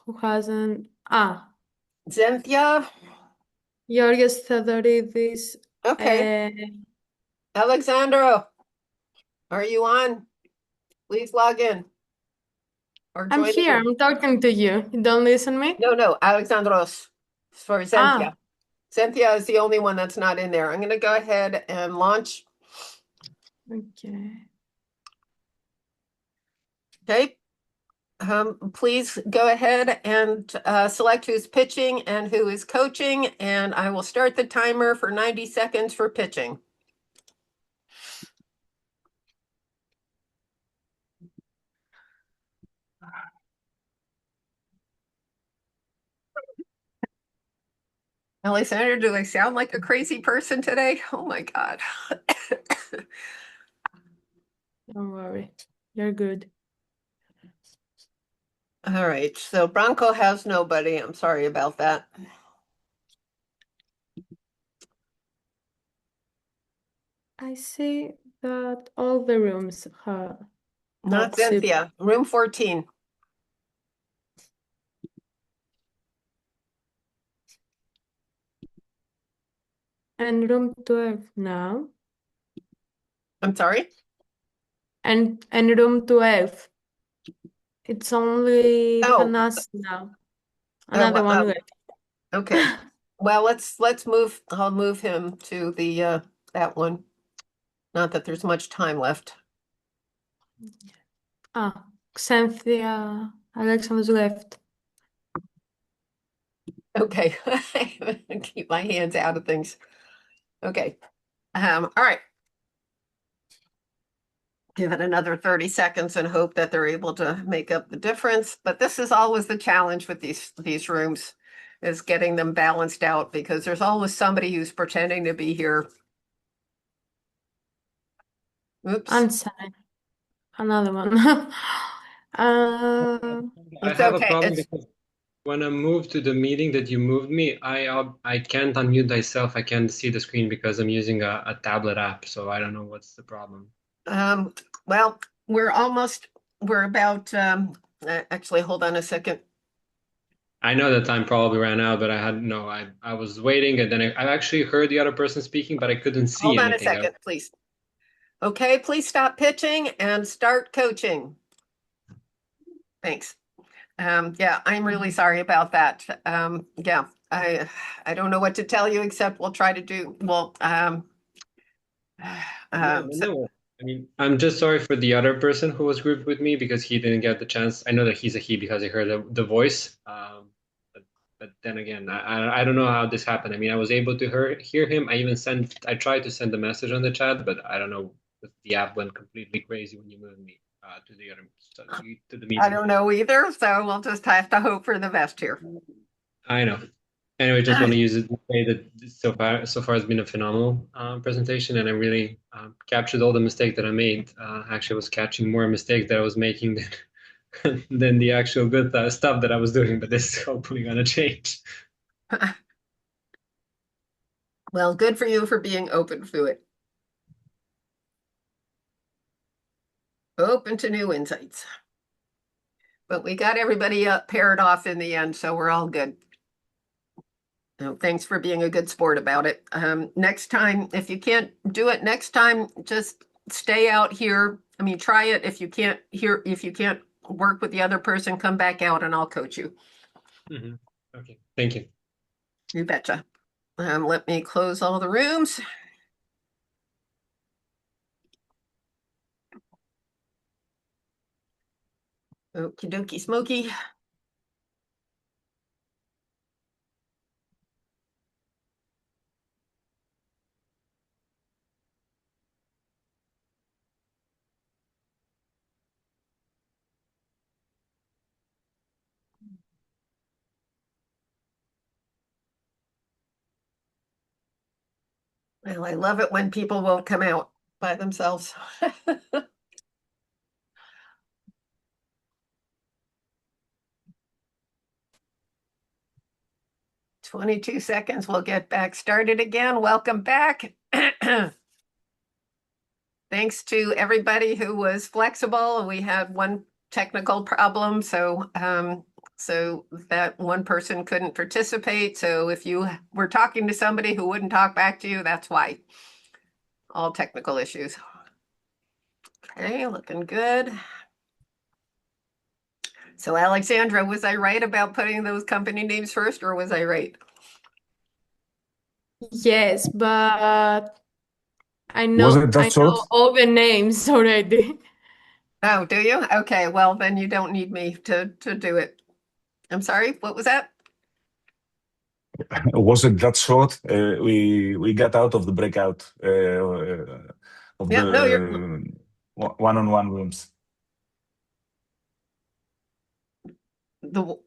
who hasn't. Zenthia. Georgios Theodoridis. Okay. Alexandra, are you on? Please log in. Or I'm join here. in. I'm talking to you. You don't listen me? No, Alexandros for Zenthia. Zenthia is the only one that's not in there. I'm going to go ahead and launch. Okay. Okay. Please go ahead and select who's pitching and who is coaching, and I will start the timer for 90 seconds for pitching. Alexander, do I sound like a crazy person today? Oh my God. Don't worry. You're good. All right, so Bronco has nobody. I'm sorry about that. I see that all the rooms have Not zip. Cynthia. Room 14. And room 12 now. I'm sorry? And room 12. It's only Oh, Thanas now. oh, Another one left. okay. Well, let's move. I'll move him to the that one. Not that there's much time left. Ah, Cynthia, Alexander's left. Okay. Keep my hands out of things. Okay. All right. Give it another 30 seconds and hope that they're able to make up the difference. But this is always the challenge with these rooms, is getting them balanced out, because there's always somebody who's pretending to be here. Oops. Unsigned. Another one. I It's have a okay. problem It's because when I moved to the meeting that you moved me, I can't unmute myself. I can't see the screen because I'm using a tablet app. So I don't know what's the problem. well, we're about actually, hold on a second. I know the time probably ran out, but I was waiting, and then I actually heard the other person speaking, but I couldn't see Hold on a anything. second, please. Okay, please stop pitching and start coaching. Thanks. Yeah, I'm really sorry about that. Yeah, I don't know what to tell you, except we'll try to do, well, No. I mean, I'm just sorry for the other person who was grouped with me because he didn't get the chance. I know that he's a he because I heard the voice. But then again, I don't know how this happened. I mean, I was able to hear him. I tried to send a message on the chat, but I don't know if the app went completely crazy when you moved me to the other to the meeting. I don't know either, so we'll just have to hope for the best here. I know. Anyway, just want to use it to say that so far it's been a phenomenal presentation, and I really captured all the mistakes that I made. Actually, I was catching more mistakes that I was making than the actual good stuff that I was doing, but this is hopefully going to change. Well, good for you for being open to it. Open to new insights. But we got everybody paired off in the end, so we're all good. Thanks for being a good sport about it. Next time, if you can't do it next time, just stay out here. I mean, try it. If you can't work with the other person, come back out and I'll coach you. Mm-hmm. Okay, thank you. You betcha. Let me close all the rooms. Okie dokie smoky. Well, I love it when people won't come out by themselves. 22 seconds. We'll get back started again. Welcome back. Thanks to everybody who was flexible. We had one technical problem, so that one person couldn't participate. So if you were talking to somebody who wouldn't talk back to you, that's why. All technical issues. Okay, looking good. So Alexandra, was I right about putting those company names first, or was I right? Yes, but I Was know it that short? all the names already. Uh, Oh, do you? Okay, well then you don't need me to do it. I'm sorry, what was that? Was it that short? We got out of the breakout of Yeah, no, you're the one-on-one rooms.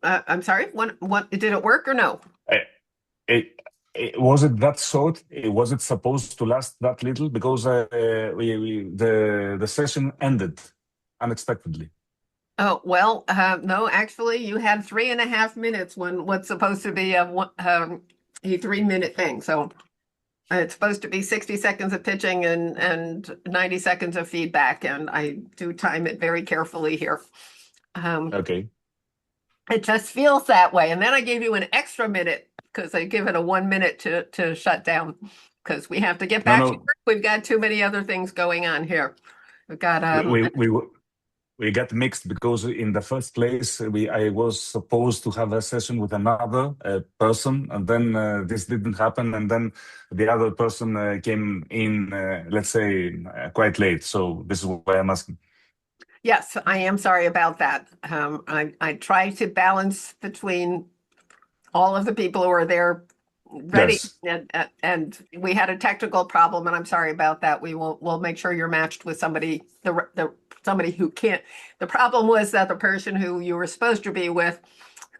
I'm sorry. What did it work or no? It Was it that short? Was it supposed to last that little? Because the session ended unexpectedly. Oh, well, no, actually, you had 3.5 minutes when what's supposed to be a 3-minute thing. So it's supposed to be 60 seconds of pitching and 90 seconds of feedback. And I do time it very carefully here. Okay. It just feels that way. And then I gave you an extra minute because I give it a 1 minute to shut down because we have to get back to No. work. We've got too many other things going on here. We've got we got mixed because in the first place I was supposed to have a session with another person, and then this didn't happen, and then the other person came in, let's say, quite late. So this is why I'm asking. Yes, I am sorry about that. I try to balance between all of the people who are there ready, Yes. and we had a technical problem, and I'm sorry about that. We'll make sure you're matched with somebody somebody who can't. The problem was that the person who you were supposed to be with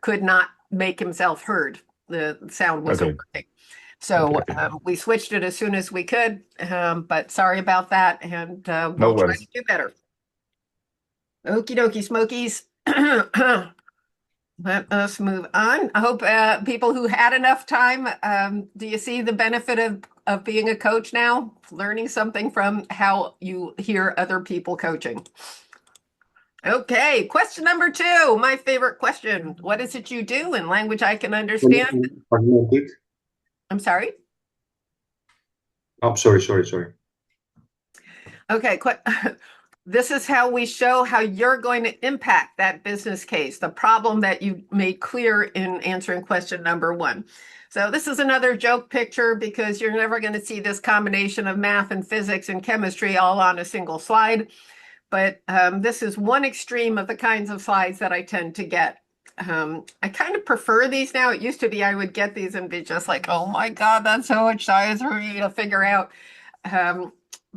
could not make himself heard. The sound wasn't working. So we switched it as soon as we could, but sorry about that, and we'll try to do better. Okie dokie, Smokies. Let us move on. I hope people who had enough time, do you see the benefit of being a coach now? Learning something from how you hear other people coaching. Okay, question number 2, my favorite question. What is it you do in language I can understand? I'm sorry? Oh, sorry. Okay, this is how we show how you're going to impact that business case, the problem that you made clear in answering question number 1. So this is another joke picture because you're never going to see this combination of math and physics and chemistry all on a single slide. But this is one extreme of the kinds of slides that I tend to get. I kind of prefer these now. It used to be I would get these and be just like, oh my God, that's so much science for me to figure out.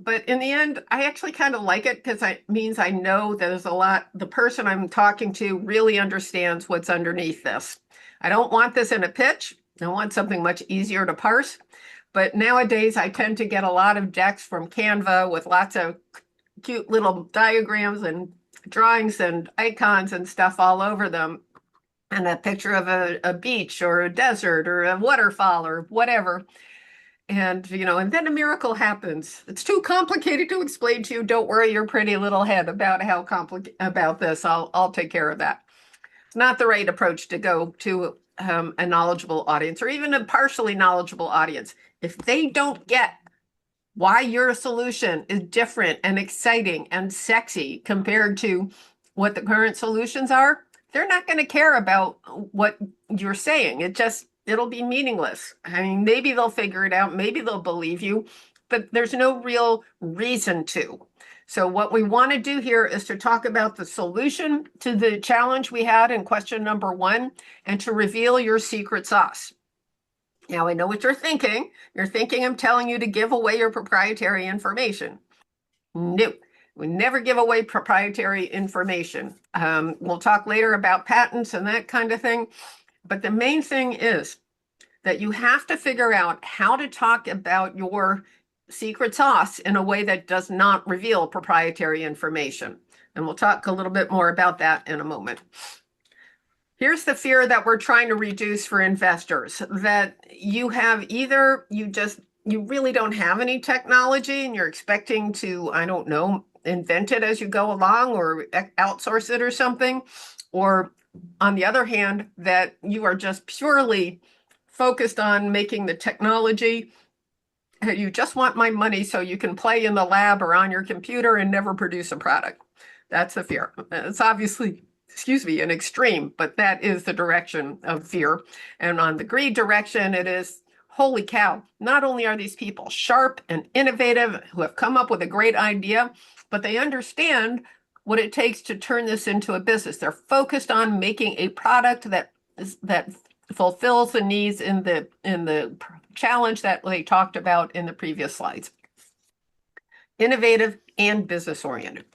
But in the end, I actually kind of like it because it means I know there's a lot, the person I'm talking to really understands what's underneath this. I don't want this in a pitch. I want something much easier to parse. But nowadays, I tend to get a lot of decks from Canva with lots of cute little diagrams and drawings and icons and stuff all over them. And a picture of a beach or a desert or a waterfall or whatever. And, and then a miracle happens. It's too complicated to explain to you. Don't worry your pretty little head about how complicated about this. I'll take care of that. It's not the right approach to go to a knowledgeable audience or even a partially knowledgeable audience. If they don't get why your solution is different and exciting and sexy compared to what the current solutions are, they're not going to care about what you're saying. It'll be meaningless. I mean, maybe they'll figure it out. Maybe they'll believe you, but there's no real reason to. So what we want to do here is to talk about the solution to the challenge we had in question number 1 and to reveal your secret sauce. Now, I know what you're thinking. You're thinking I'm telling you to give away your proprietary information. No, we never give away proprietary information. We'll talk later about patents and that kind of thing. But the main thing is that you have to figure out how to talk about your secret sauce in a way that does not reveal proprietary information. And we'll talk a little bit more about that in a moment. Here's the fear that we're trying to reduce for investors, that you have either you really don't have any technology and you're expecting to, I don't know, invent it as you go along or outsource it or something, or on the other hand, that you are just purely focused on making the technology. You just want my money so you can play in the lab or on your computer and never produce a product. That's the fear. It's obviously, an extreme, but that is the direction of fear. And on the greed direction, it is, holy cow, not only are these people sharp and innovative who have come up with a great idea, but they understand what it takes to turn this into a business. They're focused on making a product that fulfills the needs in the challenge that they talked about in the previous slides. Innovative and business oriented.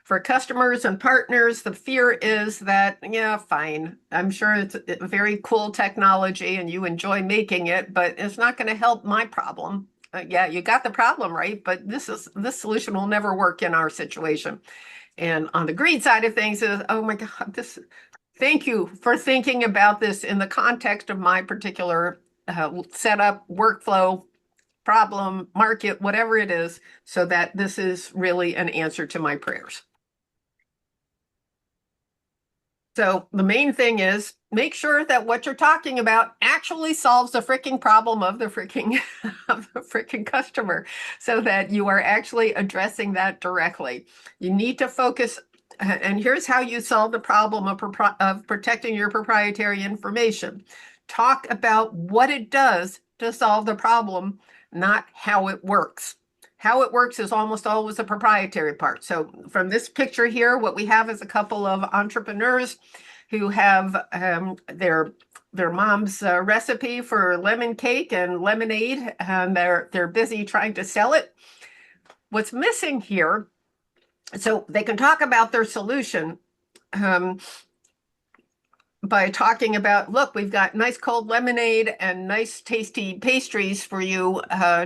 For customers and partners, the fear is that, yeah, fine. I'm sure it's a very cool technology and you enjoy making it, but it's not going to help my problem. Yeah, you got the problem right, but this solution will never work in our situation. And on the greed side of things is, oh my God, thank you for thinking about this in the context of my particular setup, workflow, problem, market, whatever it is, so that this is really an answer to my prayers. So the main thing is make sure that what you're talking about actually solves the freaking problem of the freaking customer, so that you are actually addressing that directly. You need to focus, and here's how you solve the problem of protecting your proprietary information. Talk about what it does to solve the problem, not how it works. How it works is almost always a proprietary part. So from this picture here, what we have is a couple of entrepreneurs who have their mom's recipe for lemon cake and lemonade, and they're busy trying to sell it. What's missing here, so they can talk about their solution by talking about, look, we've got nice cold lemonade and nice tasty pastries for you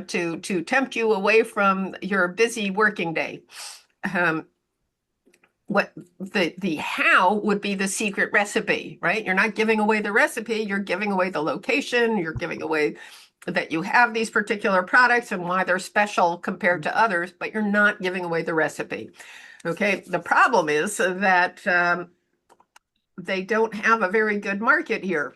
to tempt you away from your busy working day. What the how would be the secret recipe, right? You're not giving away the recipe, you're giving away the location, you're giving away that you have these particular products and why they're special compared to others, but you're not giving away the recipe. Okay, the problem is that they don't have a very good market here,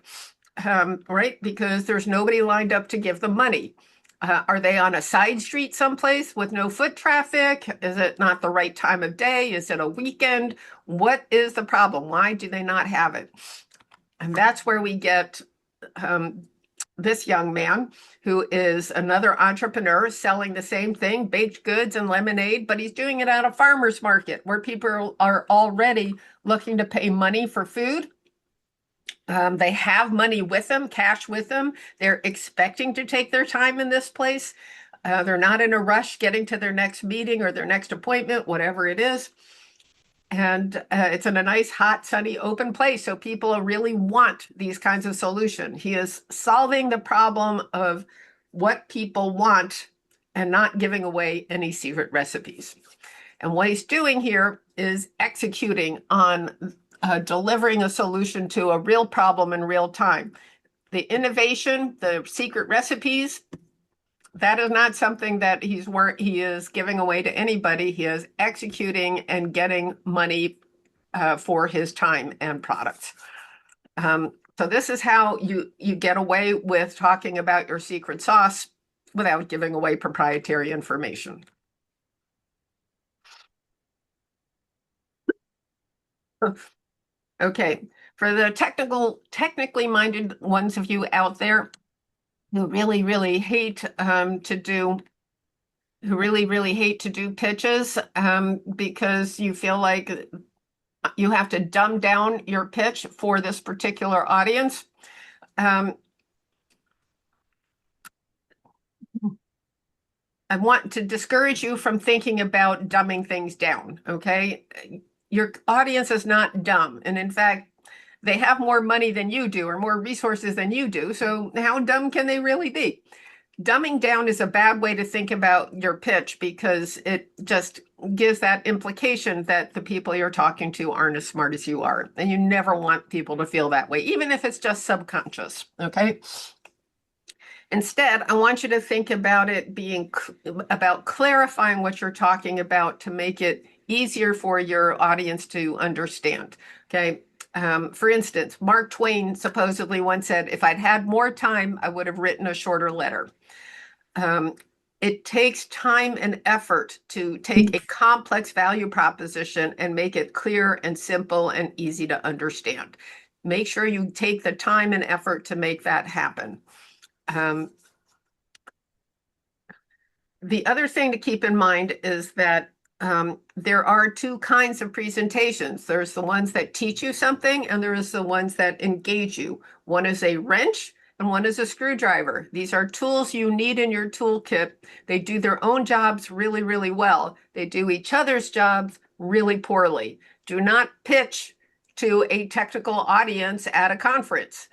right? Because there's nobody lined up to give them money. Are they on a side street someplace with no foot traffic? Is it not the right time of day? Is it a weekend? What is the problem? Why do they not have it? And that's where we get this young man who is another entrepreneur selling the same thing, baked goods and lemonade, but he's doing it at a farmer's market where people are already looking to pay money for food. They have money with them, cash with them. They're expecting to take their time in this place. They're not in a rush getting to their next meeting or their next appointment, whatever it is. And it's in a nice, hot, sunny, open place. So people really want these kinds of solutions. He is solving the problem of what people want and not giving away any secret recipes. And what he's doing here is executing on delivering a solution to a real problem in real time. The innovation, the secret recipes, that is not something that he is giving away to anybody. He is executing and getting money for his time and products. So this is how you get away with talking about your secret sauce without giving away proprietary information. Okay, for the technically minded ones of you out there who really hate to do pitches because you feel like you have to dumb down your pitch for this particular audience. I want to discourage you from thinking about dumbing things down, okay? Your audience is not dumb. And in fact, they have more money than you do or more resources than you do. So how dumb can they really be? Dumbing down is a bad way to think about your pitch because it just gives that implication that the people you're talking to aren't as smart as you are. And you never want people to feel that way, even if it's just subconscious, okay? Instead, I want you to think about it being about clarifying what you're talking about to make it easier for your audience to understand, okay? For instance, Mark Twain supposedly once said, if I'd had more time, I would have written a shorter letter. It takes time and effort to take a complex value proposition and make it clear and simple and easy to understand. Make sure you take the time and effort to make that happen. The other thing to keep in mind is that there are two kinds of presentations. There's the ones that teach you something, and there's the ones that engage you. One is a wrench, and one is a screwdriver. These are tools you need in your toolkit. They do their own jobs really well. They do each other's jobs really poorly. Do not pitch to a technical audience at a conference.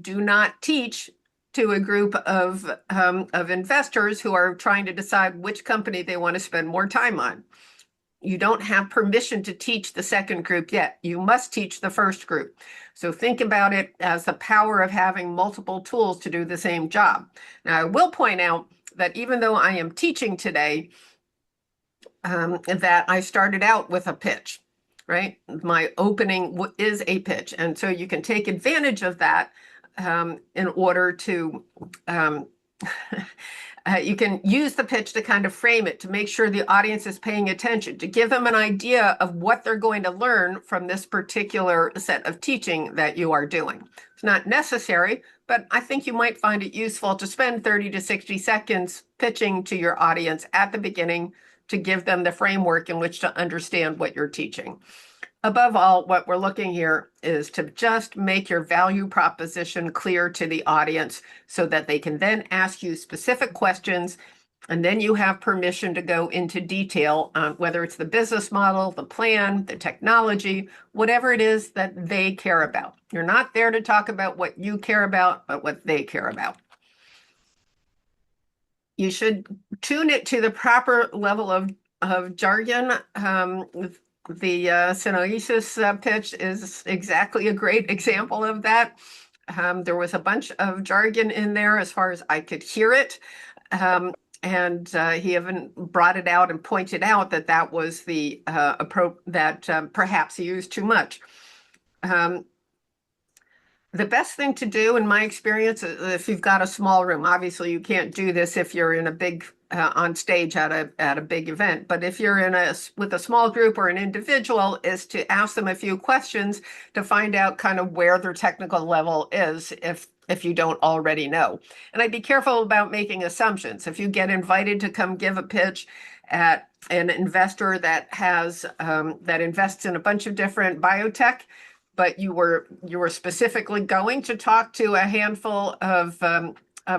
Do not teach to a group of investors who are trying to decide which company they want to spend more time on. You don't have permission to teach the second group yet. You must teach the first group. So think about it as the power of having multiple tools to do the same job. Now, I will point out that even though I am teaching today, that I started out with a pitch, right? My opening is a pitch. And so you can take advantage of that in order to you can use the pitch to kind of frame it, to make sure the audience is paying attention, to give them an idea of what they're going to learn from this particular set of teaching that you are doing. It's not necessary, but I think you might find it useful to spend 30 to 60 seconds pitching to your audience at the beginning to give them the framework in which to understand what you're teaching. Above all, what we're looking here is to just make your value proposition clear to the audience so that they can then ask you specific questions, and then you have permission to go into detail on whether it's the business model, the plan, the technology, whatever it is that they care about. You're not there to talk about what you care about, but what they care about. You should tune it to the proper level of jargon. The Synoesis pitch is exactly a great example of that. There was a bunch of jargon in there as far as I could hear it. And he even brought it out and pointed out that that was the approach that perhaps he used too much. The best thing to do, in my experience, if you've got a small room, obviously you can't do this if you're in a big on stage at a big event. But if you're with a small group or an individual, is to ask them a few questions to find out kind of where their technical level is, if you don't already know. And I'd be careful about making assumptions. If you get invited to come give a pitch at an investor that has that invests in a bunch of different biotech, but you were specifically going to talk to a handful of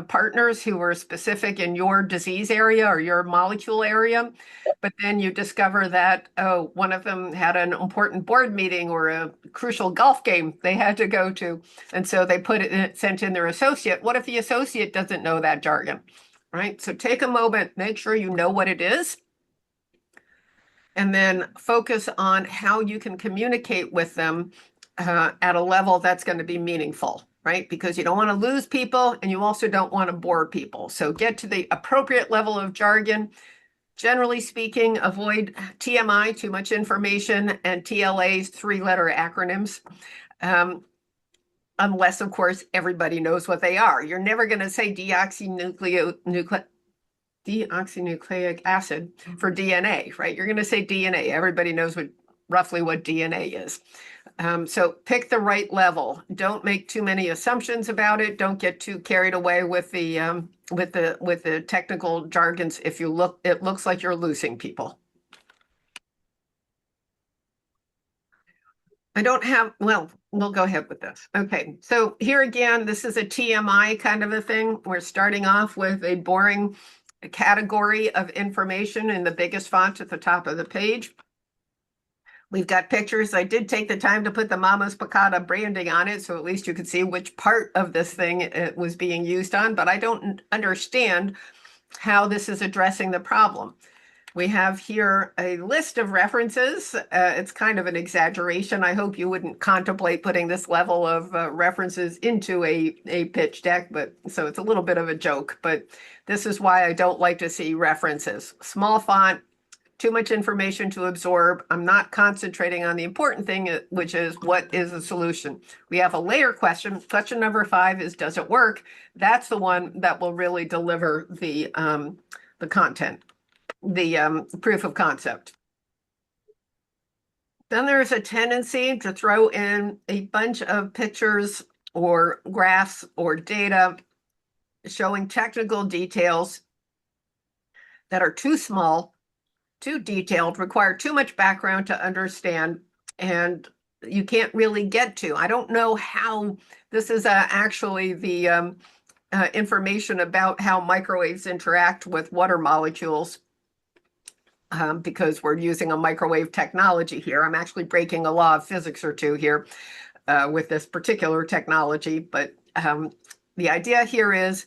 partners who were specific in your disease area or your molecule area, but then you discover that, oh, one of them had an important board meeting or a crucial golf game they had to go to, and so they sent in their associate. What if the associate doesn't know that jargon, right? So take a moment, make sure you know what it is, and then focus on how you can communicate with them at a level that's going to be meaningful, right? Because you don't want to lose people and you also don't want to bore people. So get to the appropriate level of jargon. Generally speaking, avoid TMI, too much information, and TLA's, 3-letter acronyms. Unless, of course, everybody knows what they are. You're never going to say deoxynucleic acid for DNA, right? You're going to say DNA. Everybody knows roughly what DNA is. So pick the right level. Don't make too many assumptions about it. Don't get too carried away with the technical jargons. It looks like you're losing people. Well, we'll go ahead with this. Okay, so here again, this is a TMI kind of a thing. We're starting off with a boring category of information in the biggest font at the top of the page. We've got pictures. I did take the time to put the Mama's Picada branding on it, so at least you could see which part of this thing it was being used on, but I don't understand how this is addressing the problem. We have here a list of references. It's kind of an exaggeration. I hope you wouldn't contemplate putting this level of references into a pitch deck, but so it's a little bit of a joke, but this is why I don't like to see references. Small font, too much information to absorb. I'm not concentrating on the important thing, which is what is the solution? We have a layer question. Question number 5 is, does it work? That's the one that will really deliver the content, the proof of concept. Then there's a tendency to throw in a bunch of pictures or graphs or data showing technical details that are too small, too detailed, require too much background to understand, and you can't really get to. I don't know how this is actually the information about how microwaves interact with water molecules. because we're using a microwave technology here. I'm actually breaking a law of physics or two here with this particular technology. But the idea here is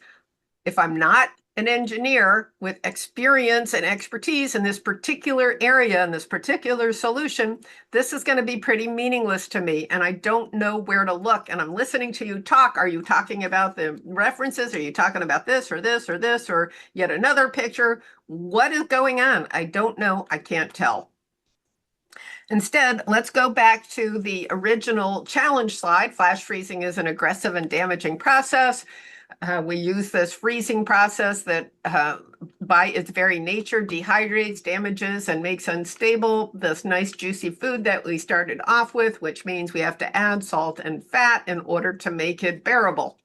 if I'm not an engineer with experience and expertise in this particular area and this particular solution, this is going to be pretty meaningless to me. And I don't know where to look. And I'm listening to you talk. Are you talking about the references? Are you talking about this or this or this or yet another picture? What is going on? I don't know. I can't tell. Instead, let's go back to the original challenge slide. Flash freezing is an aggressive and damaging process. We use this freezing process that by its very nature dehydrates, damages, and makes unstable this nice juicy food that we started off with, which means we have to add salt and fat in order to make it bearable.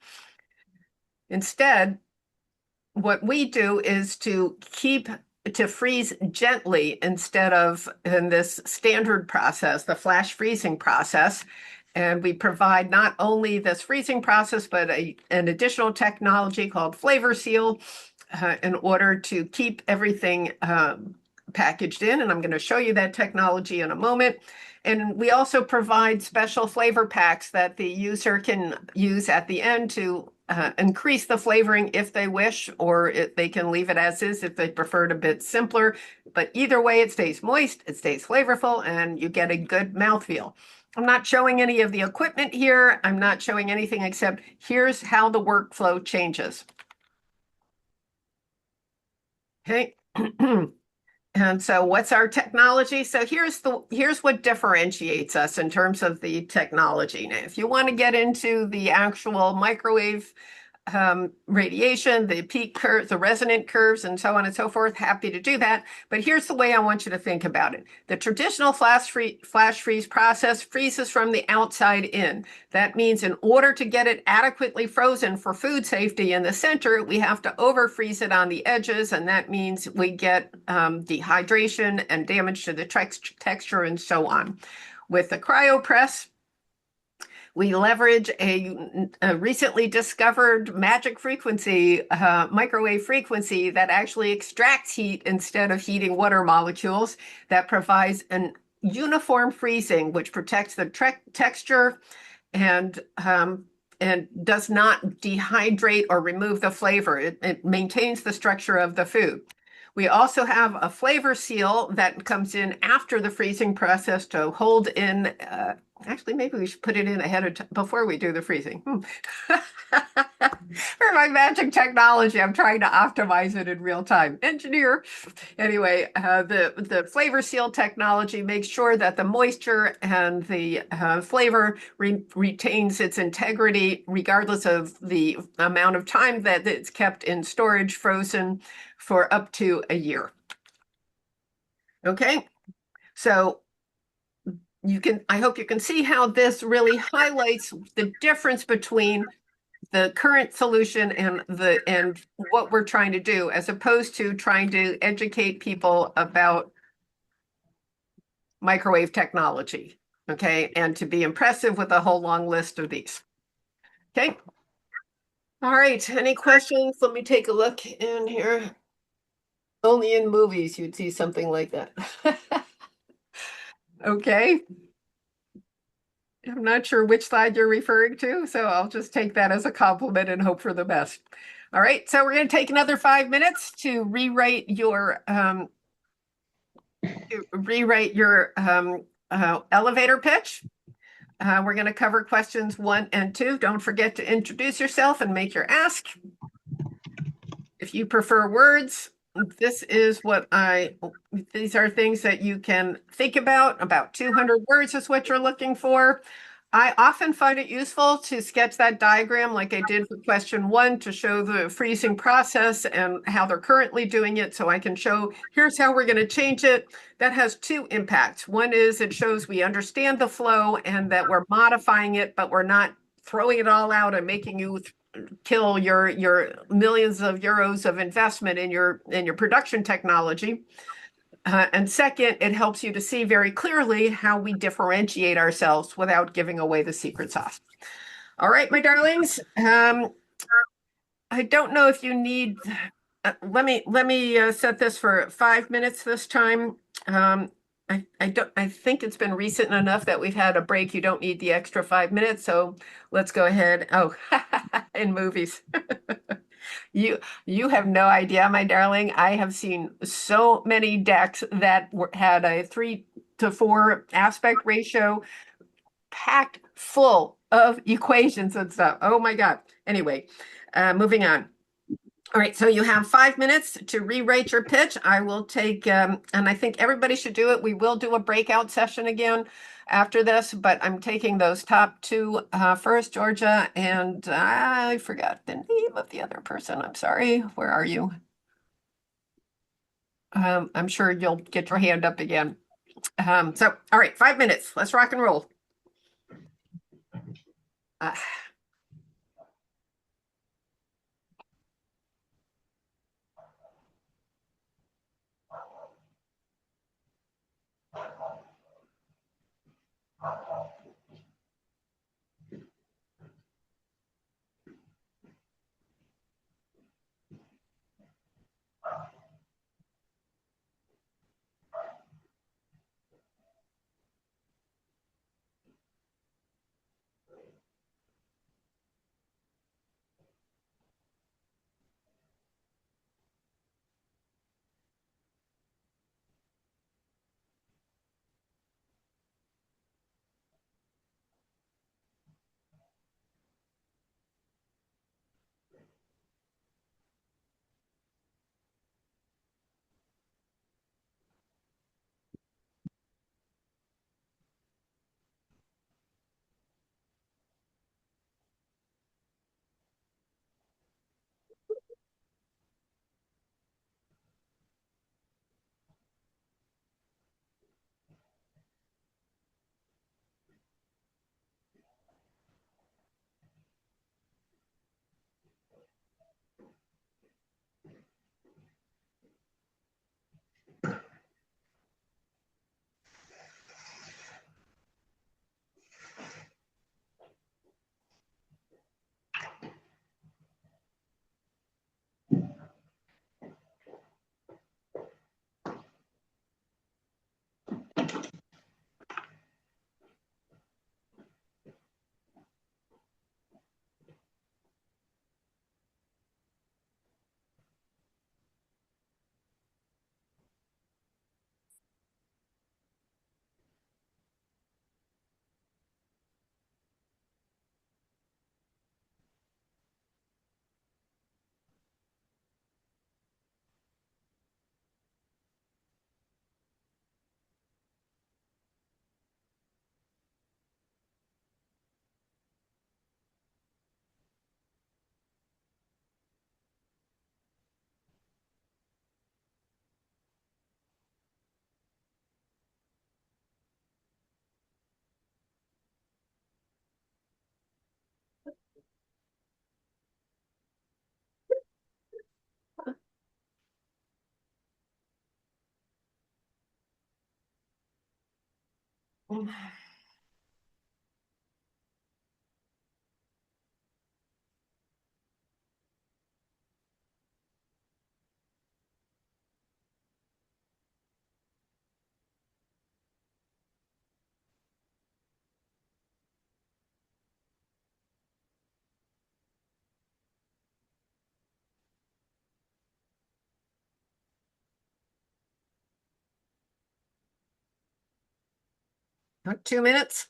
Instead, what we do is to freeze gently instead of in this standard process, the flash freezing process. And we provide not only this freezing process, but an additional technology called Flavor Seal in order to keep everything packaged in. And I'm going to show you that technology in a moment. And we also provide special flavor packs that the user can use at the end to increase the flavoring if they wish, or they can leave it as is if they prefer it a bit simpler. But either way, it stays moist, it stays flavorful, and you get a good mouthfeel. I'm not showing any of the equipment here. I'm not showing anything except here's how the workflow changes. Okay. And so what's our technology? So here's what differentiates us in terms of the technology. Now, if you want to get into the actual microwave radiation, the peak curves, the resonant curves, and so on and so forth, happy to do that. But here's the way I want you to think about it. The traditional flash freeze process freezes from the outside in. That means in order to get it adequately frozen for food safety in the center, we have to over freeze it on the edges. And that means we get dehydration and damage to the texture and so on. With the cryopress, we leverage a recently discovered magic frequency, microwave frequency that actually extracts heat instead of heating water molecules, that provides an uniform freezing, which protects the texture and does not dehydrate or remove the flavor. It maintains the structure of the food. We also have a flavor seal that comes in after the freezing process to hold in. Actually, maybe we should put it in ahead of time before we do the freezing. For my magic technology, I'm trying to optimize it in real time. Engineer. Anyway, the flavor seal technology makes sure that the moisture and the flavor retains its integrity regardless of the amount of time that it's kept in storage frozen for up to a year. Okay, so I hope you can see how this really highlights the difference between the current solution and what we're trying to do, as opposed to trying to educate people about microwave technology, okay, and to be impressive with a whole long list of these. Okay. All right, any questions? Let me take a look in here. Only in movies you'd see something like that. Okay. I'm not sure which slide you're referring to, so I'll just take that as a compliment and hope for the best. All right, so we're going to take another 5 minutes to rewrite your elevator pitch. We're going to cover questions 1 and 2. Don't forget to introduce yourself and make your ask. If you prefer words, these are things that you can think about 200 words is what you're looking for. I often find it useful to sketch that diagram like I did for question 1 to show the freezing process and how they're currently doing it, so I can show here's how we're going to change it. That has 2 impacts. One is it shows we understand the flow and that we're modifying it, but we're not throwing it all out and making you kill your millions of euros of investment in your production technology. And second, it helps you to see very clearly how we differentiate ourselves without giving away the secret sauce. All right, my darlings. I don't know if you need let me set this for 5 minutes this time. I think it's been recent enough that we've had a break. You don't need the extra 5 minutes, so let's go ahead. Oh, in movies. You have no idea, my darling. I have seen so many decks that had a 3 to 4 aspect ratio, packed full of equations and stuff. Oh my God. Anyway, moving on. All right, so you have 5 minutes to rewrite your pitch. I will take, and I think everybody should do it. We will do a breakout session again after this, but I'm taking those top two first, Georgia, and I forgot the name of the other person. I'm sorry. Where are you? I'm sure you'll get your hand up again. So, all right, 5 minutes. Let's rock and roll. Uh, 2 minutes.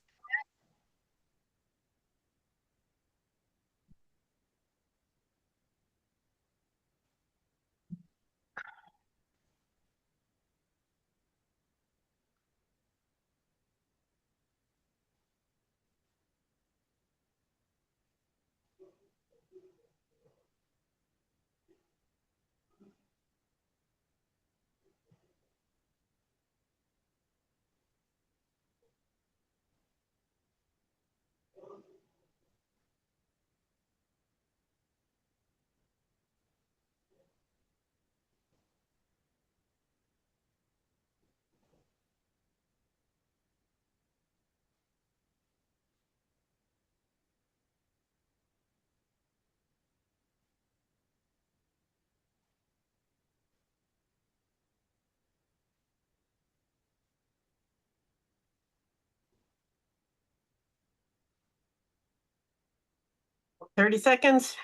30 seconds.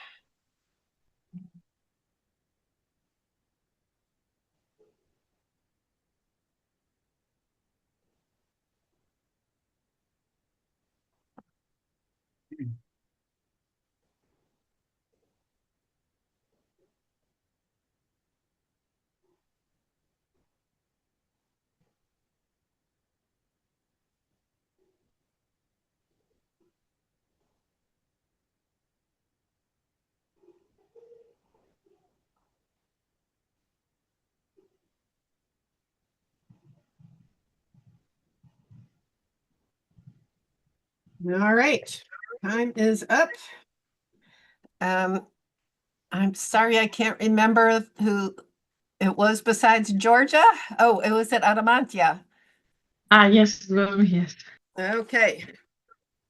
All right, time is up. I'm sorry, I can't remember who it was besides Georgia. Oh, it was at Adamantia. Yes, well, yes. Okay.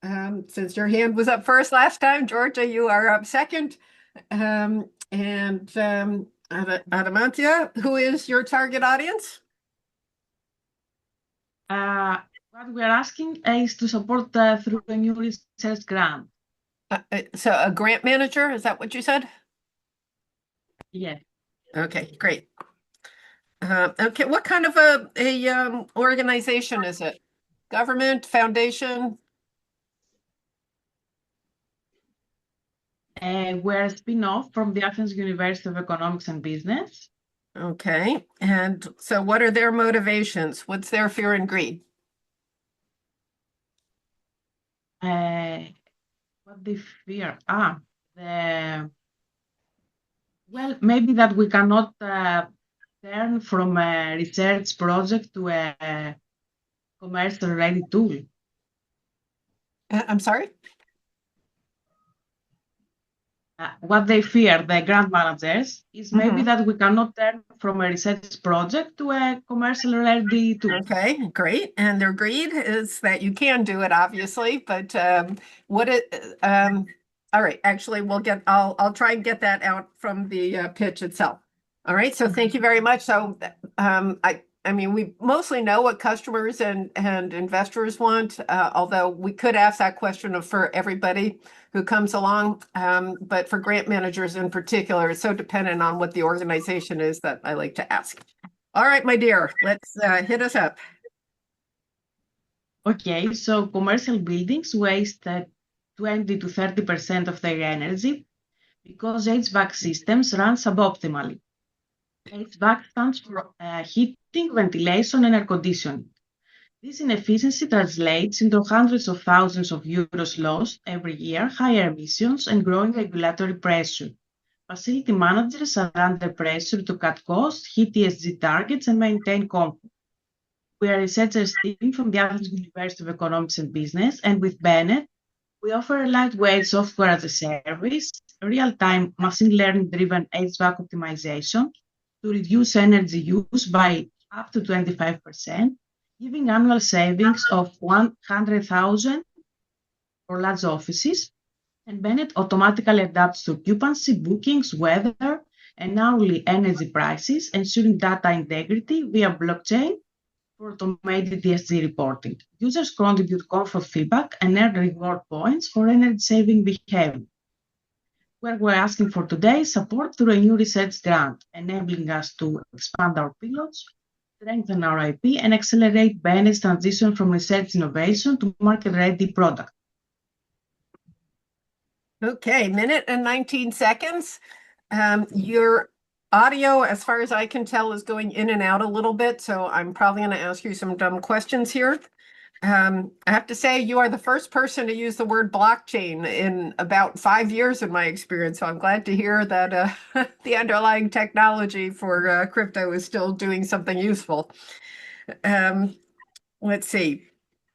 Since your hand was up first last time, Georgia, you are up second. Adamantia, who is your target audience? What we are asking is to support through a new research grant. So a grant manager, is that what you said? Yes. Okay, great. Okay, what kind of a organization is it? Government, foundation? We're a spin-off from the Athens University of Economics and Business. Okay, and so what are their motivations? What's their fear and greed? What they fear? Well, maybe that we cannot turn from a research project to a commercial-ready tool. I'm sorry? What they fear, the grant managers, is maybe that we cannot turn from a research project to a commercial-ready tool. Okay, great. And their greed is that you can do it, obviously, but all right, actually, I'll try and get that out from the pitch itself. All right, so thank you very much. So I mean, we mostly know what customers and investors want, although we could ask that question for everybody who comes along. But for grant managers in particular, it's so dependent on what the organization is that I like to ask. All right, my dear, let's hit us up. Okay, so commercial buildings waste 20 to 30% of their energy because HVAC systems run suboptimally. HVAC stands for heating, ventilation, and air conditioning. This inefficiency translates into hundreds of thousands of euros lost every year, higher emissions, and growing regulatory pressure. Facility managers are under pressure to cut costs, hit ESG targets, and maintain comfort. We are a researchers team from the Athens University of Economics and Business, and with Bennett, we offer a lightweight software as a service, real-time machine learning-driven HVAC optimization to reduce energy use by up to 25%, giving annual savings of 100,000 for large offices. And Bennett automatically adapts to occupancy, bookings, weather, and hourly energy prices, ensuring data integrity via blockchain for automated ESG reporting. Users contribute comfort feedback and earn reward points for energy-saving behavior. Where we're asking for today is support through a new research grant, enabling us to expand our pilots, strengthen our IP, and accelerate Bennett's transition from research innovation to market-ready product. Okay, minute and 19 seconds. Your audio, as far as I can tell, is going in and out a little bit, so I'm probably going to ask you some dumb questions here. I have to say, you are the first person to use the word blockchain in about 5 years in my experience, so I'm glad to hear that the underlying technology for crypto is still doing something useful. Let's see.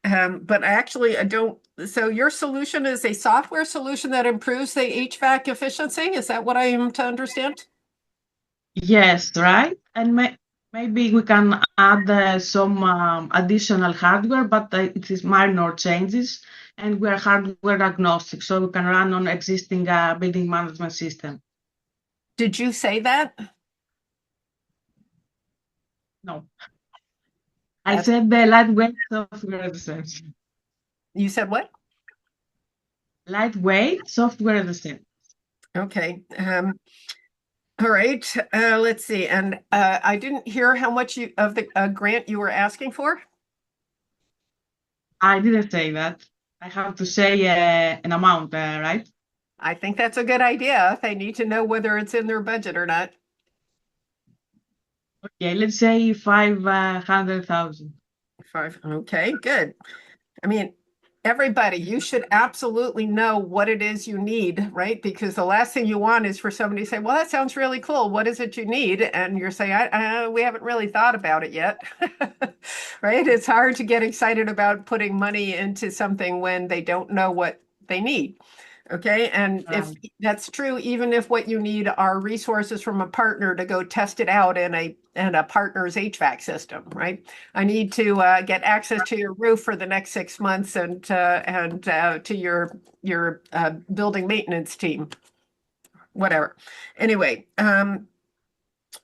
But actually, I don't. So your solution is a software solution that improves the HVAC efficiency? Is that what I am to understand? Yes, right. And maybe we can add some additional hardware, but it is minor changes, and we are hardware agnostic, so we can run on existing building management system. Did you say that? No. I said the lightweight software research. You said what? lightweight software as a service. Okay. All right. Let's see. And I didn't hear how much of the grant you were asking for. I didn't say that. I have to say an amount, right? I think that's a good idea. They need to know whether it's in their budget or not. Okay, let's say 500,000. Okay, good. I mean, everybody, you should absolutely know what it is you need, right? Because the last thing you want is for somebody to say, well, that sounds really cool. What is it you need? And you're saying, we haven't really thought about it yet, right? It's hard to get excited about putting money into something when they don't know what they need. Okay, and if that's true, even if what you need are resources from a partner to go test it out in a partner's HVAC system, right? I need to get access to your roof for the next 6 months and to your building maintenance team, whatever. Anyway,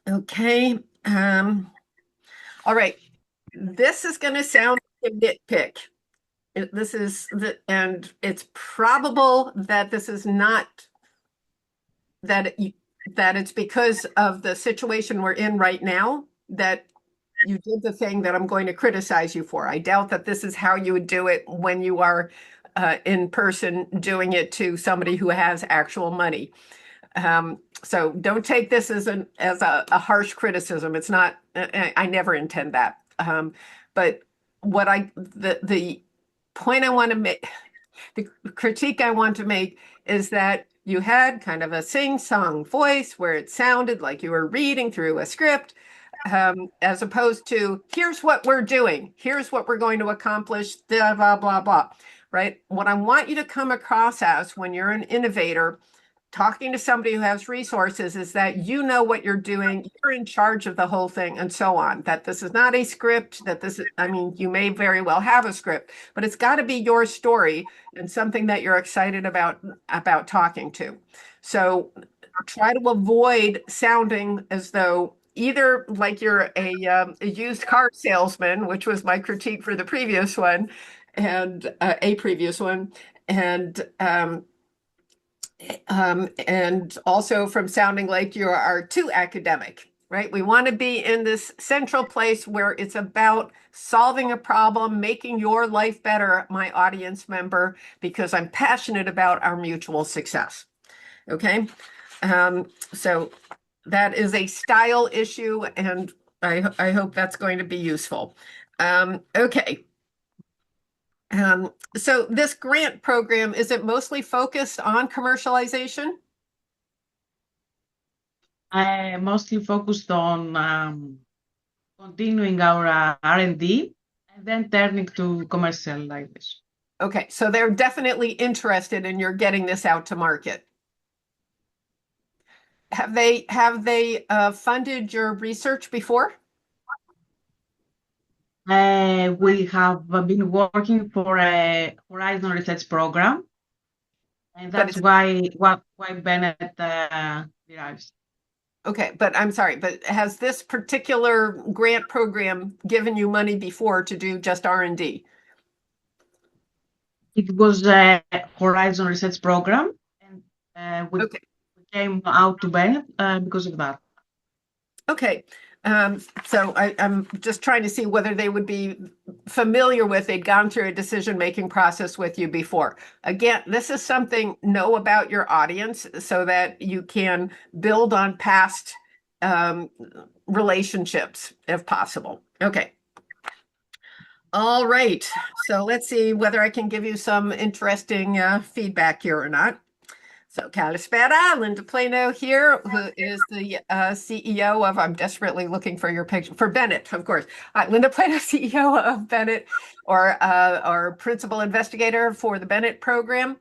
okay, all right. This is going to sound like a nitpick. And it's probable that this is not that it's because of the situation we're in right now that you did the thing that I'm going to criticize you for. I doubt that this is how you would do it when you are in person doing it to somebody who has actual money. So don't take this as a harsh criticism. It's not. I never intend that. But the point I want to make, the critique I want to make is that you had kind of a sing-song voice where it sounded like you were reading through a script, as opposed to, here's what we're doing, here's what we're going to accomplish, blah, blah, blah, blah, right? What I want you to come across as when you're an innovator, talking to somebody who has resources, is that you know what you're doing, you're in charge of the whole thing, and so on. That this is not a script, that this is, I mean, you may very well have a script, but it's got to be your story and something that you're excited about talking to. So try to avoid sounding as though either like you're a used car salesman, which was my critique for the previous one, and a previous one, and also from sounding like you are too academic, right? We want to be in this central place where it's about solving a problem, making your life better, my audience member, because I'm passionate about our mutual success. Okay. So that is a style issue, and I hope that's going to be useful. Okay. So this grant program, is it mostly focused on commercialization? I mostly focused on continuing our R&D and then turning to commercialization. Okay, so they're definitely interested in your getting this out to market. Have they funded your research before? We have been working for a Horizon Research Program, and that's why Bennett derives. Okay, but I'm sorry, but has this particular grant program given you money before to do just R&D? It was a Horizon Research Program, and we came out to Bennett because of that. Okay, so I'm just trying to see whether they would be familiar with, they'd gone through a decision-making process with you before. Again, this is something, know about your audience so that you can build on past relationships if possible. Okay. All right, so let's see whether I can give you some interesting feedback here or not. So Kalispera, Linda Plano here, who is the CEO of, I'm desperately looking for your picture, for Bennett, of course. Linda Plano, CEO of Bennett, or principal investigator for the Bennett program.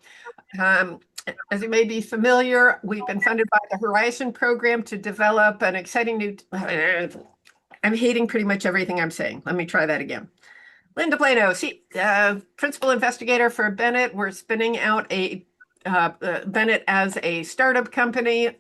As you may be familiar, we've been funded by the Horizon program to develop an exciting new, I'm hating pretty much everything I'm saying. Let me try that again. Linda Plano, principal investigator for Bennett. We're spinning out Bennett as a startup company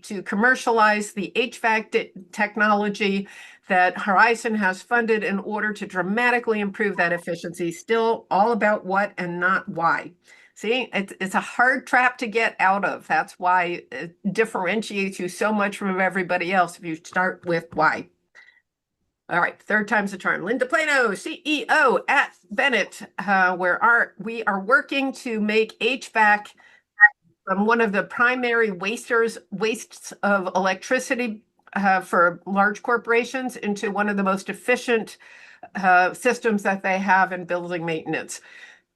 to commercialize the HVAC technology that Horizon has funded in order to dramatically improve that efficiency. Still all about what and not why. See, it's a hard trap to get out of. That's why it differentiates you so much from everybody else if you start with why. All right, third time's the charm. Linda Plano, CEO at Bennett, where we are working to make HVAC from one of the primary wastes of electricity for large corporations into one of the most efficient systems that they have in building maintenance.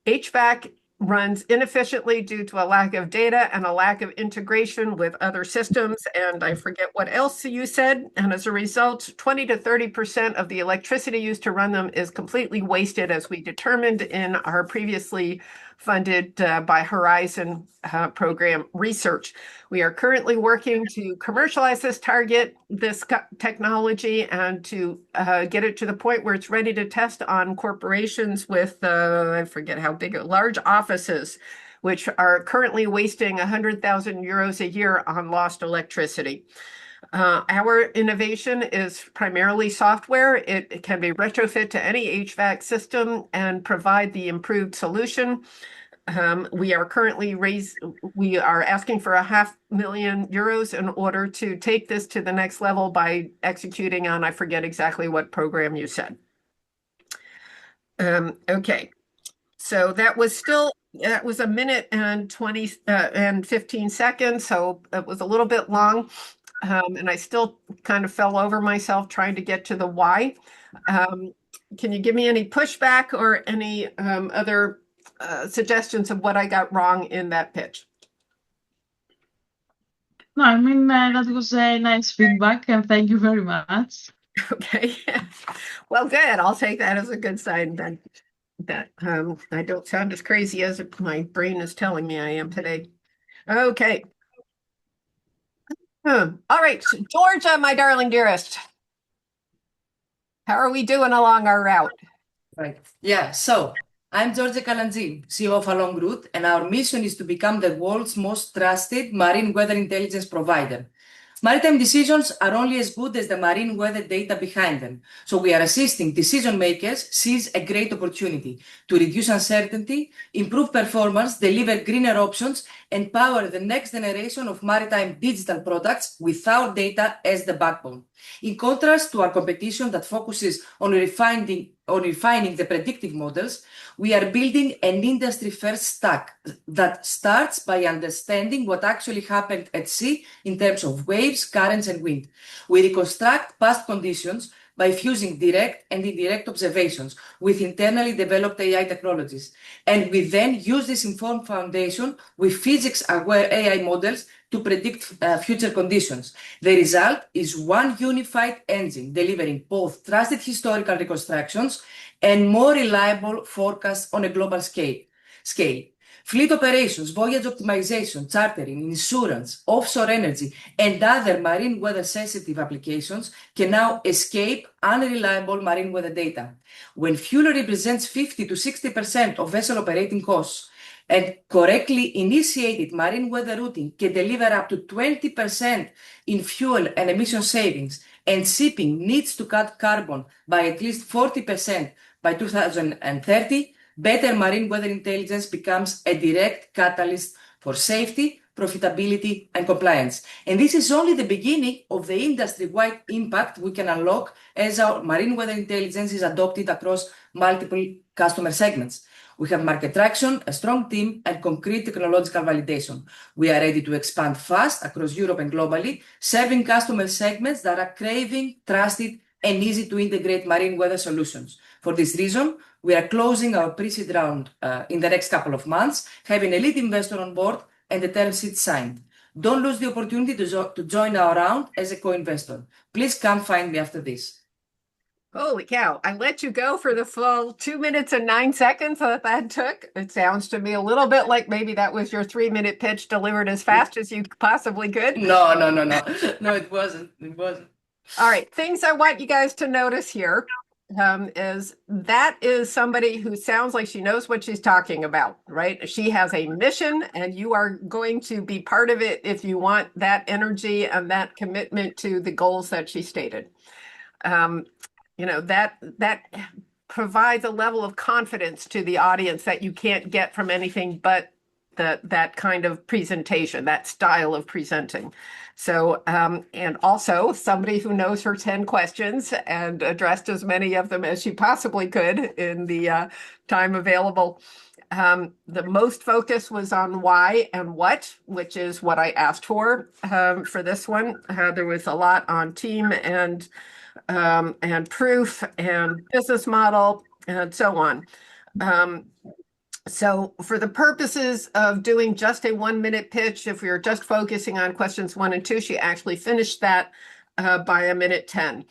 HVAC runs inefficiently due to a lack of data and a lack of integration with other systems. And I forget what else you said. And as a result, 20 to 30% of the electricity used to run them is completely wasted, as we determined in our previously funded by Horizon program research. We are currently working to commercialize this technology and to get it to the point where it's ready to test on corporations with, I forget how big, large offices, which are currently wasting 100,000 euros a year on lost electricity. Our innovation is primarily software. It can be retrofit to any HVAC system and provide the improved solution. We are currently asking for €500,000 in order to take this to the next level by executing on, I forget exactly what program you said. Okay, so that was a minute and 20 and 15 seconds, so it was a little bit long. And I still kind of fell over myself trying to get to the why. Can you give me any pushback or any other suggestions of what I got wrong in that pitch? No, I mean, that was a nice feedback, and thank you very much. Okay. Well, good. I'll take that as a good sign then. That I don't sound as crazy as my brain is telling me I am today. Okay. All right, Georgia, my darling dearest. How are we doing along our route? Right. Yeah. So I'm Georgia Kalanji, CEO of Along Route, and our mission is to become the world's most trusted marine weather intelligence provider. Maritime decisions are only as good as the marine weather data behind them. So we are assisting decision makers seize a great opportunity to reduce uncertainty, improve performance, deliver greener options, and power the next generation of maritime digital products without data as the backbone. In contrast to our competition that focuses on refining the predictive models, we are building an industry-first stack that starts by understanding what actually happened at sea in terms of waves, currents, and wind. We reconstruct past conditions by fusing direct and indirect observations with internally developed AI technologies. And we then use this informed foundation with physics-aware AI models to predict future conditions. The result is one unified engine delivering both trusted historical reconstructions and more reliable forecasts on a global scale. Fleet operations, voyage optimization, chartering, insurance, offshore energy, and other marine weather sensitive applications can now escape unreliable marine weather data. When fuel represents 50 to 60% of vessel operating costs, and correctly initiated marine weather routing can deliver up to 20% in fuel and emission savings, and shipping needs to cut carbon by at least 40% by 2030, better marine weather intelligence becomes a direct catalyst for safety, profitability, and compliance. And this is only the beginning of the industry-wide impact we can unlock as our marine weather intelligence is adopted across multiple customer segments. We have market traction, a strong team, and concrete technological validation. We are ready to expand fast across Europe and globally, serving customer segments that are craving trusted and easy to integrate marine weather solutions. For this reason, we are closing our pre-seed round in the next couple of months, having a lead investor on board and the term sheet signed. Don't lose the opportunity to join our round as a co-investor. Please come find me after this. Holy cow. I let you go for the full 2 minutes and 9 seconds that took. It sounds to me a little bit like maybe that was your 3-minute pitch delivered as fast as you possibly could. No. No, it wasn't. All right. Things I want you guys to notice here is somebody who sounds like she knows what she's talking about, right? She has a mission and you are going to be part of it if you want that energy and that commitment to the goals that she stated. That provides a level of confidence to the audience that you can't get from anything but that kind of presentation, that style of presenting. So, and also somebody who knows her 10 questions and addressed as many of them as she possibly could in the time available. The most focus was on why and what, which is what I asked for this one. There was a lot on team and proof and business model and so on. So for the purposes of doing just a 1-minute pitch, if we were just focusing on questions 1 and 2, she actually finished that by 1:10.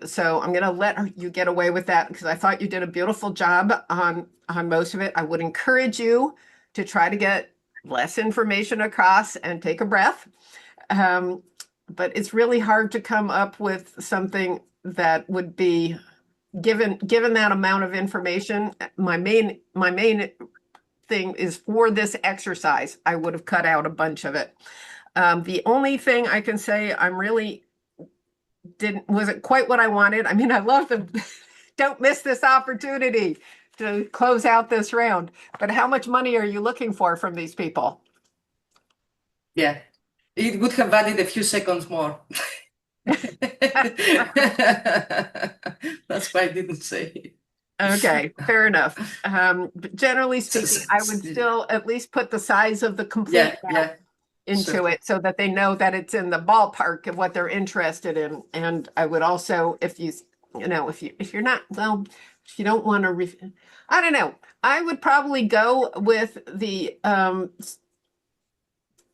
So I'm going to let you get away with that because I thought you did a beautiful job on most of it. I would encourage you to try to get less information across and take a breath. But it's really hard to come up with something that would be given that amount of information. My main thing is for this exercise, I would have cut out a bunch of it. The only thing I can say wasn't quite what I wanted. I mean, I love them. Don't miss this opportunity to close out this round. But how much money are you looking for from these people? Yeah, it would have added a few seconds more. That's why I didn't say it. Okay, fair enough. But generally speaking, I would still at least put the size of the complete map into it so that they know that it's in the ballpark of what they're interested in. And I would also, if you're not, well, if you don't want to, I don't know, I would probably go with the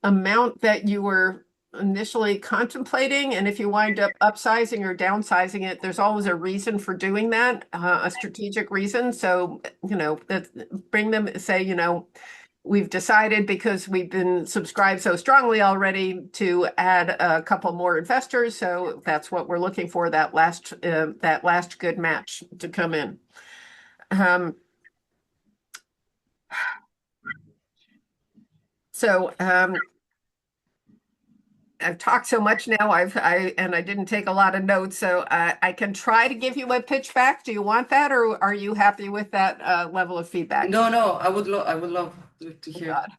amount that you were initially contemplating. And if you wind up upsizing or downsizing it, there's always a reason for doing that, a strategic reason. So, bring them, say, we've decided because we've been subscribed so strongly already to add a couple more investors. So that's what we're looking for, that last good match to come in. I've talked so much now. I didn't take a lot of notes, so I can try to give you a pitch back. Do you want that, or are you happy with that level of feedback? No, I would love to hear. God.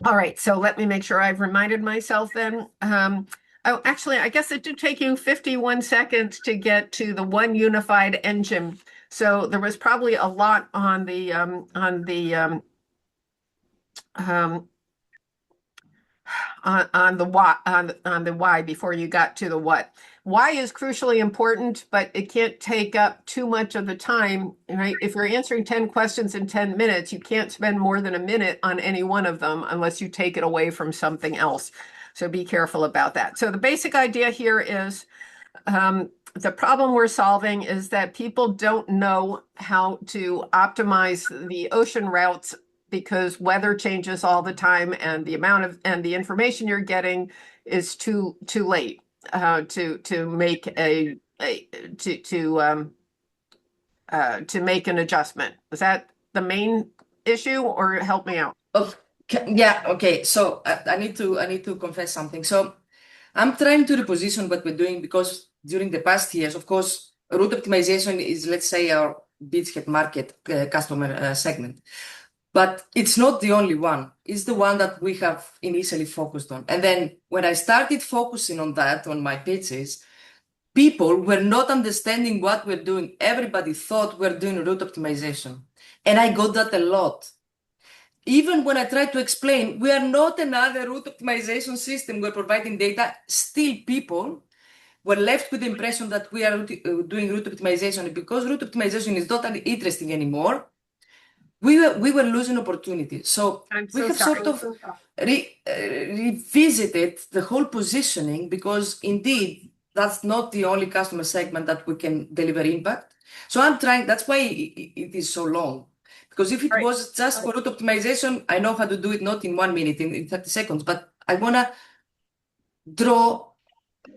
All right, so let me make sure I've reminded myself then. Oh, actually, I guess it did take you 51 seconds to get to the one unified engine. So there was probably a lot on the why before you got to the what. Why is crucially important, but it can't take up too much of the time, right? If you're answering 10 questions in 10 minutes, you can't spend more than a minute on any one of them unless you take it away from something else. So be careful about that. So the basic idea here is the problem we're solving is that people don't know how to optimize the ocean routes because weather changes all the time and the information you're getting is too late to make make an adjustment. Is that the main issue, or help me out? Okay. So I need to confess something. So I'm trying to reposition what we're doing because during the past years, of course, route optimization is, let's say, our beachhead market customer segment. But it's not the only one. It's the one that we have initially focused on. And then when I started focusing on that, on my pitches, people were not understanding what we're doing. Everybody thought we're doing route optimization. And I got that a lot. Even when I tried to explain, we are not another route optimization system. We're providing data. Still, people were left with the impression that we are doing route optimization. Because route optimization is not interesting anymore, we were losing opportunities. So we have sort of revisited the whole positioning because indeed that's not the only customer segment that we can deliver impact. So I'm trying, that's why it is so long. Because if it was just for route optimization, I know how to do it not in 1 minute, in 30 seconds, but I want to draw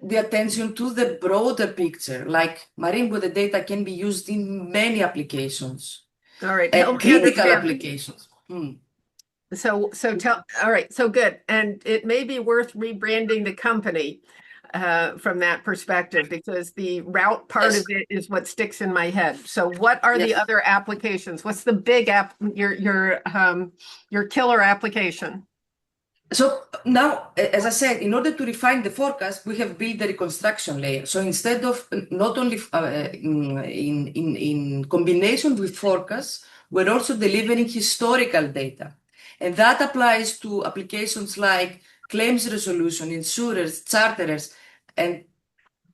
the attention to the broader picture, like marine weather data can be used in many applications. All right. Critical applications. All right. So good. And it may be worth rebranding the company. from that perspective, because the route part of it is what sticks in my head. So what are the other applications? What's the big app, your killer application? So now, as I said, in order to refine the forecast, we have built the reconstruction layer. So instead of not only in combination with forecasts, we're also delivering historical data. And that applies to applications like claims resolution, insurers, charterers. And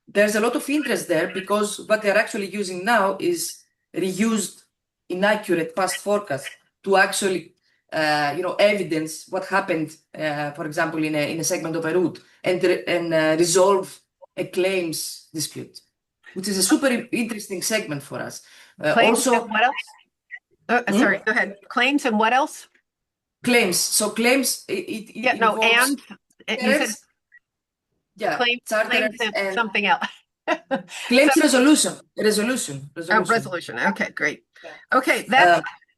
there's a lot of interest there because what they're actually using now is reused inaccurate past forecasts to actually evidence what happened, for example, in a segment of a route and resolve a claims dispute, which is a super interesting segment for us. Claims Also, and what else? Sorry, go ahead. Claims and what else? Claims. So claims, it involves and you said claims and something else. Claims resolution. Resolution. Okay, great. Okay,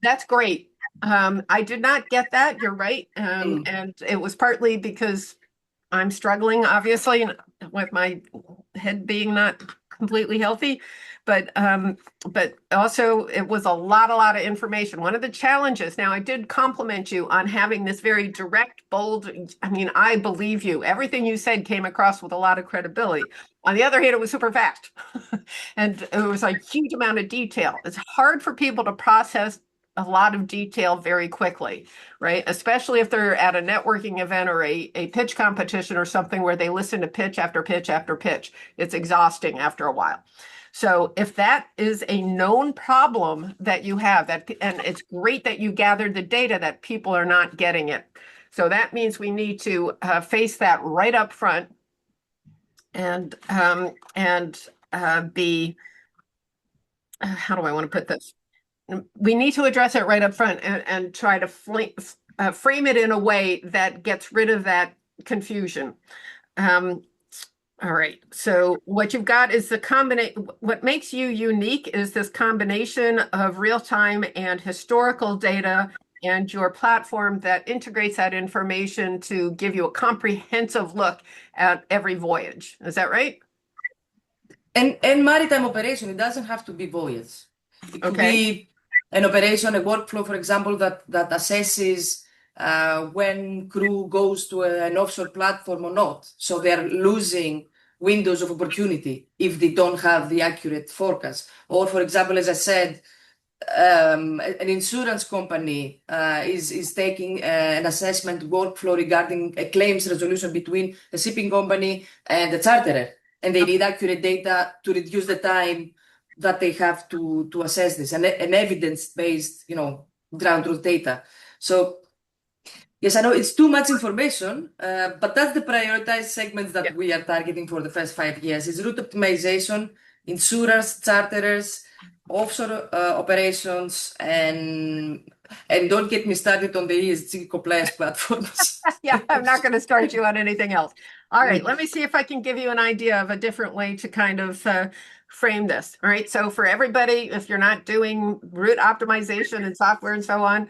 that's great. I did not get that. You're right. And it was partly because I'm struggling, obviously, with my head being not completely healthy, but also it was a lot of information. One of the challenges, now I did compliment you on having this very direct, bold, I mean, I believe you. Everything you said came across with a lot of credibility. On the other hand, it was super fast. And it was a huge amount of detail. It's hard for people to process a lot of detail very quickly, right? Especially if they're at a networking event or a pitch competition or something where they listen to pitch after pitch after pitch. It's exhausting after a while. So if that is a known problem that you have, and it's great that you gathered the data that people are not getting it. So that means we need to face that right up front and be, how do I want to put this? We need to address it right up front and try to frame it in a way that gets rid of that confusion. All right. So what you've got is the combination. What makes you unique is this combination of real-time and historical data and your platform that integrates that information to give you a comprehensive look at every voyage. Is that right? And maritime operation, it doesn't have to be voyage. It could be an operation, a workflow, for example, that assesses when crew goes to an offshore platform or not. So they're losing windows of opportunity if they don't have the accurate forecast. Or, for example, as I said, an insurance company is taking an assessment workflow regarding a claims resolution between the shipping company and the charterer. And they need accurate data to reduce the time that they have to assess this, and evidence-based, ground truth data. So yes, I know it's too much information, but that's the prioritized segments that we are targeting for the first 5 years. It's route optimization, insurers, charterers, offshore operations, and don't get me started on the ESG compliance platforms. Yeah, I'm not going to start you on anything else. All right, let me see if I can give you an idea of a different way to kind of frame this. All right, so for everybody, if you're not doing route optimization and software and so on,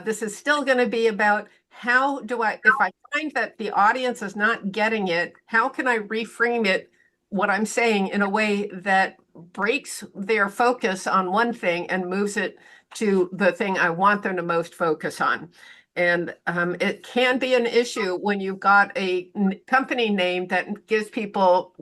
this is still going to be about how do if I find that the audience is not getting it, how can I reframe it, what I'm saying, in a way that breaks their focus on one thing and moves it to the thing I want them to most focus on. And it can be an issue when you've got a company name that gets people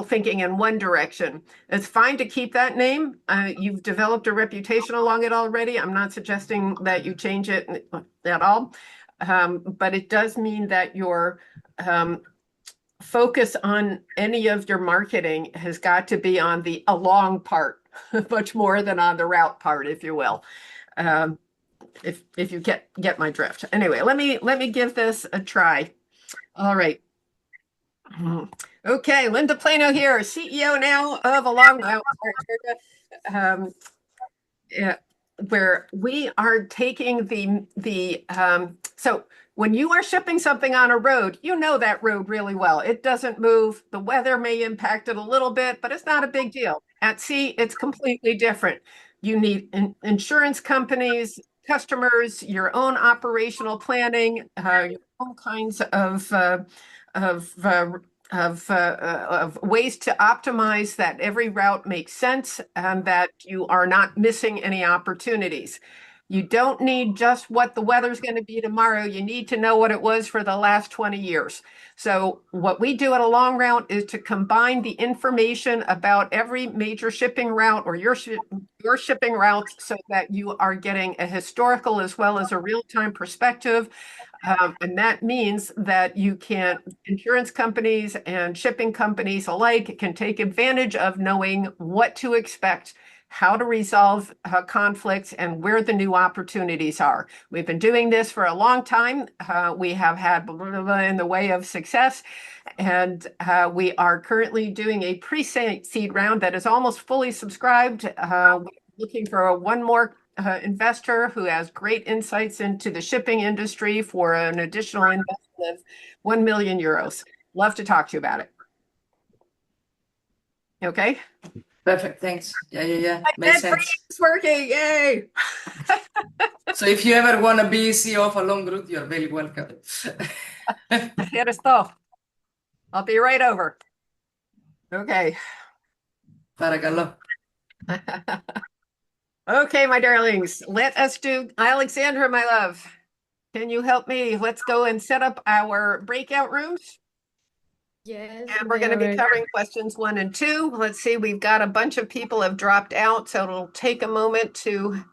thinking in one direction. It's fine to keep that name. You've developed a reputation along it already. I'm not suggesting that you change it at all. But it does mean that your focus on any of your marketing has got to be on the along part, much more than on the route part, if you will. If you get my drift. Anyway, let me give this a try. All right. Okay, Linda Plano here, CEO now of Along where we are taking so when you are shipping something on a road, you know that road really well. It doesn't move. The weather may impact it a little bit, but it's not a big deal. At sea, it's completely different. You need insurance companies, customers, your own operational planning, your own kinds of of ways to optimize that every route makes sense and that you are not missing any opportunities. You don't need just what the weather's going to be tomorrow. You need to know what it was for the last 20 years. So what we do at a long route is to combine the information about every major shipping route or your shipping routes so that you are getting a historical as well as a real-time perspective. And that means that insurance companies and shipping companies alike can take advantage of knowing what to expect, how to resolve conflicts, and where the new opportunities are. We've been doing this for a long time. We have had blah, blah, blah in the way of success. And we are currently doing a pre-seed round that is almost fully subscribed. We're looking for one more investor who has great insights into the shipping industry for an additional investment of 1 million euros. Love to talk to you about it. Okay. Perfect. Thanks. Yeah. Makes sense. It's working. Yay. So if you ever want to be CEO of a long route, you're very welcome. Here is stuff. I'll be right over. Okay. Παρακαλώ. Okay, my darlings, let us do Alexandra, my love. Can you help me? Let's go and set up our breakout rooms. Yes, And we're going to be covering questions 1 and 2. Let's see, we've got a bunch of people have dropped out, so it'll take a moment to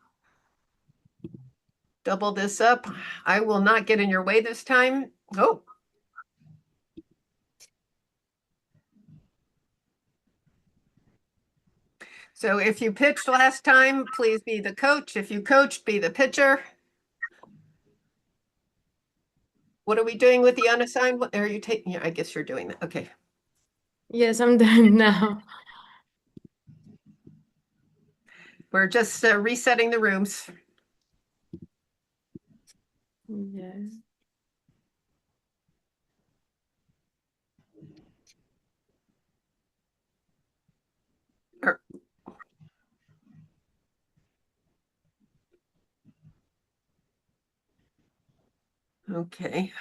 double this up. I will not get in your way this time. Oh. So if you pitched last time, please be the coach. If you coached, be the pitcher. What are we doing with the unassigned? Are you taking? I guess you're doing that. Okay. Yes, I'm done now. We're just resetting the rooms. Yes. Okay.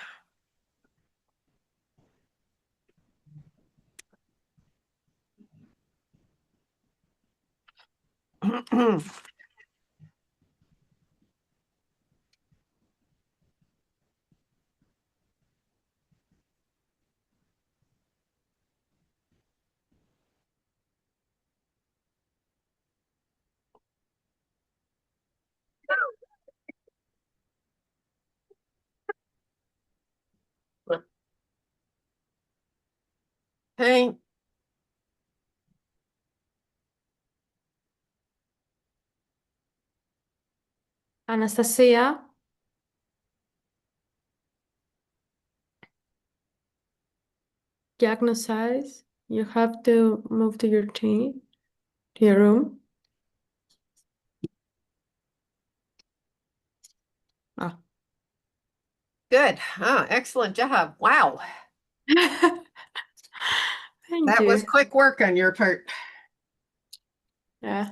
Hey. Anastasia, diagnose. You have to move to your team, to your room. Oh. Good. Oh, excellent job. Wow. Thank That you. was quick work on your part. Yeah.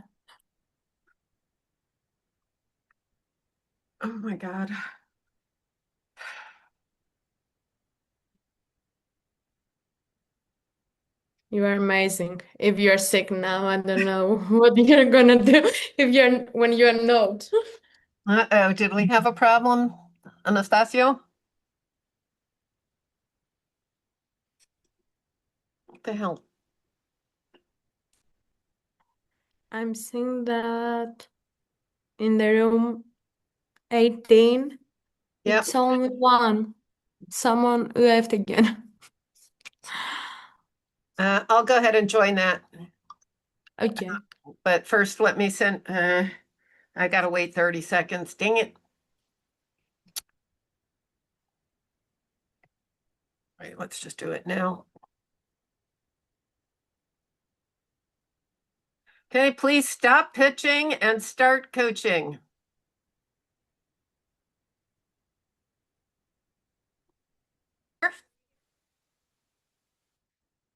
Oh my God. You are amazing. If you're sick now, I don't know what you're gonna do when you're not. Uh-oh, did we have a problem, Anastasio? What the hell? I'm seeing that in the room 18, Yep. it's only one. Someone left again. I'll go ahead and join that. Okay. But first, let me send, I gotta wait 30 seconds. Dang it. All right, let's just do it now. Okay, please stop pitching and start coaching.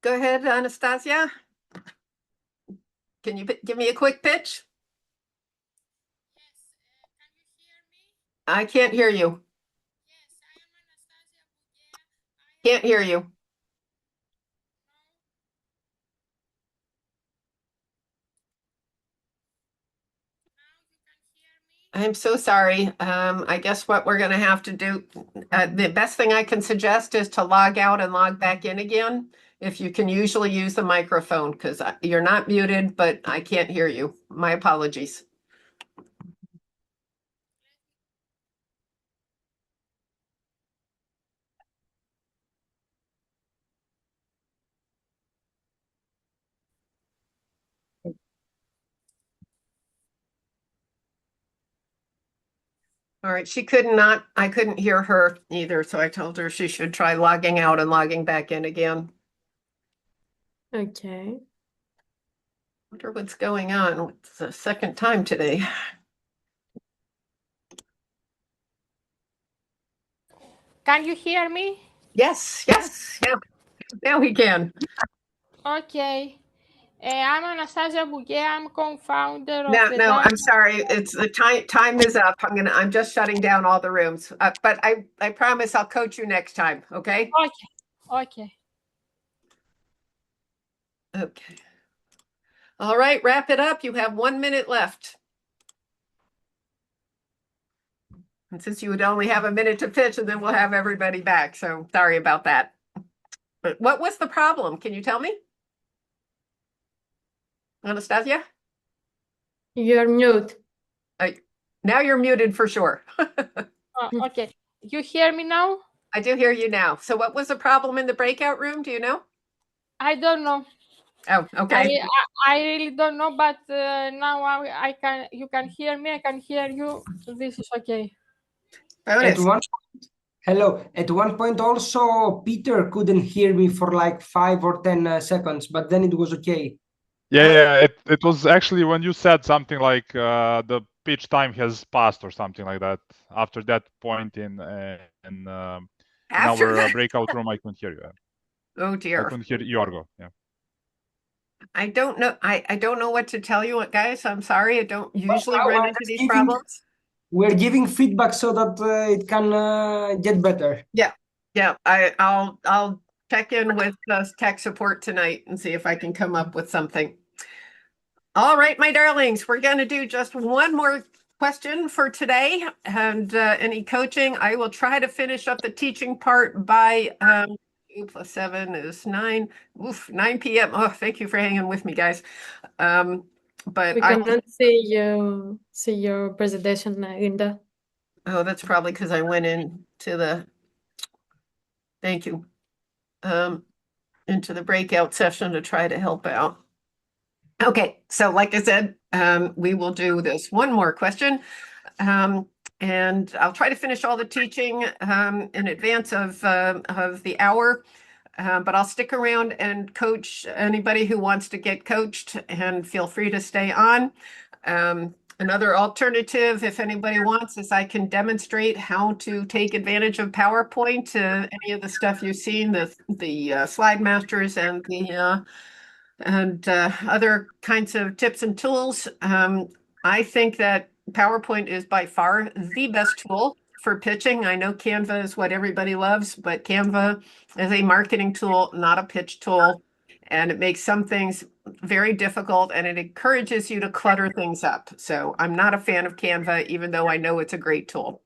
Go ahead, Anastasia. Can you give me a quick pitch? I can't hear you. Can't hear you. I'm so sorry. I guess what we're going to have to do, the best thing I can suggest is to log out and log back in again. If you can usually use the microphone, because you're not muted, but I can't hear you. My apologies. All right, I couldn't hear her either, so I told her she should try logging out and logging back in again. Okay. Wonder what's going on. It's the second time today. Can you hear me? Yes, yeah. Now we can. Okay. I'm Anastasia Bouguet. I'm co-founder of No, the no, Dutch. I'm sorry. It's the time is up. I'm just shutting down all the rooms. But I promise I'll coach you next time, okay? Okay. Okay. All right, wrap it up. You have 1 minute left. And since you would only have a minute to pitch, and then we'll have everybody back. So sorry about that. But what was the problem? Can you tell me? Anastasia? You're mute. Now you're muted for sure. Okay. You hear me now? I do hear you now. So what was the problem in the breakout room? Do you know? I don't know. Oh, okay. I really don't know, but now I can. You can hear me. I can hear you. This is okay. At one point also, Peter couldn't hear me for like 5 or 10 seconds, but then it was okay. Yeah, it was actually when you said something like the pitch time has passed or something like that. After that point in our breakout room, I couldn't hear you. Oh dear. I couldn't hear Yorgo. Yeah. I don't know. I don't know what to tell you, guys. I'm sorry. I don't usually Well, run into these problems. We're giving feedback so that it can get better. Yeah. I'll check in with tech support tonight and see if I can come up with something. All right, my darlings, we're going to do just one more question for today, and any coaching. I will try to finish up the teaching part by 2 + 7 is 9. 9 p.m. Oh, thank you for hanging with me, guys. But we cannot see your presentation, Linda. Oh, that's probably because I went into the thank you. Into the breakout session to try to help out. Okay, so like I said, we will do this one more question. And I'll try to finish all the teaching in advance of the hour. But I'll stick around and coach anybody who wants to get coached, and feel free to stay on. Another alternative, if anybody wants, is I can demonstrate how to take advantage of PowerPoint, any of the stuff you've seen, the slide masters and the other kinds of tips and tools. I think that PowerPoint is by far the best tool for pitching. I know Canva is what everybody loves, but Canva is a marketing tool, not a pitch tool. And it makes some things very difficult, and it encourages you to clutter things up. So I'm not a fan of Canva, even though I know it's a great tool.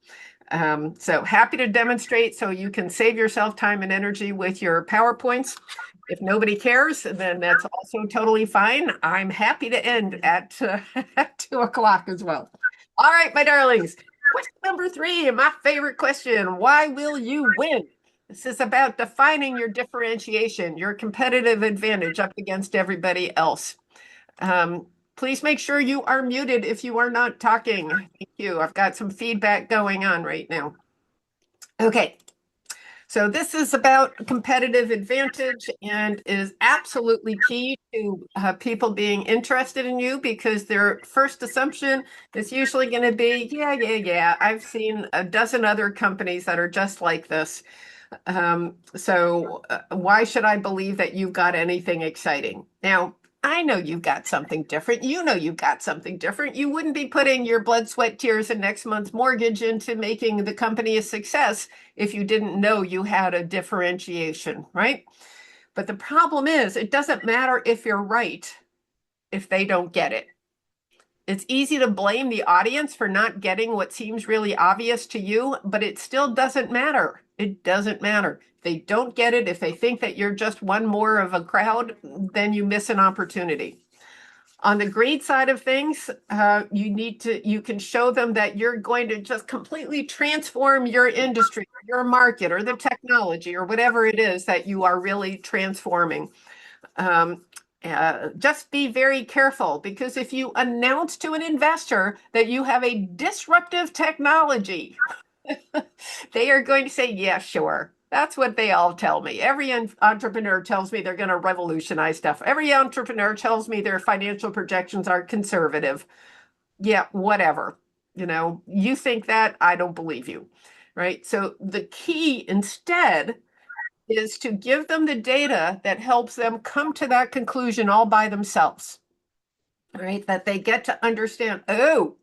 So happy to demonstrate so you can save yourself time and energy with your PowerPoints. If nobody cares, then that's also totally fine. I'm happy to end at 2 o'clock as well. All right, my darlings. Question number 3, my favorite question. Why will you win? This is about defining your differentiation, your competitive advantage up against everybody else. Please make sure you are muted if you are not talking. Thank you. I've got some feedback going on right now. Okay. So this is about competitive advantage and is absolutely key to people being interested in you, because their first assumption is usually going to be, yeah, I've seen a dozen other companies that are just like this. So why should I believe that you've got anything exciting? Now, I know you've got something different. You know you've got something different. You wouldn't be putting your blood, sweat, tears, and next month's mortgage into making the company a success if you didn't know you had a differentiation, right? But the problem is, it doesn't matter if you're right if they don't get it. It's easy to blame the audience for not getting what seems really obvious to you, but it still doesn't matter. It doesn't matter. If they don't get it, if they think that you're just one more of a crowd, then you miss an opportunity. On the grade side of things, you can show them that you're going to just completely transform your industry, or your market, or the technology, or whatever it is that you are really transforming. Just be very careful, because if you announce to an investor that you have a disruptive technology, they are going to say, yeah, sure. That's what they all tell me. Every entrepreneur tells me they're going to revolutionize stuff. Every entrepreneur tells me their financial projections are conservative. Yeah, whatever. You think that, I don't believe you, right? So the key instead is to give them the data that helps them come to that conclusion all by themselves, right? That they get to understand, oh,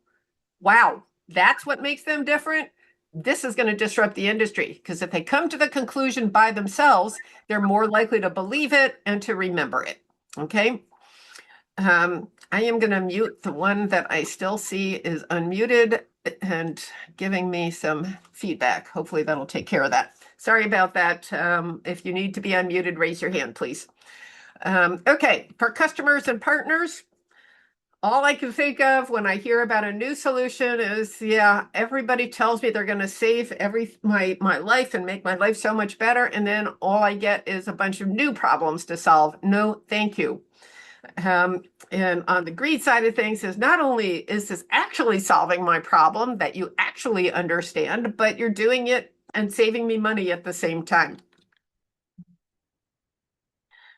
wow, that's what makes them different. This is going to disrupt the industry, because if they come to the conclusion by themselves, they're more likely to believe it and to remember it. Okay. I am going to mute the one that I still see is unmuted and giving me some feedback. Hopefully that'll take care of that. Sorry about that. If you need to be unmuted, raise your hand, please. Okay, for customers and partners, all I can think of when I hear about a new solution is, yeah, everybody tells me they're going to save my life and make my life so much better, and then all I get is a bunch of new problems to solve. No, thank you. And on the greed side of things is, not only is this actually solving my problem that you actually understand, but you're doing it and saving me money at the same time.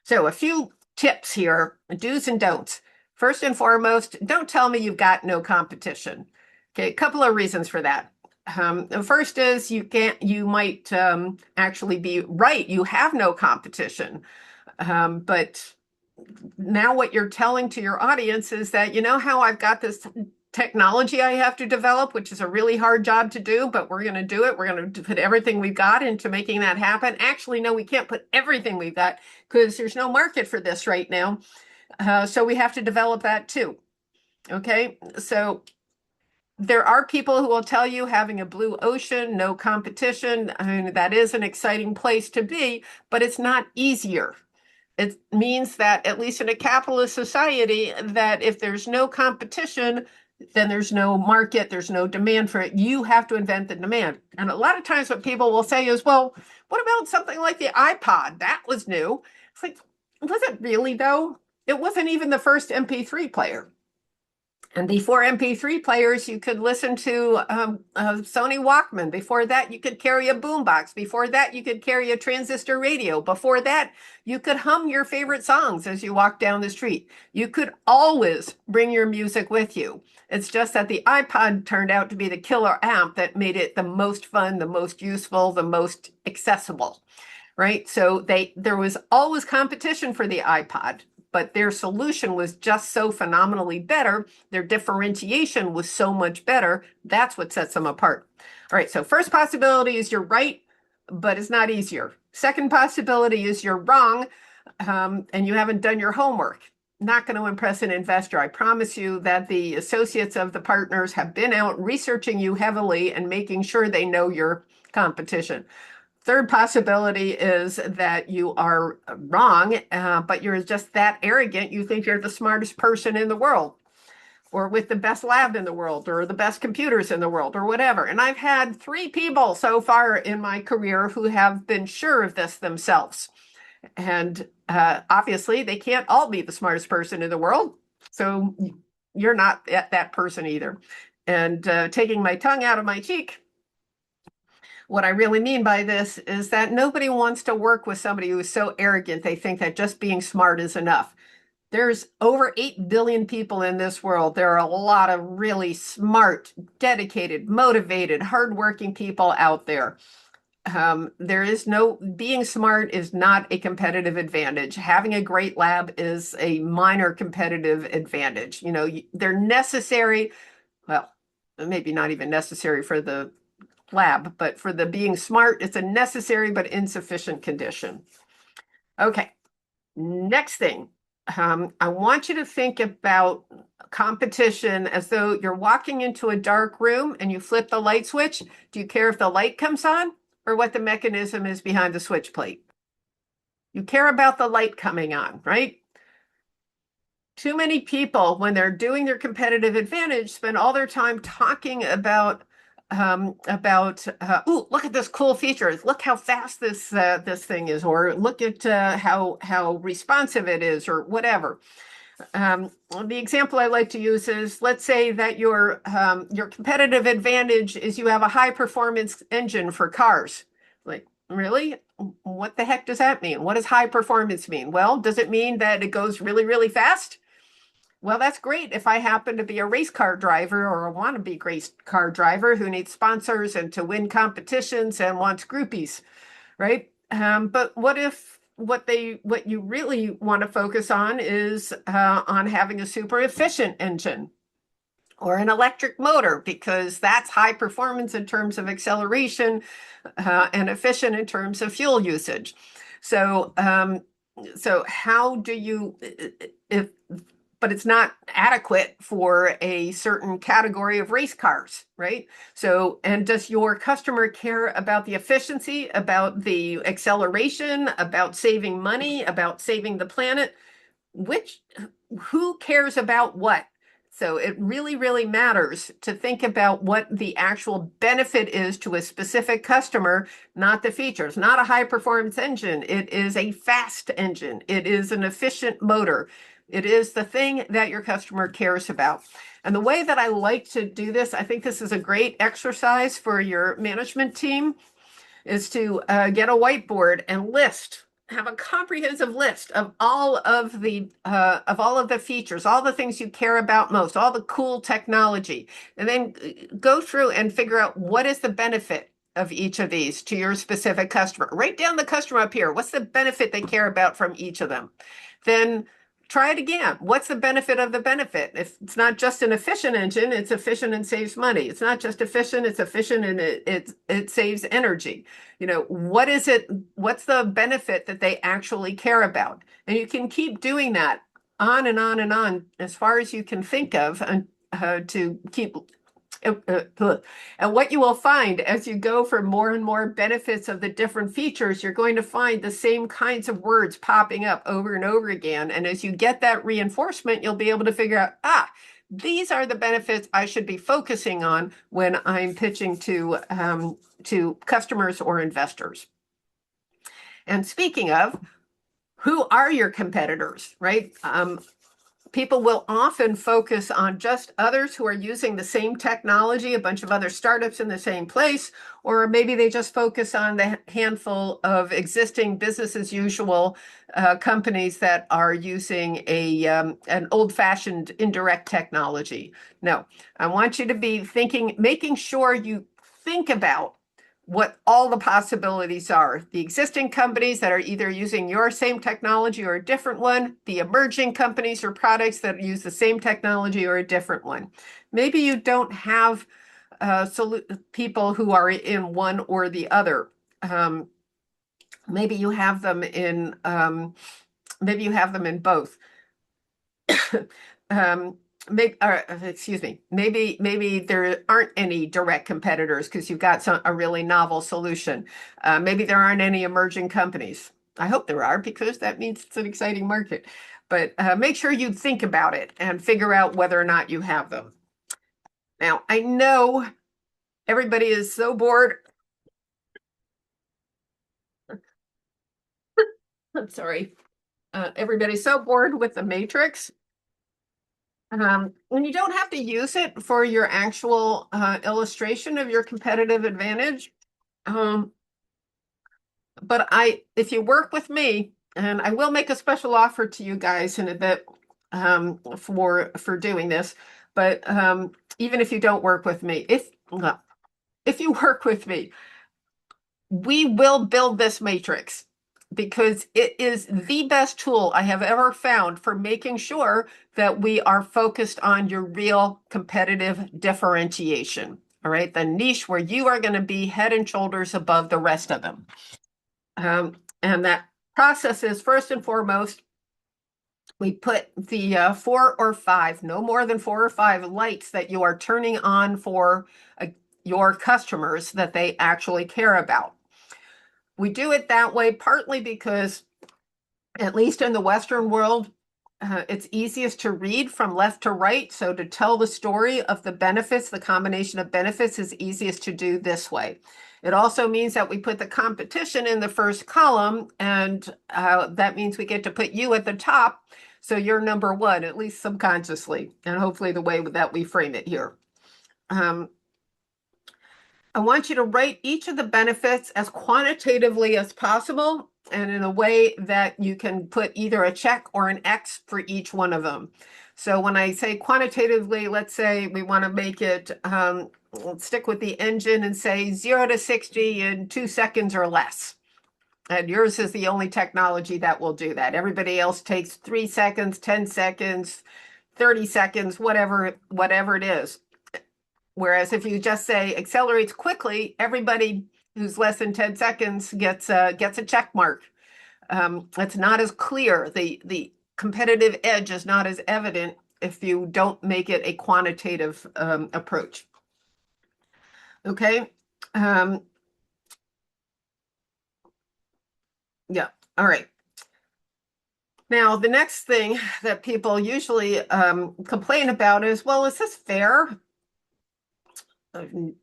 So a few tips here, do's and don'ts. First and foremost, don't tell me you've got no competition. Okay, a couple of reasons for that. The first is you might actually be right. You have no competition. But now what you're telling to your audience is that, how I've got this technology I have to develop, which is a really hard job to do, but we're going to do it. We're going to put everything we've got into making that happen. Actually, no, we can't put everything we've got, because there's no market for this right now. So we have to develop that too. Okay, so there are people who will tell you having a blue ocean, no competition, I mean, that is an exciting place to be, but it's not easier. It means that, at least in a capitalist society, that if there's no competition, then there's no market, there's no demand for it. You have to invent the demand. And a lot of times what people will say is, well, what about something like the iPod? That was new. It's like, was it really though? It wasn't even the first MP3 player. And before MP3 players, you could listen to a Sony Walkman. Before that, you could carry a boombox. Before that, you could carry a transistor radio. Before that, you could hum your favorite songs as you walk down the street. You could always bring your music with you. It's just that the iPod turned out to be the killer amp that made it the most fun, the most useful, the most accessible, right? So there was always competition for the iPod, but their solution was just so phenomenally better. Their differentiation was so much better. That's what sets them apart. All right, so first possibility is you're right, but it's not easier. Second possibility is you're wrong, and you haven't done your homework. Not going to impress an investor. I promise you that the associates of the partners have been out researching you heavily and making sure they know your competition. Third possibility is that you are wrong, but you're just that arrogant. You think you're the smartest person in the world, or with the best lab in the world, or the best computers in the world, or whatever. And I've had 3 people so far in my career who have been sure of this themselves. And obviously, they can't all be the smartest person in the world. So you're not that person either. And taking my tongue out of my cheek, what I really mean by this is that nobody wants to work with somebody who is so arrogant they think that just being smart is enough. There's over 8 billion people in this world. There are a lot of really smart, dedicated, motivated, hardworking people out there. Being smart is not a competitive advantage. Having a great lab is a minor competitive advantage. They're necessary. Well, maybe not even necessary for the lab, but for the being smart, it's a necessary but insufficient condition. Okay, next thing. I want you to think about competition as though you're walking into a dark room and you flip the light switch. Do you care if the light comes on or what the mechanism is behind the switch plate? You care about the light coming on, right? Too many people, when they're doing their competitive advantage, spend all their time talking about ooh, look at this cool feature. Look how fast this thing is, or look at how responsive it is, or whatever. The example I like to use is, let's say that your competitive advantage is you have a high performance engine for cars. Like, really? What the heck does that mean? What does high performance mean? Well, does it mean that it goes really, really fast? Well, that's great if I happen to be a race car driver or a wannabe race car driver who needs sponsors and to win competitions and wants groupies, right? But what if what you really want to focus on is on having a super efficient engine or an electric motor, because that's high performance in terms of acceleration and efficient in terms of fuel usage. So how do you, but it's not adequate for a certain category of race cars, right? So, and does your customer care about the efficiency, about the acceleration, about saving money, about saving the planet? Who cares about what? So it really, really matters to think about what the actual benefit is to a specific customer, not the features. Not a high performance engine. It is a fast engine. It is an efficient motor. It is the thing that your customer cares about. And the way that I like to do this, I think this is a great exercise for your management team, is to get a whiteboard and have a comprehensive list of all of the features, all the things you care about most, all the cool technology, and then go through and figure out what is the benefit of each of these to your specific customer. Write down the customer up here. What's the benefit they care about from each of them? Then try it again. What's the benefit of the benefit? If it's not just an efficient engine, it's efficient and saves money. It's not just efficient, it's efficient and it saves energy. What is it? What's the benefit that they actually care about? And you can keep doing that on and on and on as far as you can think of, and to keep. And what you will find as you go for more and more benefits of the different features, you're going to find the same kinds of words popping up over and over again. And as you get that reinforcement, you'll be able to figure out, these are the benefits I should be focusing on when I'm pitching to customers or investors. And speaking of, who are your competitors, right? People will often focus on just others who are using the same technology, a bunch of other startups in the same place, or maybe they just focus on the handful of existing business as usual companies that are using an old-fashioned indirect technology. No, I want you to be making sure you think about what all the possibilities are. The existing companies that are either using your same technology or a different one, the emerging companies or products that use the same technology or a different one. Maybe you don't have people who are in one or the other. Maybe you have them in both. Maybe there aren't any direct competitors because you've got a really novel solution. Maybe there aren't any emerging companies. I hope there are, because that means it's an exciting market. But make sure you think about it and figure out whether or not you have them. Now, I know everybody is so bored. I'm sorry. Everybody's so bored with the matrix. And you don't have to use it for your actual illustration of your competitive advantage. But if you work with me, and I will make a special offer to you guys in a bit for doing this, but even if you don't work with me, if you work with me, we will build this matrix, because it is the best tool I have ever found for making sure that we are focused on your real competitive differentiation. All right, the niche where you are going to be head and shoulders above the rest of them. And that process is, first and foremost, we put the 4 or 5, no more than 4 or 5 lights that you are turning on for your customers that they actually care about. We do it that way partly because, at least in the Western world, it's easiest to read from left to right. So to tell the story of the benefits, the combination of benefits is easiest to do this way. It also means that we put the competition in the first column, and that means we get to put you at the top. So you're number one, at least subconsciously, and hopefully the way that we frame it here. I want you to write each of the benefits as quantitatively as possible and in a way that you can put either a check or an X for each one of them. So when I say quantitatively, let's say we want to make it, let's stick with the engine and say 0 to 60 in 2 seconds or less. And yours is the only technology that will do that. Everybody else takes 3 seconds, 10 seconds, 30 seconds, whatever it is. Whereas if you just say accelerates quickly, everybody who's less than 10 seconds gets a check mark. It's not as clear. The competitive edge is not as evident if you don't make it a quantitative approach. Okay. Yeah. All right. Now, the next thing that people usually complain about is, well, is this fair?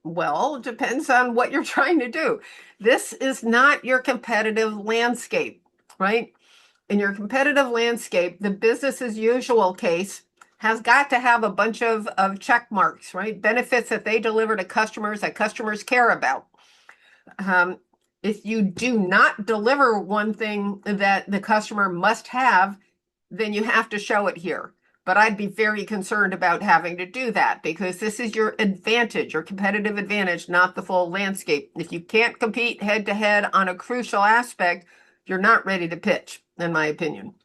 Well, it depends on what you're trying to do. This is not your competitive landscape, right? In your competitive landscape, the business as usual case has got to have a bunch of check marks, right? Benefits that they deliver to customers that customers care about. If you do not deliver one thing that the customer must have, then you have to show it here. But I'd be very concerned about having to do that because this is your advantage, your competitive advantage, not the full landscape. If you can't compete head to head on a crucial aspect, you're not ready to pitch, in my opinion.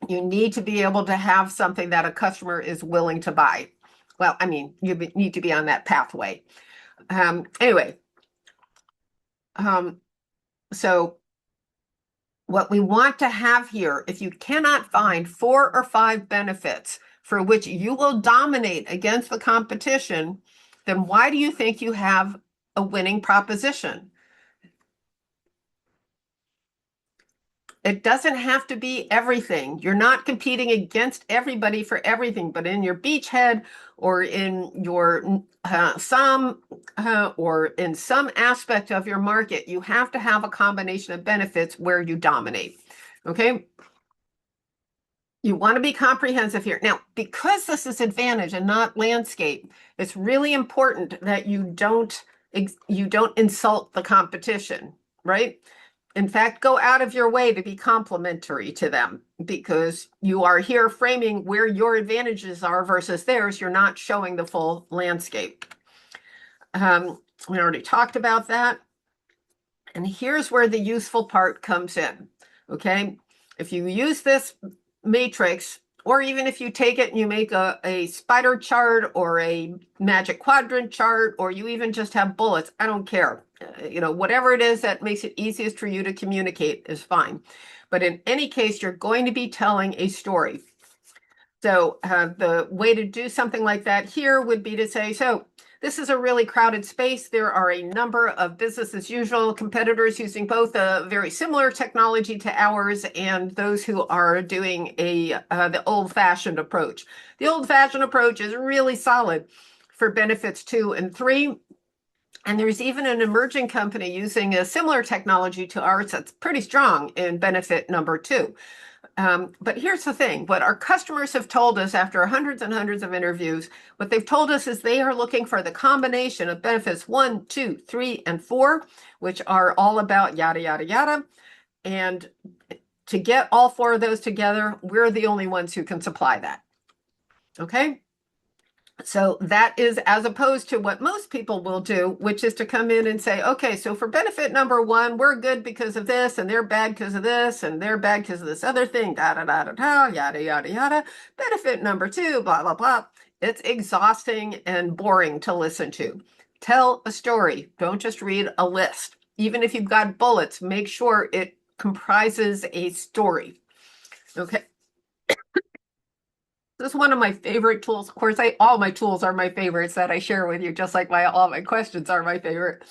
You need to be able to have something that a customer is willing to buy. Well, I mean, you need to be on that pathway. Anyway, so what we want to have here, if you cannot find 4 or 5 benefits for which you will dominate against the competition, then why do you think you have a winning proposition? It doesn't have to be everything. You're not competing against everybody for everything, but in your beachhead or in your or in some aspect of your market, you have to have a combination of benefits where you dominate. Okay. You want to be comprehensive here. Now, because this is advantage and not landscape, it's really important that you don't insult the competition, right? In fact, go out of your way to be complimentary to them because you are here framing where your advantages are versus theirs. You're not showing the full landscape. We already talked about that. And here's where the useful part comes in. Okay. If you use this matrix, or even if you take it and you make a spider chart or a magic quadrant chart, or you even just have bullets, I don't care. Whatever it is that makes it easiest for you to communicate is fine. But in any case, you're going to be telling a story. So the way to do something like that here would be to say, so this is a really crowded space. There are a number of business as usual competitors using both a very similar technology to ours and those who are doing the old-fashioned approach. The old-fashioned approach is really solid for benefits 2 and 3. And there's even an emerging company using a similar technology to ours that's pretty strong in benefit number 2. But here's the thing. What our customers have told us after hundreds and hundreds of interviews, what they've told us is they are looking for the combination of benefits 1, 2, 3, and 4, which are all about yada, yada, yada. And to get all 4 of those together, we're the only ones who can supply that. Okay? So that is as opposed to what most people will do, which is to come in and say, okay, so for benefit number 1, we're good because of this, and they're bad because of this, and they're bad because of this other thing, da da da da da, yada yada yada. Benefit number 2, blah blah blah. It's exhausting and boring to listen to. Tell a story. Don't just read a list. Even if you've got bullets, make sure it comprises a story. Okay. This is one of my favorite tools. Of course, all my tools are my favorites that I share with you, just like all my questions are my favorite.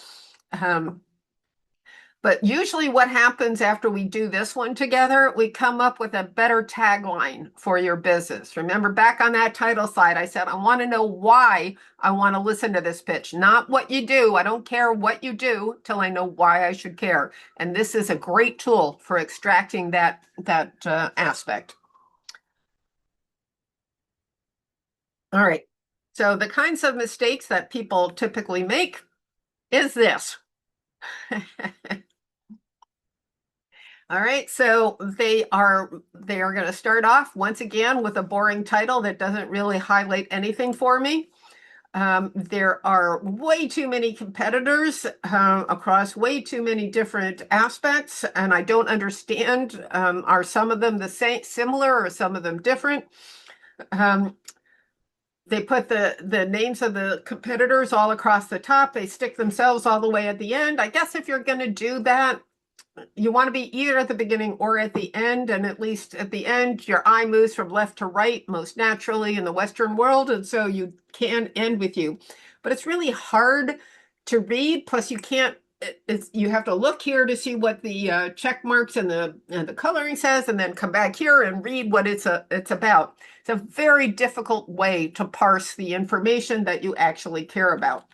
But usually what happens after we do this one together, we come up with a better tagline for your business. Remember back on that title slide, I said, I want to know why I want to listen to this pitch, not what you do. I don't care what you do till I know why I should care. And this is a great tool for extracting that aspect. All right. So the kinds of mistakes that people typically make is this. All right, so they are going to start off once again with a boring title that doesn't really highlight anything for me. There are way too many competitors across way too many different aspects, and I don't understand. Are some of them the same, similar, or some of them different? They put the names of the competitors all across the top. They stick themselves all the way at the end. I guess if you're going to do that, you want to be either at the beginning or at the end, and at least at the end, your eye moves from left to right most naturally in the Western world, and so you can end with you. But it's really hard to read. Plus, you can't. You have to look here to see what the check marks and the coloring says, and then come back here and read what it's about. It's a very difficult way to parse the information that you actually care about.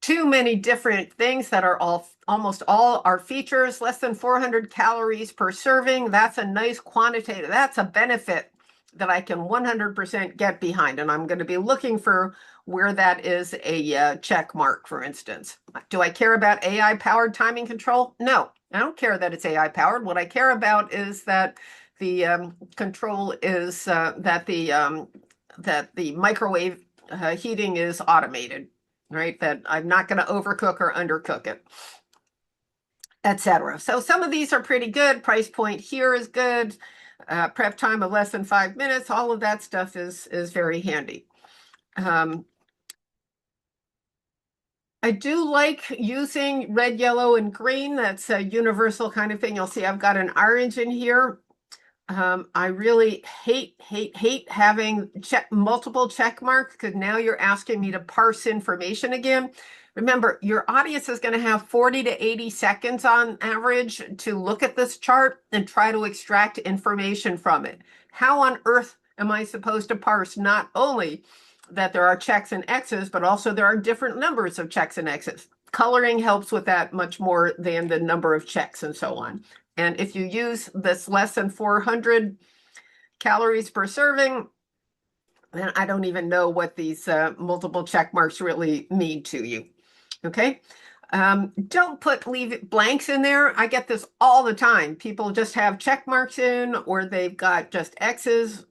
Too many different things that are almost all are features, less than 400 calories per serving. That's a nice quantitative, that's a benefit that I can 100% get behind. And I'm going to be looking for where that is a check mark, for instance. Do I care about AI powered timing control? No, I don't care that it's AI powered. What I care about is that the control is that the microwave heating is automated. Right, that I'm not going to overcook or undercook it, etc. So some of these are pretty good. Price point here is good. Prep time of less than 5 minutes. All of that stuff is very handy. I do like using red, yellow, and green. That's a universal kind of thing. You'll see I've got an orange in here. I really hate having multiple check marks, because now you're asking me to parse information again. Remember, your audience is going to have 40 to 80 seconds on average to look at this chart and try to extract information from it. How on earth am I supposed to parse not only that there are checks and X's, but also there are different numbers of checks and X's? Coloring helps with that much more than the number of checks and so on. And if you use this less than 400 calories per serving, then I don't even know what these multiple check marks really mean to you. Okay. Don't leave blanks in there. I get this all the time. People just have check marks in, or they've got just X's.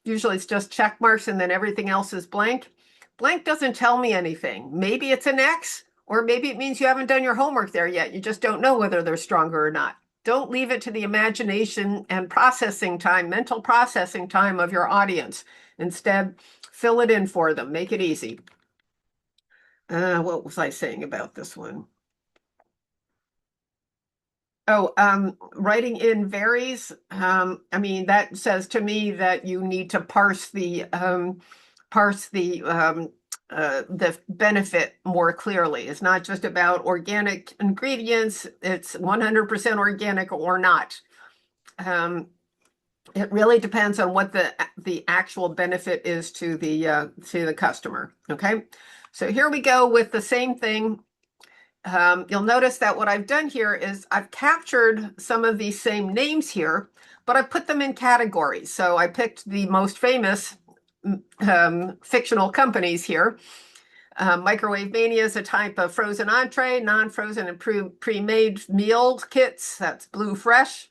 Usually it's just check marks and then everything else is blank. Blank doesn't tell me anything. Maybe it's an X, or maybe it means you haven't done your homework there yet. You just don't know whether they're stronger or not. Don't leave it to the imagination and processing time, mental processing time of your audience. Instead, fill it in for them. Make it easy. What was I saying about this one? Oh, writing in varies. I mean, that says to me that you need to parse the benefit more clearly. It's not just about organic ingredients. It's 100% organic or not. It really depends on what the actual benefit is to the customer. Okay, so here we go with the same thing. You'll notice that what I've done here is I've captured some of these same names here, but I put them in categories. So I picked the most famous fictional companies here. Microwave Mania is a type of frozen entree, non-frozen and pre-made meal kits. That's Blue Fresh.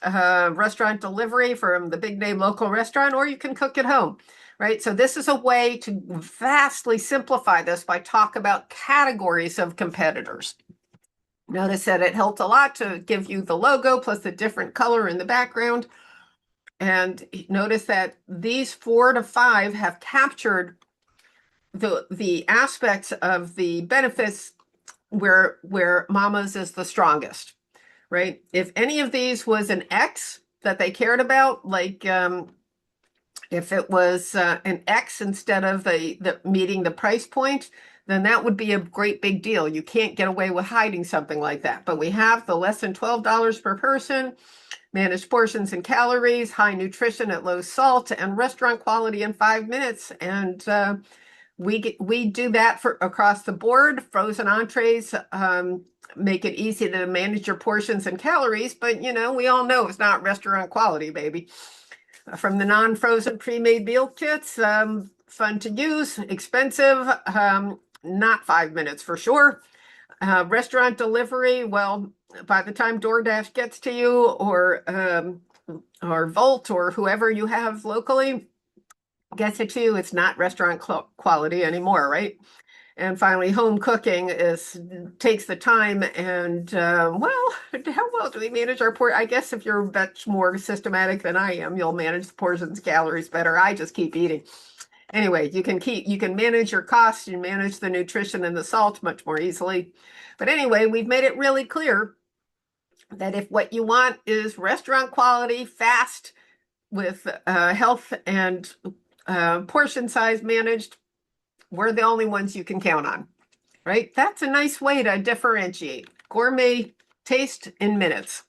Restaurant delivery from the big name local restaurant, or you can cook at home, right? So this is a way to vastly simplify this by talk about categories of competitors. Notice that it helped a lot to give you the logo plus the different color in the background. And notice that these 4 to 5 have captured the aspects of the benefits where Mama's is the strongest, right? If any of these was an X, that they cared about, like if it was an X instead of the meeting the price point, then that would be a great big deal. You can't get away with hiding something like that. But we have the less than $12 per person, managed portions and calories, high nutrition at low salt, and restaurant quality in 5 minutes. And we do that for across the board. Frozen entrees make it easy to manage your portions and calories, but we all know it's not restaurant quality, baby. From the non-frozen pre-made meal kits, fun to use, expensive, not 5 minutes for sure. Restaurant delivery, well, by the time DoorDash gets to you, or Volt, or whoever you have locally gets it to you, it's not restaurant quality anymore, right? And finally, home cooking takes the time, and well, how well do we manage our I guess if you're much more systematic than I am, you'll manage the portions, calories better. I just keep eating. Anyway, you can manage your costs, you manage the nutrition and the salt much more easily. But anyway, we've made it really clear that if what you want is restaurant quality, fast, with health and portion size managed, we're the only ones you can count on, right? That's a nice way to differentiate. Gourmet taste in minutes.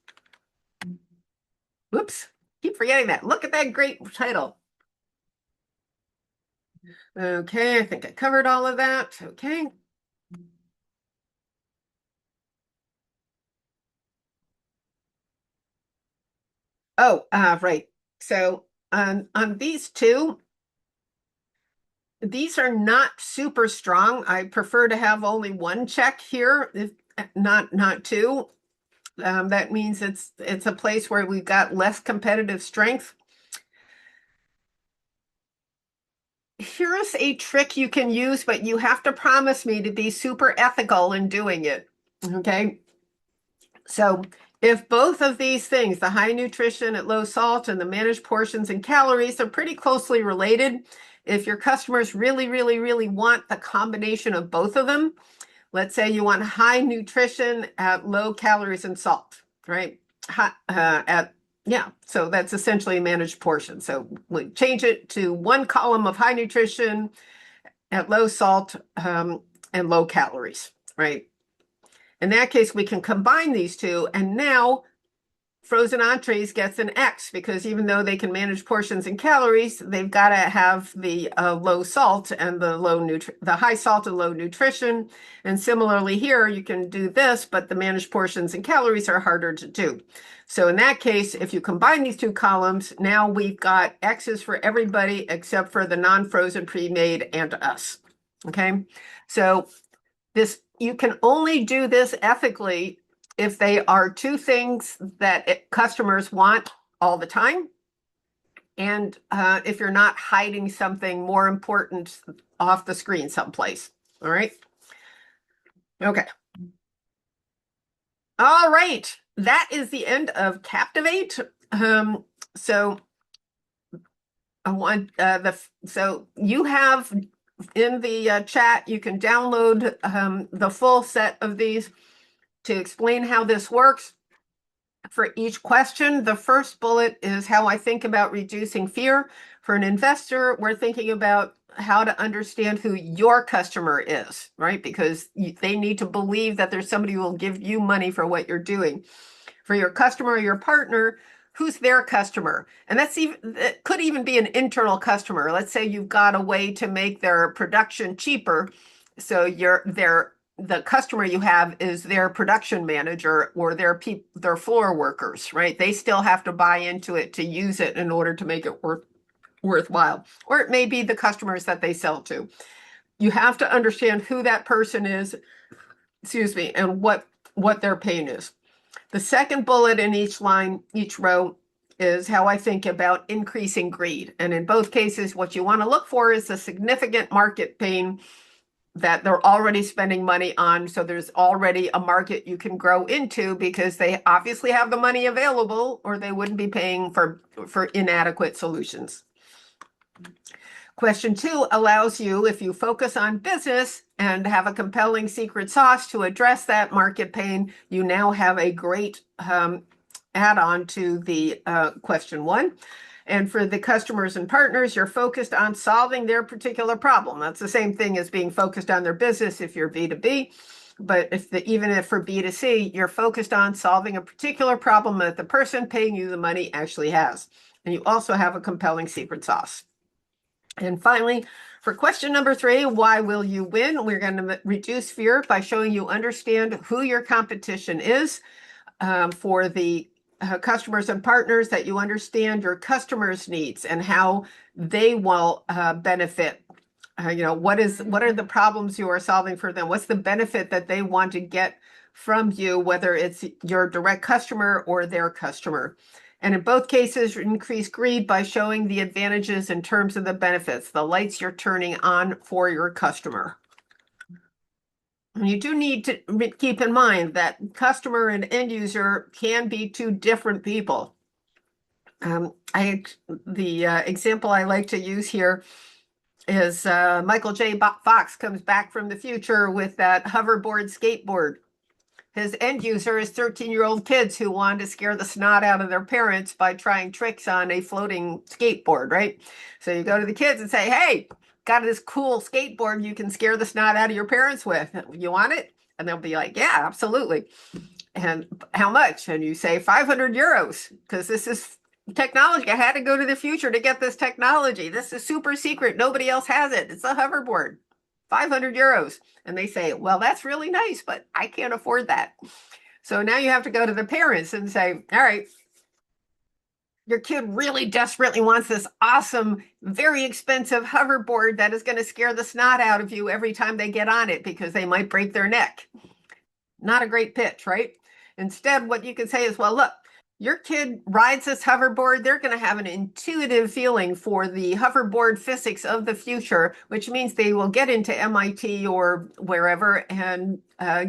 Whoops, keep forgetting that. Look at that great title. Okay, I think I covered all of that. Okay. Oh, right. So on these two, these are not super strong. I prefer to have only one check here, if not two. That means it's a place where we've got less competitive strength. Here's a trick you can use, but you have to promise me to be super ethical in doing it. Okay. So if both of these things, the high nutrition at low salt and the managed portions and calories, are pretty closely related, if your customers really, really, really want the combination of both of them, let's say you want high nutrition at low calories and salt, right? So that's essentially a managed portion. So we change it to one column of high nutrition at low salt and low calories, right? In that case, we can combine these two, and now frozen entrees gets an X, because even though they can manage portions and calories, they've got to have the low salt and the high salt and low nutrition. And similarly here, you can do this, but the managed portions and calories are harder to do. So in that case, if you combine these two columns, now we've got X's for everybody except for the non-frozen pre-made and us. Okay, so you can only do this ethically if they are two things that customers want all the time, and if you're not hiding something more important off the screen someplace. All right. Okay. All right. That is the end of Captivate. So I want so you have in the chat, you can download the full set of these to explain how this works. For each question, the first bullet is how I think about reducing fear. For an investor, we're thinking about how to understand who your customer is, right? Because they need to believe that there's somebody who will give you money for what you're doing. For your customer or your partner, who's their customer? And that could even be an internal customer. Let's say you've got a way to make their production cheaper. So the customer you have is their production manager or their floor workers, right? They still have to buy into it to use it in order to make it worthwhile. Or it may be the customers that they sell to. You have to understand who that person is, and what their pain is. The second bullet in each line, each row, is how I think about increasing greed. And in both cases, what you want to look for is a significant market pain that they're already spending money on. So there's already a market you can grow into, because they obviously have the money available, or they wouldn't be paying for inadequate solutions. Question 2 allows you, if you focus on business and have a compelling secret sauce to address that market pain, you now have a great add-on to the question one. And for the customers and partners, you're focused on solving their particular problem. That's the same thing as being focused on their business if you're B2B. But even if for B2C, you're focused on solving a particular problem that the person paying you the money actually has. And you also have a compelling secret sauce. And finally, for question number 3, why will you win? We're going to reduce fear by showing you understand who your competition is. For the customers and partners, that you understand your customers' needs and how they will benefit. What are the problems you are solving for them? What's the benefit that they want to get from you, whether it's your direct customer or their customer? And in both cases, increase greed by showing the advantages in terms of the benefits, the lights you're turning on for your customer. You do need to keep in mind that customer and end user can be two different people. The example I like to use here is Michael J. Fox comes back from the future with that hoverboard skateboard. His end user is 13-year-old kids who wanted to scare the snot out of their parents by trying tricks on a floating skateboard, right? So you go to the kids and say, hey, got this cool skateboard you can scare the snot out of your parents with. You want it? And they'll be like, yeah, absolutely. And how much? And you say 500 euros, because this is technology. I had to go to the future to get this technology. This is super secret. Nobody else has it. It's a hoverboard. 500 euros. And they say, well, that's really nice, but I can't afford that. So now you have to go to the parents and say, all right, your kid really desperately wants this awesome, very expensive hoverboard that is going to scare the snot out of you every time they get on it because they might break their neck. Not a great pitch, right? Instead, what you can say is, well, look, your kid rides this hoverboard, they're going to have an intuitive feeling for the hoverboard physics of the future, which means they will get into MIT or wherever and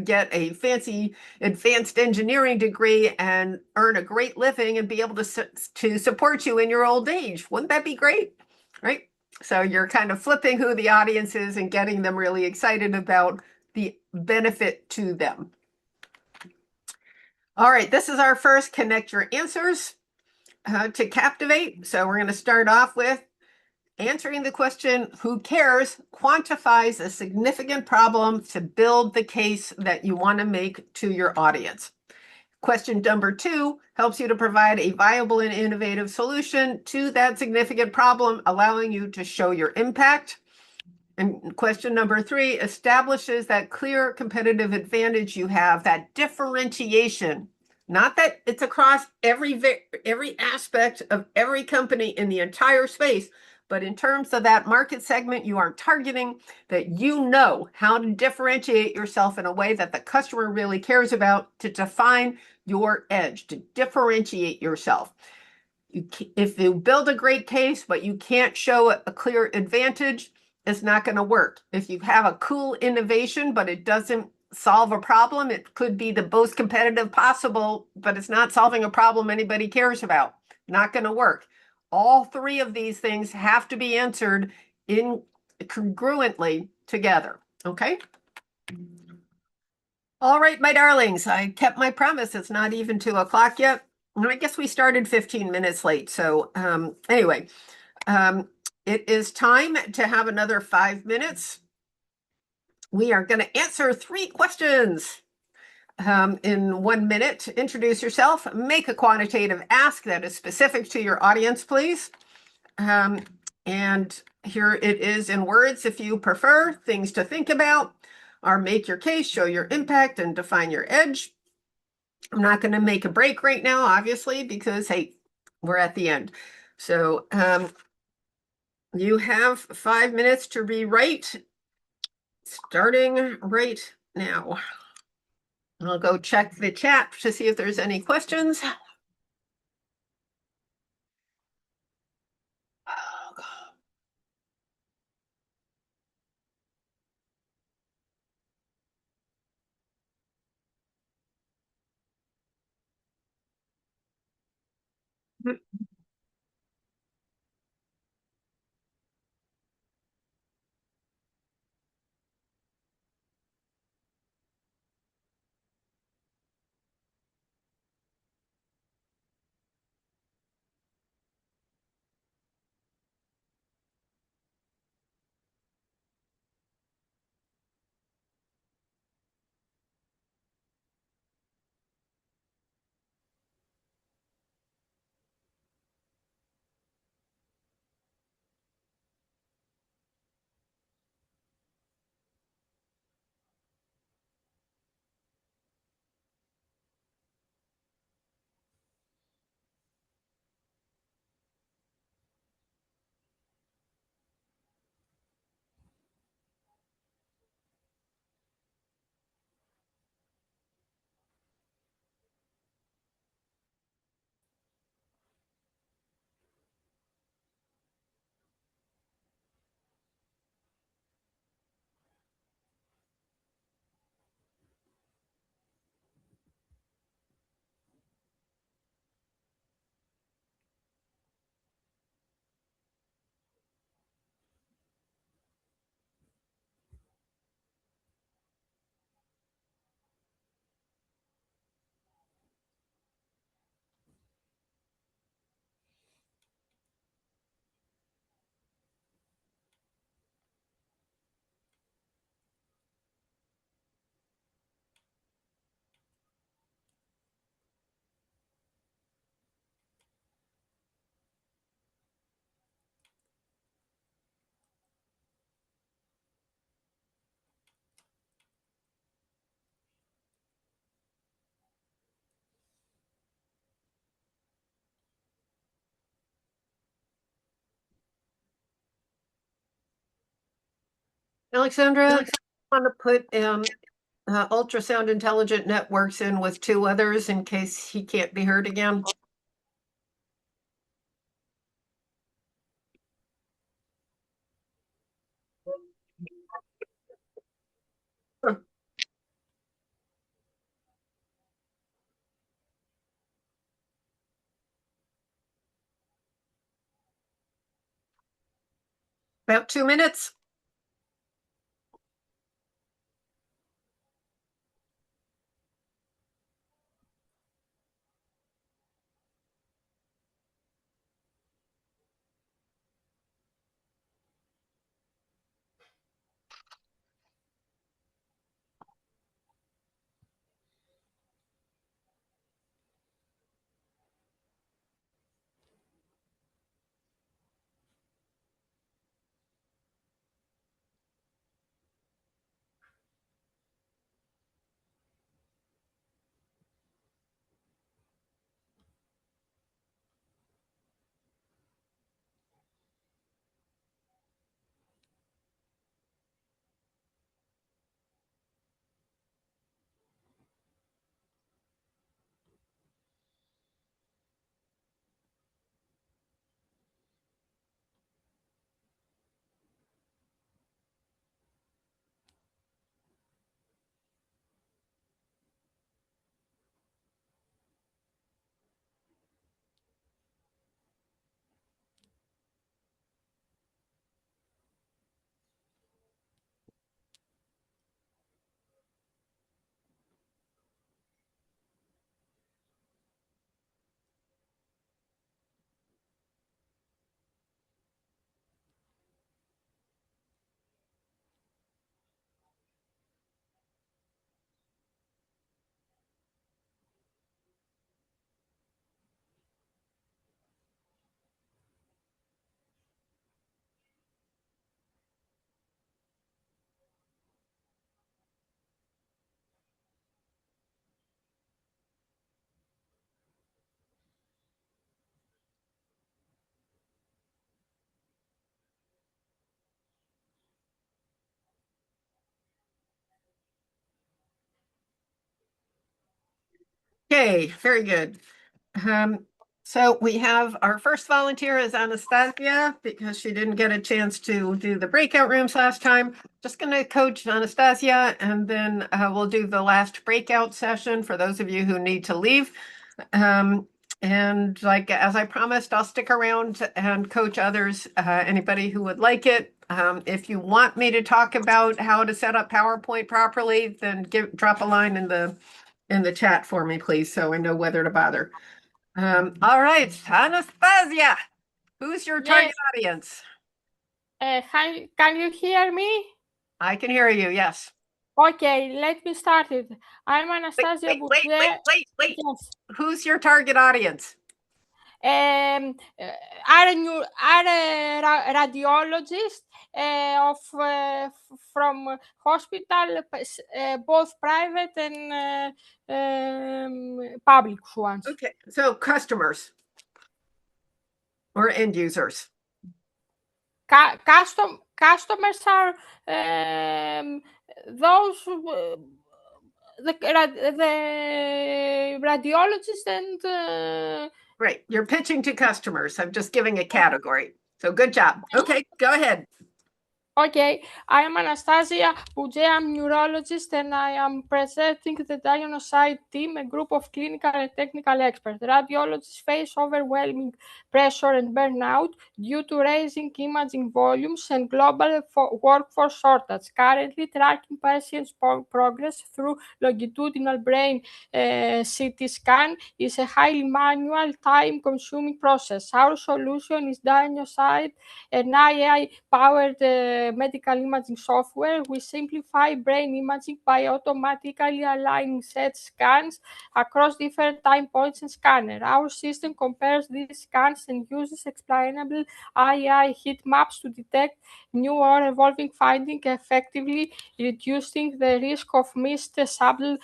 get a fancy advanced engineering degree and earn a great living and be able to support you in your old age. Wouldn't that be great? Right? So you're kind of flipping who the audience is and getting them really excited about the benefit to them. All right, this is our first connect your answers to captivate. So we're going to start off with answering the question, who cares, quantifies a significant problem to build the case that you want to make to your audience. Question number 2 helps you to provide a viable and innovative solution to that significant problem, allowing you to show your impact. And question number 3 establishes that clear competitive advantage you have, that differentiation, not that it's across every aspect of every company in the entire space, but in terms of that market segment you are targeting, that you know how to differentiate yourself in a way that the customer really cares about, to define your edge, to differentiate yourself. If you build a great case, but you can't show a clear advantage, it's not going to work. If you have a cool innovation, but it doesn't solve a problem, it could be the most competitive possible, but it's not solving a problem anybody cares about. Not going to work. All 3 of these things have to be answered congruently together. Okay? All right, my darlings, I kept my promise. It's not even 2 o'clock yet. I guess we started 15 minutes late. So anyway, it is time to have another 5 minutes. We are going to answer 3 questions in 1 minute. Introduce yourself, make a quantitative ask that is specific to your audience, please. And here it is in words if you prefer. Things to think about are make your case, show your impact, and define your edge. I'm not going to make a break right now, obviously, because, hey, we're at the end. So you have 5 minutes to rewrite, starting right now. I'll go check the chat to see if there's any questions. Alexandra, I want to put ultrasound intelligent networks in with 2 others in case he can't be heard again. About 2 minutes. Okay, very good. So we have our first volunteer is Anastasia because she didn't get a chance to do the breakout rooms last time. Just going to coach Anastasia, and then we'll do the last breakout session for those of you who need to leave. And like as I promised, I'll stick around and coach others, anybody who would like it. If you want me to talk about how to set up PowerPoint properly, then drop a line in the chat for me, please, so I know whether to bother. All right, Anastasia, who's your target audience? Hi, can you hear me? I can hear you, yes. Okay, let me start it. I'm Anastasia Wait. Yes. Who's your target audience? Are a radiologist from hospital, both private and public ones. Okay, so customers or end users? Customers are those the radiologists and Great, you're pitching to customers. I'm just giving a category. So good job. Okay, go ahead. Okay, I am Anastasia Bouget. I'm neurologist and I am presenting the diagnostic team, a group of clinical and technical experts. Radiologists face overwhelming pressure and burnout due to rising imaging volumes and global workforce shortage. Currently, tracking patients' progress through longitudinal brain CT scan is a highly manual, time-consuming process. Our solution is diagnostic and AI-powered medical imaging software. We simplify brain imaging by automatically aligning set scans across different time points and scanner. Our system compares these scans and uses explainable AI heat maps to detect new or evolving findings, effectively reducing the risk of missed subtle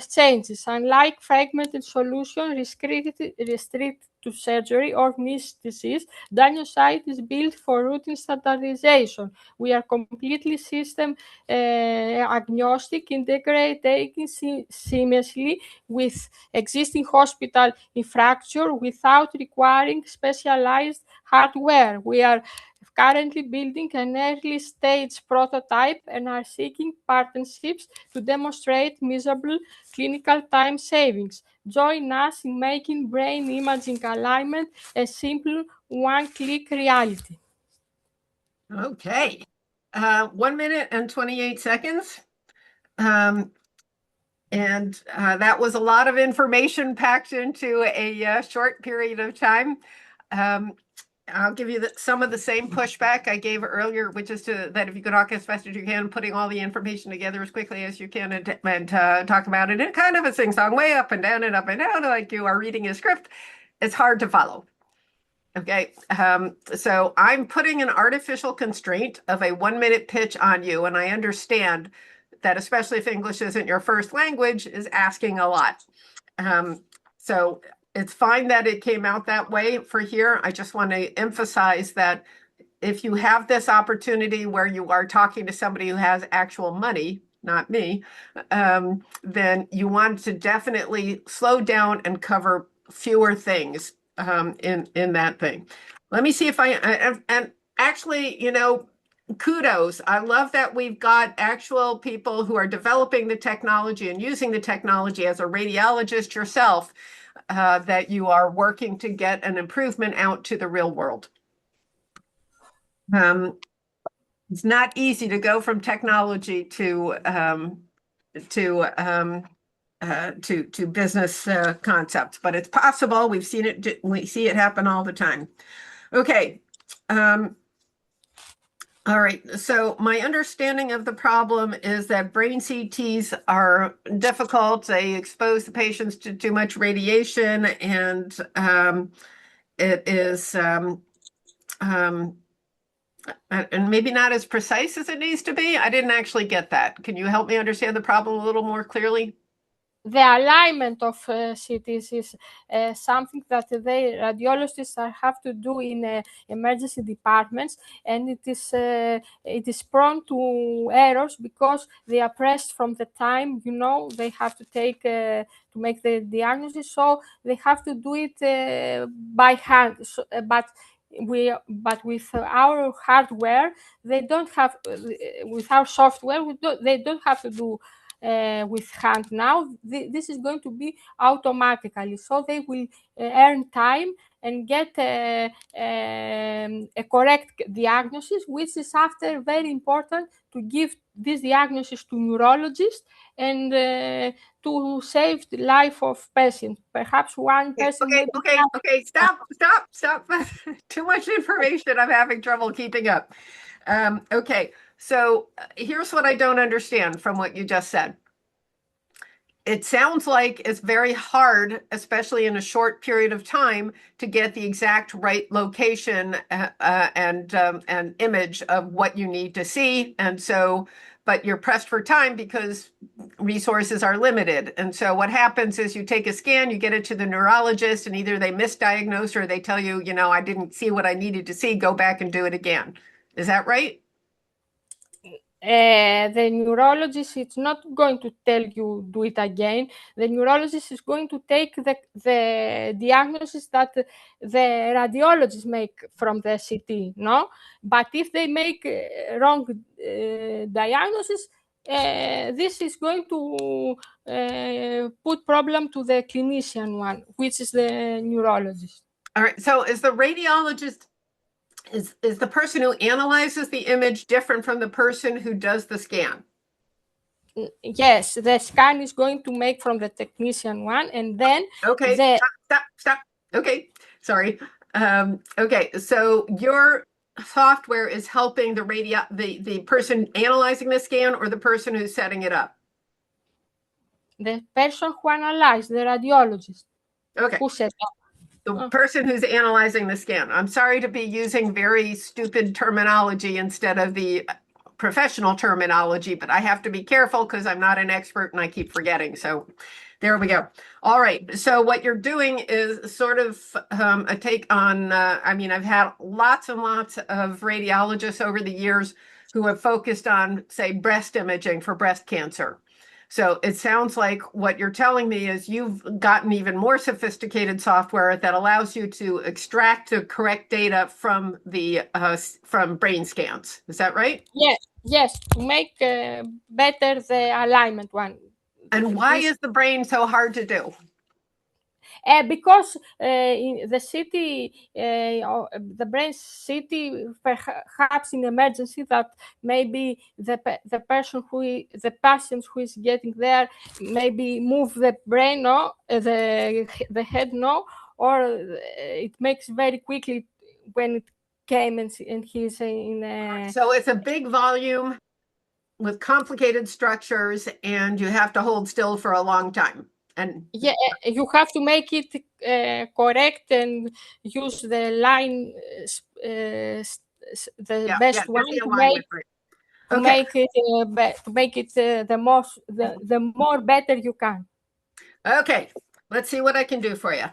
changes. Unlike fragmented solutions restricted to surgery or niche disease, DiagnoSite is built for routine standardization. We are completely system agnostic, integrating seamlessly with existing hospital infrastructure without requiring specialized hardware. We are currently building an early stage prototype and are seeking partnerships to demonstrate measurable clinical time savings. Join us in making brain imaging alignment a simple one-click reality. Okay. 1 minute and 28 seconds. That was a lot of information packed into a short period of time. I'll give you some of the same pushback I gave earlier, which is that if you could talk as fast as you can, putting all the information together as quickly as you can and talk about it in kind of a sing-song way, up and down, like you are reading a script, it's hard to follow. Okay, so I'm putting an artificial constraint of a 1-minute pitch on you, and I understand that, especially if English isn't your first language, is asking a lot. So it's fine that it came out that way for here. I just want to emphasize that if you have this opportunity where you are talking to somebody who has actual money, not me, then you want to definitely slow down and cover fewer things in that thing. Let me see if and actually, kudos. I love that we've got actual people who are developing the technology and using the technology as a radiologist yourself, that you are working to get an improvement out to the real world. It's not easy to go from technology to business concepts, but it's possible. We've seen it. We see it happen all the time. Okay. All right. So my understanding of the problem is that brain CTs are difficult. They expose the patients to too much radiation, and it is and maybe not as precise as it needs to be. I didn't actually get that. Can you help me understand the problem a little more clearly? The alignment of CTs is something that the radiologists have to do in emergency departments, and it is prone to errors because they are pressed from the time they have to take to make the diagnosis. So they have to do it by hand. So, but with our hardware, they don't have. With our software, they don't have to do with hand now. This is going to be automatically, so they will earn time and get a correct diagnosis, which is after very important to give this diagnosis to neurologists and to save the life of patients. Perhaps one person. Okay. Stop. Too much information. I'm having trouble keeping up. Okay. So here's what I don't understand from what you just said. It sounds like it's very hard, especially in a short period of time, to get the exact right location and image of what you need to see. And so, but you're pressed for time because resources are limited. And so what happens is you take a scan, you get it to the neurologist, and either they misdiagnose or they tell you, I didn't see what I needed to see, go back and do it again. Is that right? The neurologist is not going to tell you do it again. The neurologist is going to take the diagnosis that the radiologists make from the CT, no? But if they make wrong diagnosis, this is going to put problem to the clinician one, which is the neurologist. All right. So is the radiologist is the person who analyzes the image different from the person who does the scan? Yes, the scan is going to make from the technician one, and then stop. Okay, sorry. Okay, so your software is helping the person analyzing the scan or the person who's setting it up? The person who analyzes, the radiologist. Okay. Who set up. The person who's analyzing the scan. I'm sorry to be using very stupid terminology instead of the professional terminology, but I have to be careful because I'm not an expert and I keep forgetting. So There we go. All right. So what you're doing is sort of a take on, I mean, I've had lots and lots of radiologists over the years who have focused on, say, breast imaging for breast cancer. So it sounds like what you're telling me is you've gotten even more sophisticated software that allows you to extract the correct data from the from brain scans. Is that right? Yes, to make better the alignment one. And why is the brain so hard to do? Because in the city, the brain city, perhaps in emergency, that maybe the patient who is getting there, maybe move the brain, no, the head, no, or it makes very quickly when it came and he's in a. So it's a big volume with complicated structures, and you have to hold still for a long time. And yeah, you have to make it correct and use the line, the best one the to alignment right. make it the more better you can. Okay, let's see what I can do for you.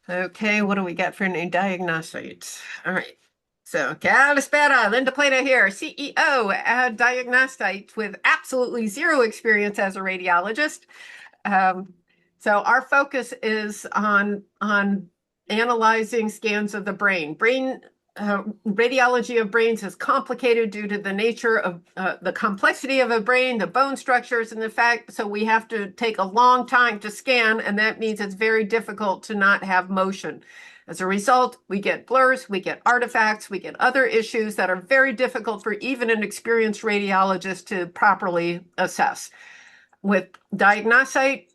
Okay, what do we got for new diagnostics? All right. So, Calispera, Linda Plata here, CEO at Diagnostics with absolutely zero experience as a radiologist. So our focus is on analyzing scans of the brain. Radiology of brains is complicated due to the nature of the complexity of a brain, the bone structures, and the fact, so we have to take a long time to scan, and that means it's very difficult to not have motion. As a result, we get blurs, we get artifacts, we get other issues that are very difficult for even an experienced radiologist to properly assess. With Diagnostic,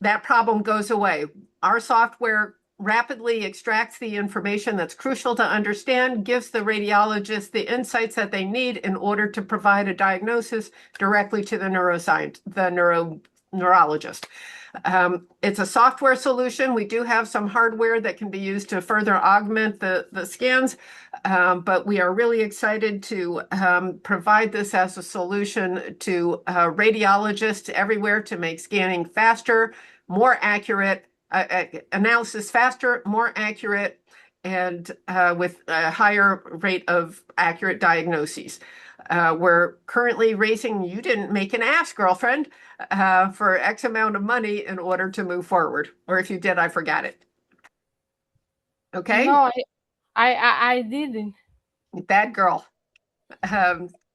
that problem goes away. Our software rapidly extracts the information that's crucial to understand, gives the radiologist the insights that they need in order to provide a diagnosis directly to the neurologist. It's a software solution. We do have some hardware that can be used to further augment the scans, but we are really excited to provide this as a solution to radiologists everywhere to make scanning faster, more accurate, analysis faster, more accurate, and with a higher rate of accurate diagnoses. We're currently raising, you didn't make an ask, girlfriend, for X amount of money in order to move forward. Or if you did, I forgot it. Okay? No, I didn't. Bad girl.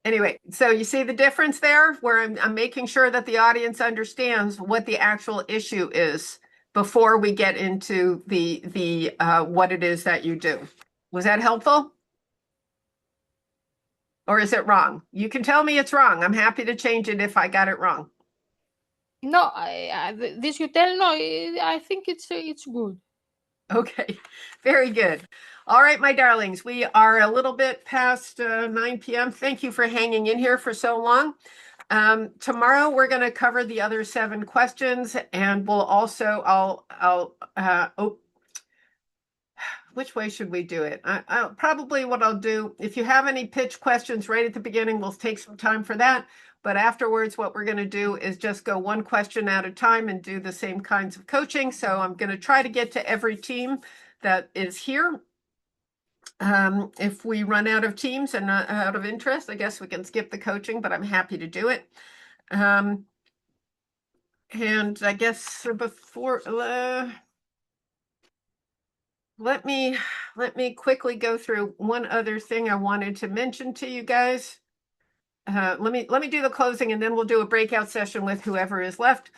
Anyway, so you see the difference there, where I'm making sure that the audience understands what the actual issue is before we get into the what it is that you do. Was that helpful? Or is it wrong? You can tell me it's wrong. I'm happy to change it if I got it wrong. No, this you tell, no, I think it's good. Okay, very good. All right, my darlings, we are a little bit past 9 p.m. Thank you for hanging in here for so long. Tomorrow we're going to cover the other 7 questions, and we'll also, which way should we do it? Probably what I'll do, if you have any pitch questions right at the beginning, we'll take some time for that. But afterwards, what we're going to do is just go one question at a time and do the same kinds of coaching. So I'm going to try to get to every team that is here. If we run out of teams and not out of interest, I guess we can skip the coaching, but I'm happy to do it. And I guess before, let me quickly go through one other thing I wanted to mention to you guys. Let me do the closing, and then we'll do a breakout session with whoever is left.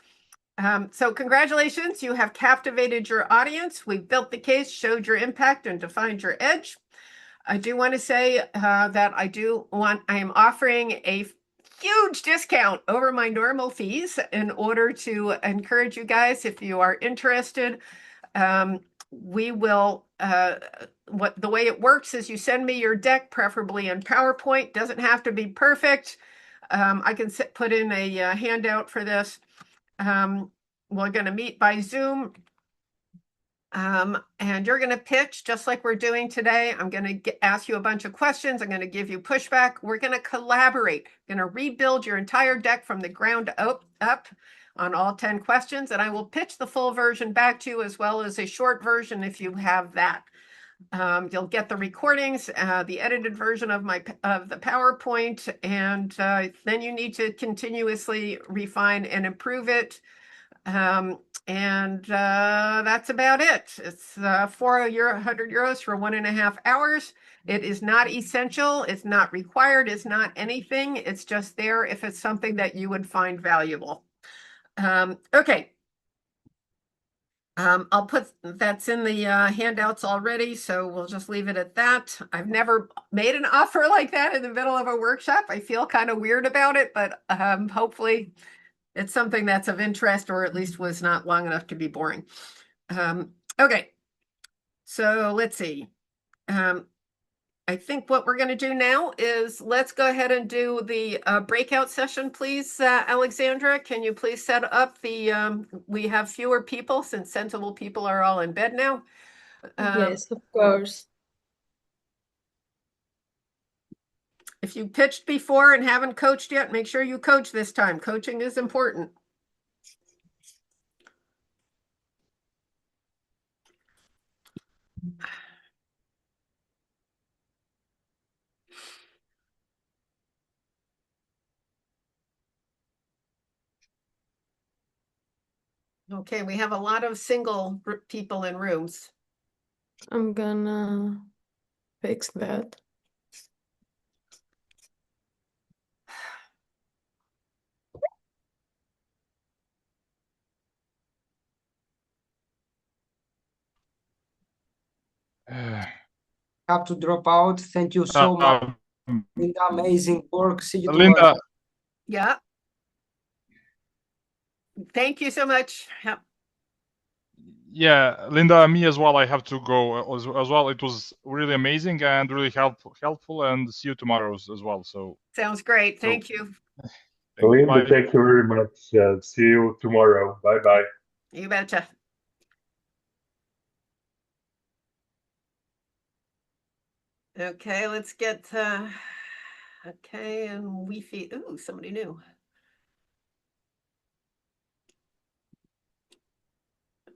So congratulations, you have captivated your audience. We've built the case, showed your impact, and defined your edge. I do want to say that I am offering a huge discount over my normal fees in order to encourage you guys, if you are interested. We will, the way it works is you send me your deck, preferably in PowerPoint. Doesn't have to be perfect. I can put in a handout for this. We're going to meet by Zoom. And you're going to pitch just like we're doing today. I'm going to ask you a bunch of questions. I'm going to give you pushback. We're going to collaborate. Going to rebuild your entire deck from the ground up on all 10 questions. And I will pitch the full version back to you as well as a short version if you have that. You'll get the recordings, the edited version of the PowerPoint, and then you need to continuously refine and improve it. And that's about it. It's 100 euros for 1.5 hours. It is not essential. It's not required. It's not anything. It's just there if it's something that you would find valuable. Okay. I'll put that's in the handouts already, so we'll just leave it at that. I've never made an offer like that in the middle of a workshop. I feel kind of weird about it, but hopefully it's something that's of interest, or at least was not long enough to be boring. Okay, so let's see. I think what we're going to do now is let's go ahead and do the breakout session, please. Alexandra, can you please set up the, we have fewer people since sensible people are all in bed now. Yes, of course. If you pitched before and haven't coached yet, make sure you coach this time. Coaching is important. Okay, we have a lot of single people in rooms. I'm gonna fix that. Have to drop out. Thank you so much. Linda, amazing work. See you Linda. tomorrow. Yeah. Thank you so much. Yep. Yeah, Linda, me as well. I have to go as well. It was really amazing and really helpful. And see you tomorrow as well. So sounds great. Thank you. Linda, thank you very much. See you tomorrow. Bye bye. You betcha. Okay, let's get okay, and Wi-Fi. Ooh, somebody new.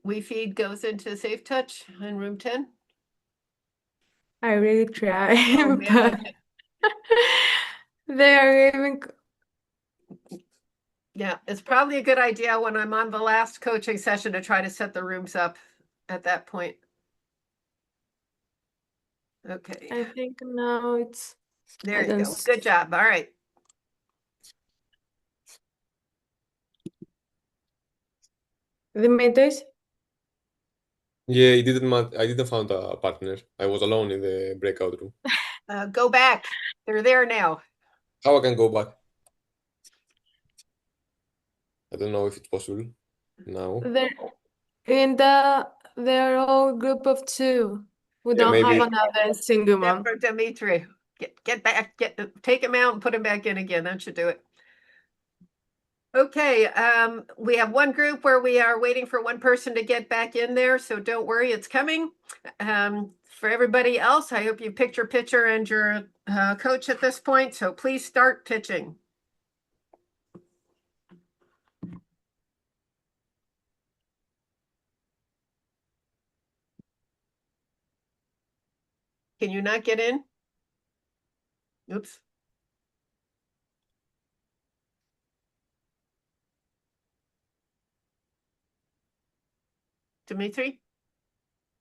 Wi-Fi goes into Safe Touch in room 10. I really try, Oh, but they are even. Yeah, it's probably a good idea when I'm on the last coaching session to try to set the rooms up at that point. Okay. I think now it's. There you go. Good job. All right. Dimitris? Yeah, I didn't find a partner. I was alone in the breakout room. Go back. They're there now. How I can go back? I don't know if it's possible now. They're all group of two. We Yeah, don't maybe. have another single Except one. for Dimitri. Get back, take him out and put him back in again. That should do it. Okay, we have one group where we are waiting for one person to get back in there, so don't worry, it's coming. For everybody else, I hope you picked your pitcher and your coach at this point, so please start pitching. Can you not get in? Oops. Dimitri,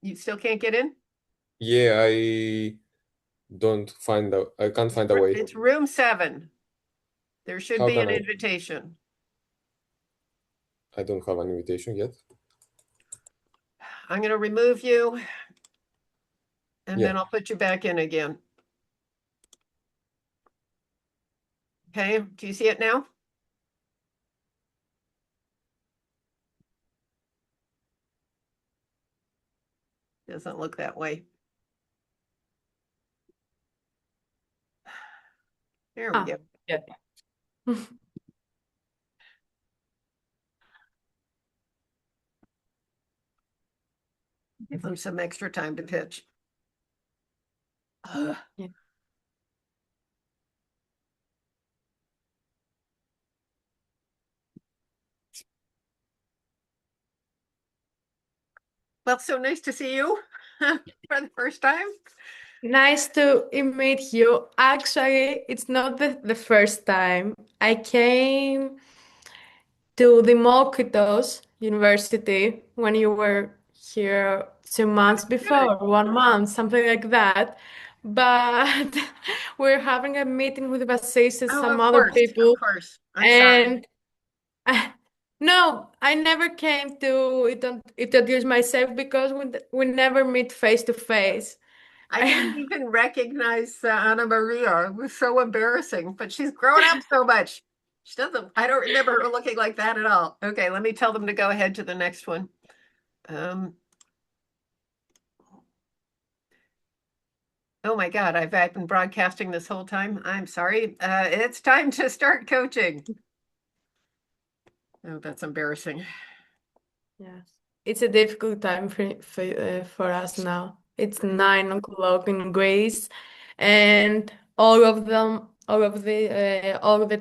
you still can't get in? Yeah, I can't find a way. It's room 7. There should How be can an I? invitation. I don't have an invitation yet. I'm going to remove you, and Yeah. then I'll put you back in again. Okay, do you see it now? Doesn't look that way. There we go. Yeah. Give them some extra time to pitch. Ugh. Yeah. Well, so nice to see you for the first time. Nice to meet you. Actually, it's not the first time. I came to the Mokitos University when you were here 2 months before, 1 month, something like that. But we're having a meeting with bassistas, Oh, some of other course, people, of course. I'm sorry. and no, I never came to introduce myself because we never meet face to face. I didn't even recognize Anna Maria. It was so embarrassing, but she's grown up so much. She doesn't, I don't remember her looking like that at all. Okay, let me tell them to go ahead to the next one. Oh my God, I've been broadcasting this whole time. I'm sorry. It's time to start coaching. Oh, that's embarrassing. Yes, it's a difficult time for us now. It's 9 o'clock in Greece, and all of the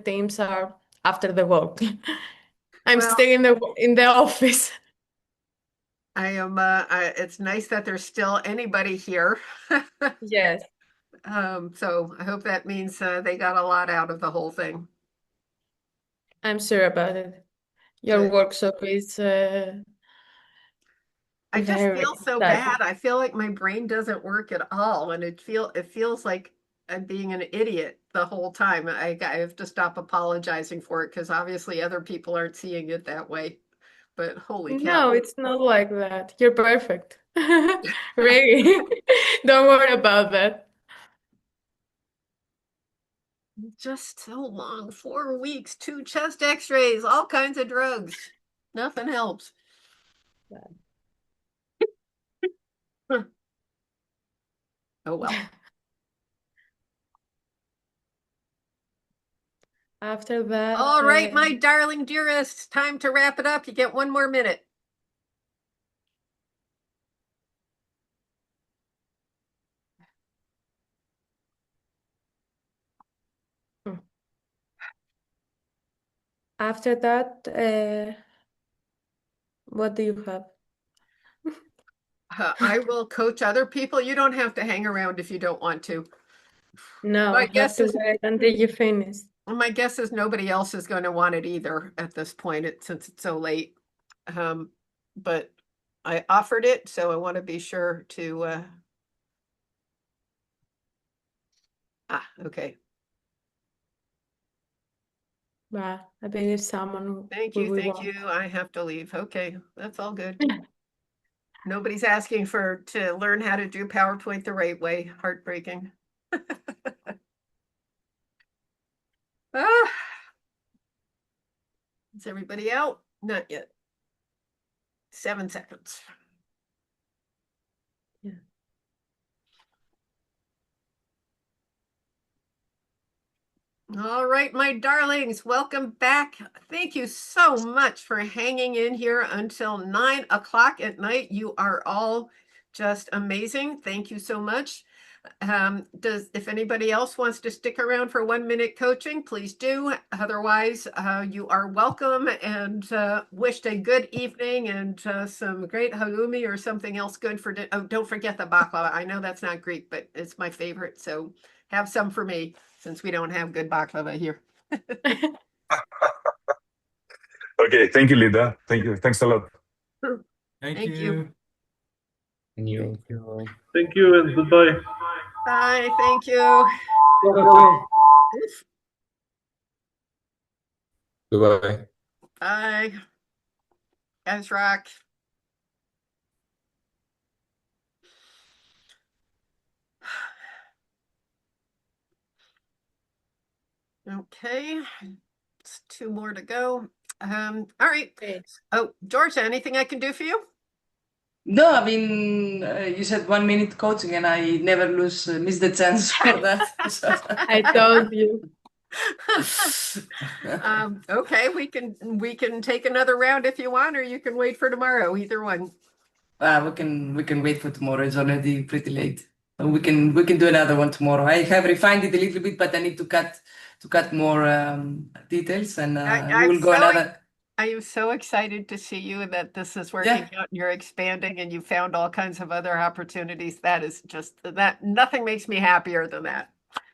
teams are after the work. I'm Well, still in the office. I am. It's nice that there's still anybody here. Yes, So I hope that means they got a lot out of the whole thing. I'm sure about it. Your Good. workshop is I just very feel so exciting. bad. I feel like my brain doesn't work at all, and it feels like I'm being an idiot the whole time. I have to stop apologizing for it because obviously other people aren't seeing it that way. But holy cow. No, it's not like that. You're perfect. Really. Don't worry about that. Just so long. 4 weeks, 2 chest x-rays, all kinds of drugs. Nothing helps. Oh well. After that, All right, my darling dearest, time to wrap it up. You get 1 more minute. after that, what do you have? I will coach other people. You don't have to hang around if you don't want to. No, My I have guess to is wait until you finish. my guess is nobody else is going to want it either at this point, since it's so late. But I offered it, so I want to be sure to. Okay. But I believe someone Thank will you, be thank you. I have to leave. Okay, that's all good. Nobody's asking to learn how to do PowerPoint the right way. Heartbreaking. Ah, is everybody out? Not yet. 7 seconds. Yeah. All right, my darlings, welcome back. Thank you so much for hanging in here until 9 o'clock at night. You are all just amazing. Thank you so much. If anybody else wants to stick around for 1 minute coaching, please do. Otherwise, you are welcome, and wished a good evening and some great halloumi or something else good for dinner. Oh, don't forget the baklava. I know that's not Greek, but it's my favorite. So have some for me since we don't have good baklava here. Okay, thank you, Linda. Thank you. Thanks a lot. Thank you. Thank you. Thank you. Thank you and goodbye. Bye. Thank you. Goodbye. Bye. Guys rock. Okay. It's 2 more to go. All right. Oh, Georgia, anything I can do for you? No, I mean, you said 1 minute coaching, and I never miss the chance for that. I told you. Okay, we can take another round if you want, or you can wait for tomorrow. Either one. We can wait for tomorrow. It's already pretty late. We can do another one tomorrow. I have refined it a little bit, but I need to cut more details, and we will go another. I am so excited to see you and that this is working out and you're expanding and you found all kinds of other opportunities. That is just that nothing makes me happier than that.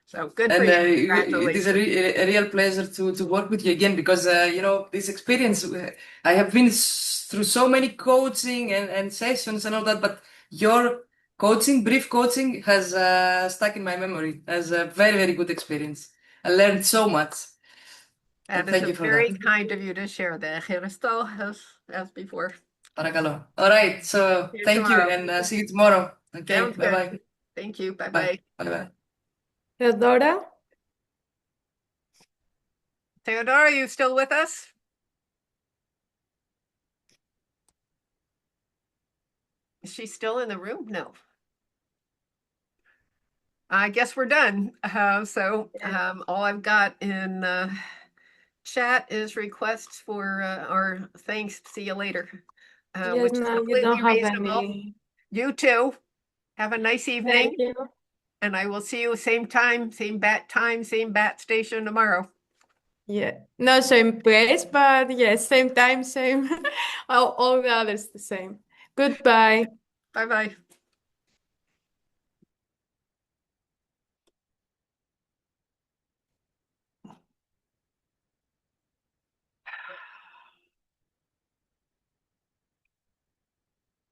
So good for And you. it is Congratulations. a real pleasure to work with you again because this experience I have been through so many coaching and sessions and all that, but your coaching, brief coaching, has stuck in my memory as a very, very good experience. I learned so much. That is Thank you for very that. kind of you to share that. Ευχαριστώ as before. Παρακαλώ. All right, so See you thank you tomorrow. and see you tomorrow. Okay, Sounds good. bye-bye. Thank you. Bye. Bye-bye. Bye-bye. Theodora? Theodora, are you still with us? Is she still in the room? No. I guess we're done. All I've got in chat is requests for or thanks. See you later. Yes, Which is no, you completely don't have reasonable. any. You too. Have a nice evening. Thank you. And I will see you same time, same bat station tomorrow. Yeah, not same place, but yes, same time, same. All the others the same. Goodbye. Bye-bye.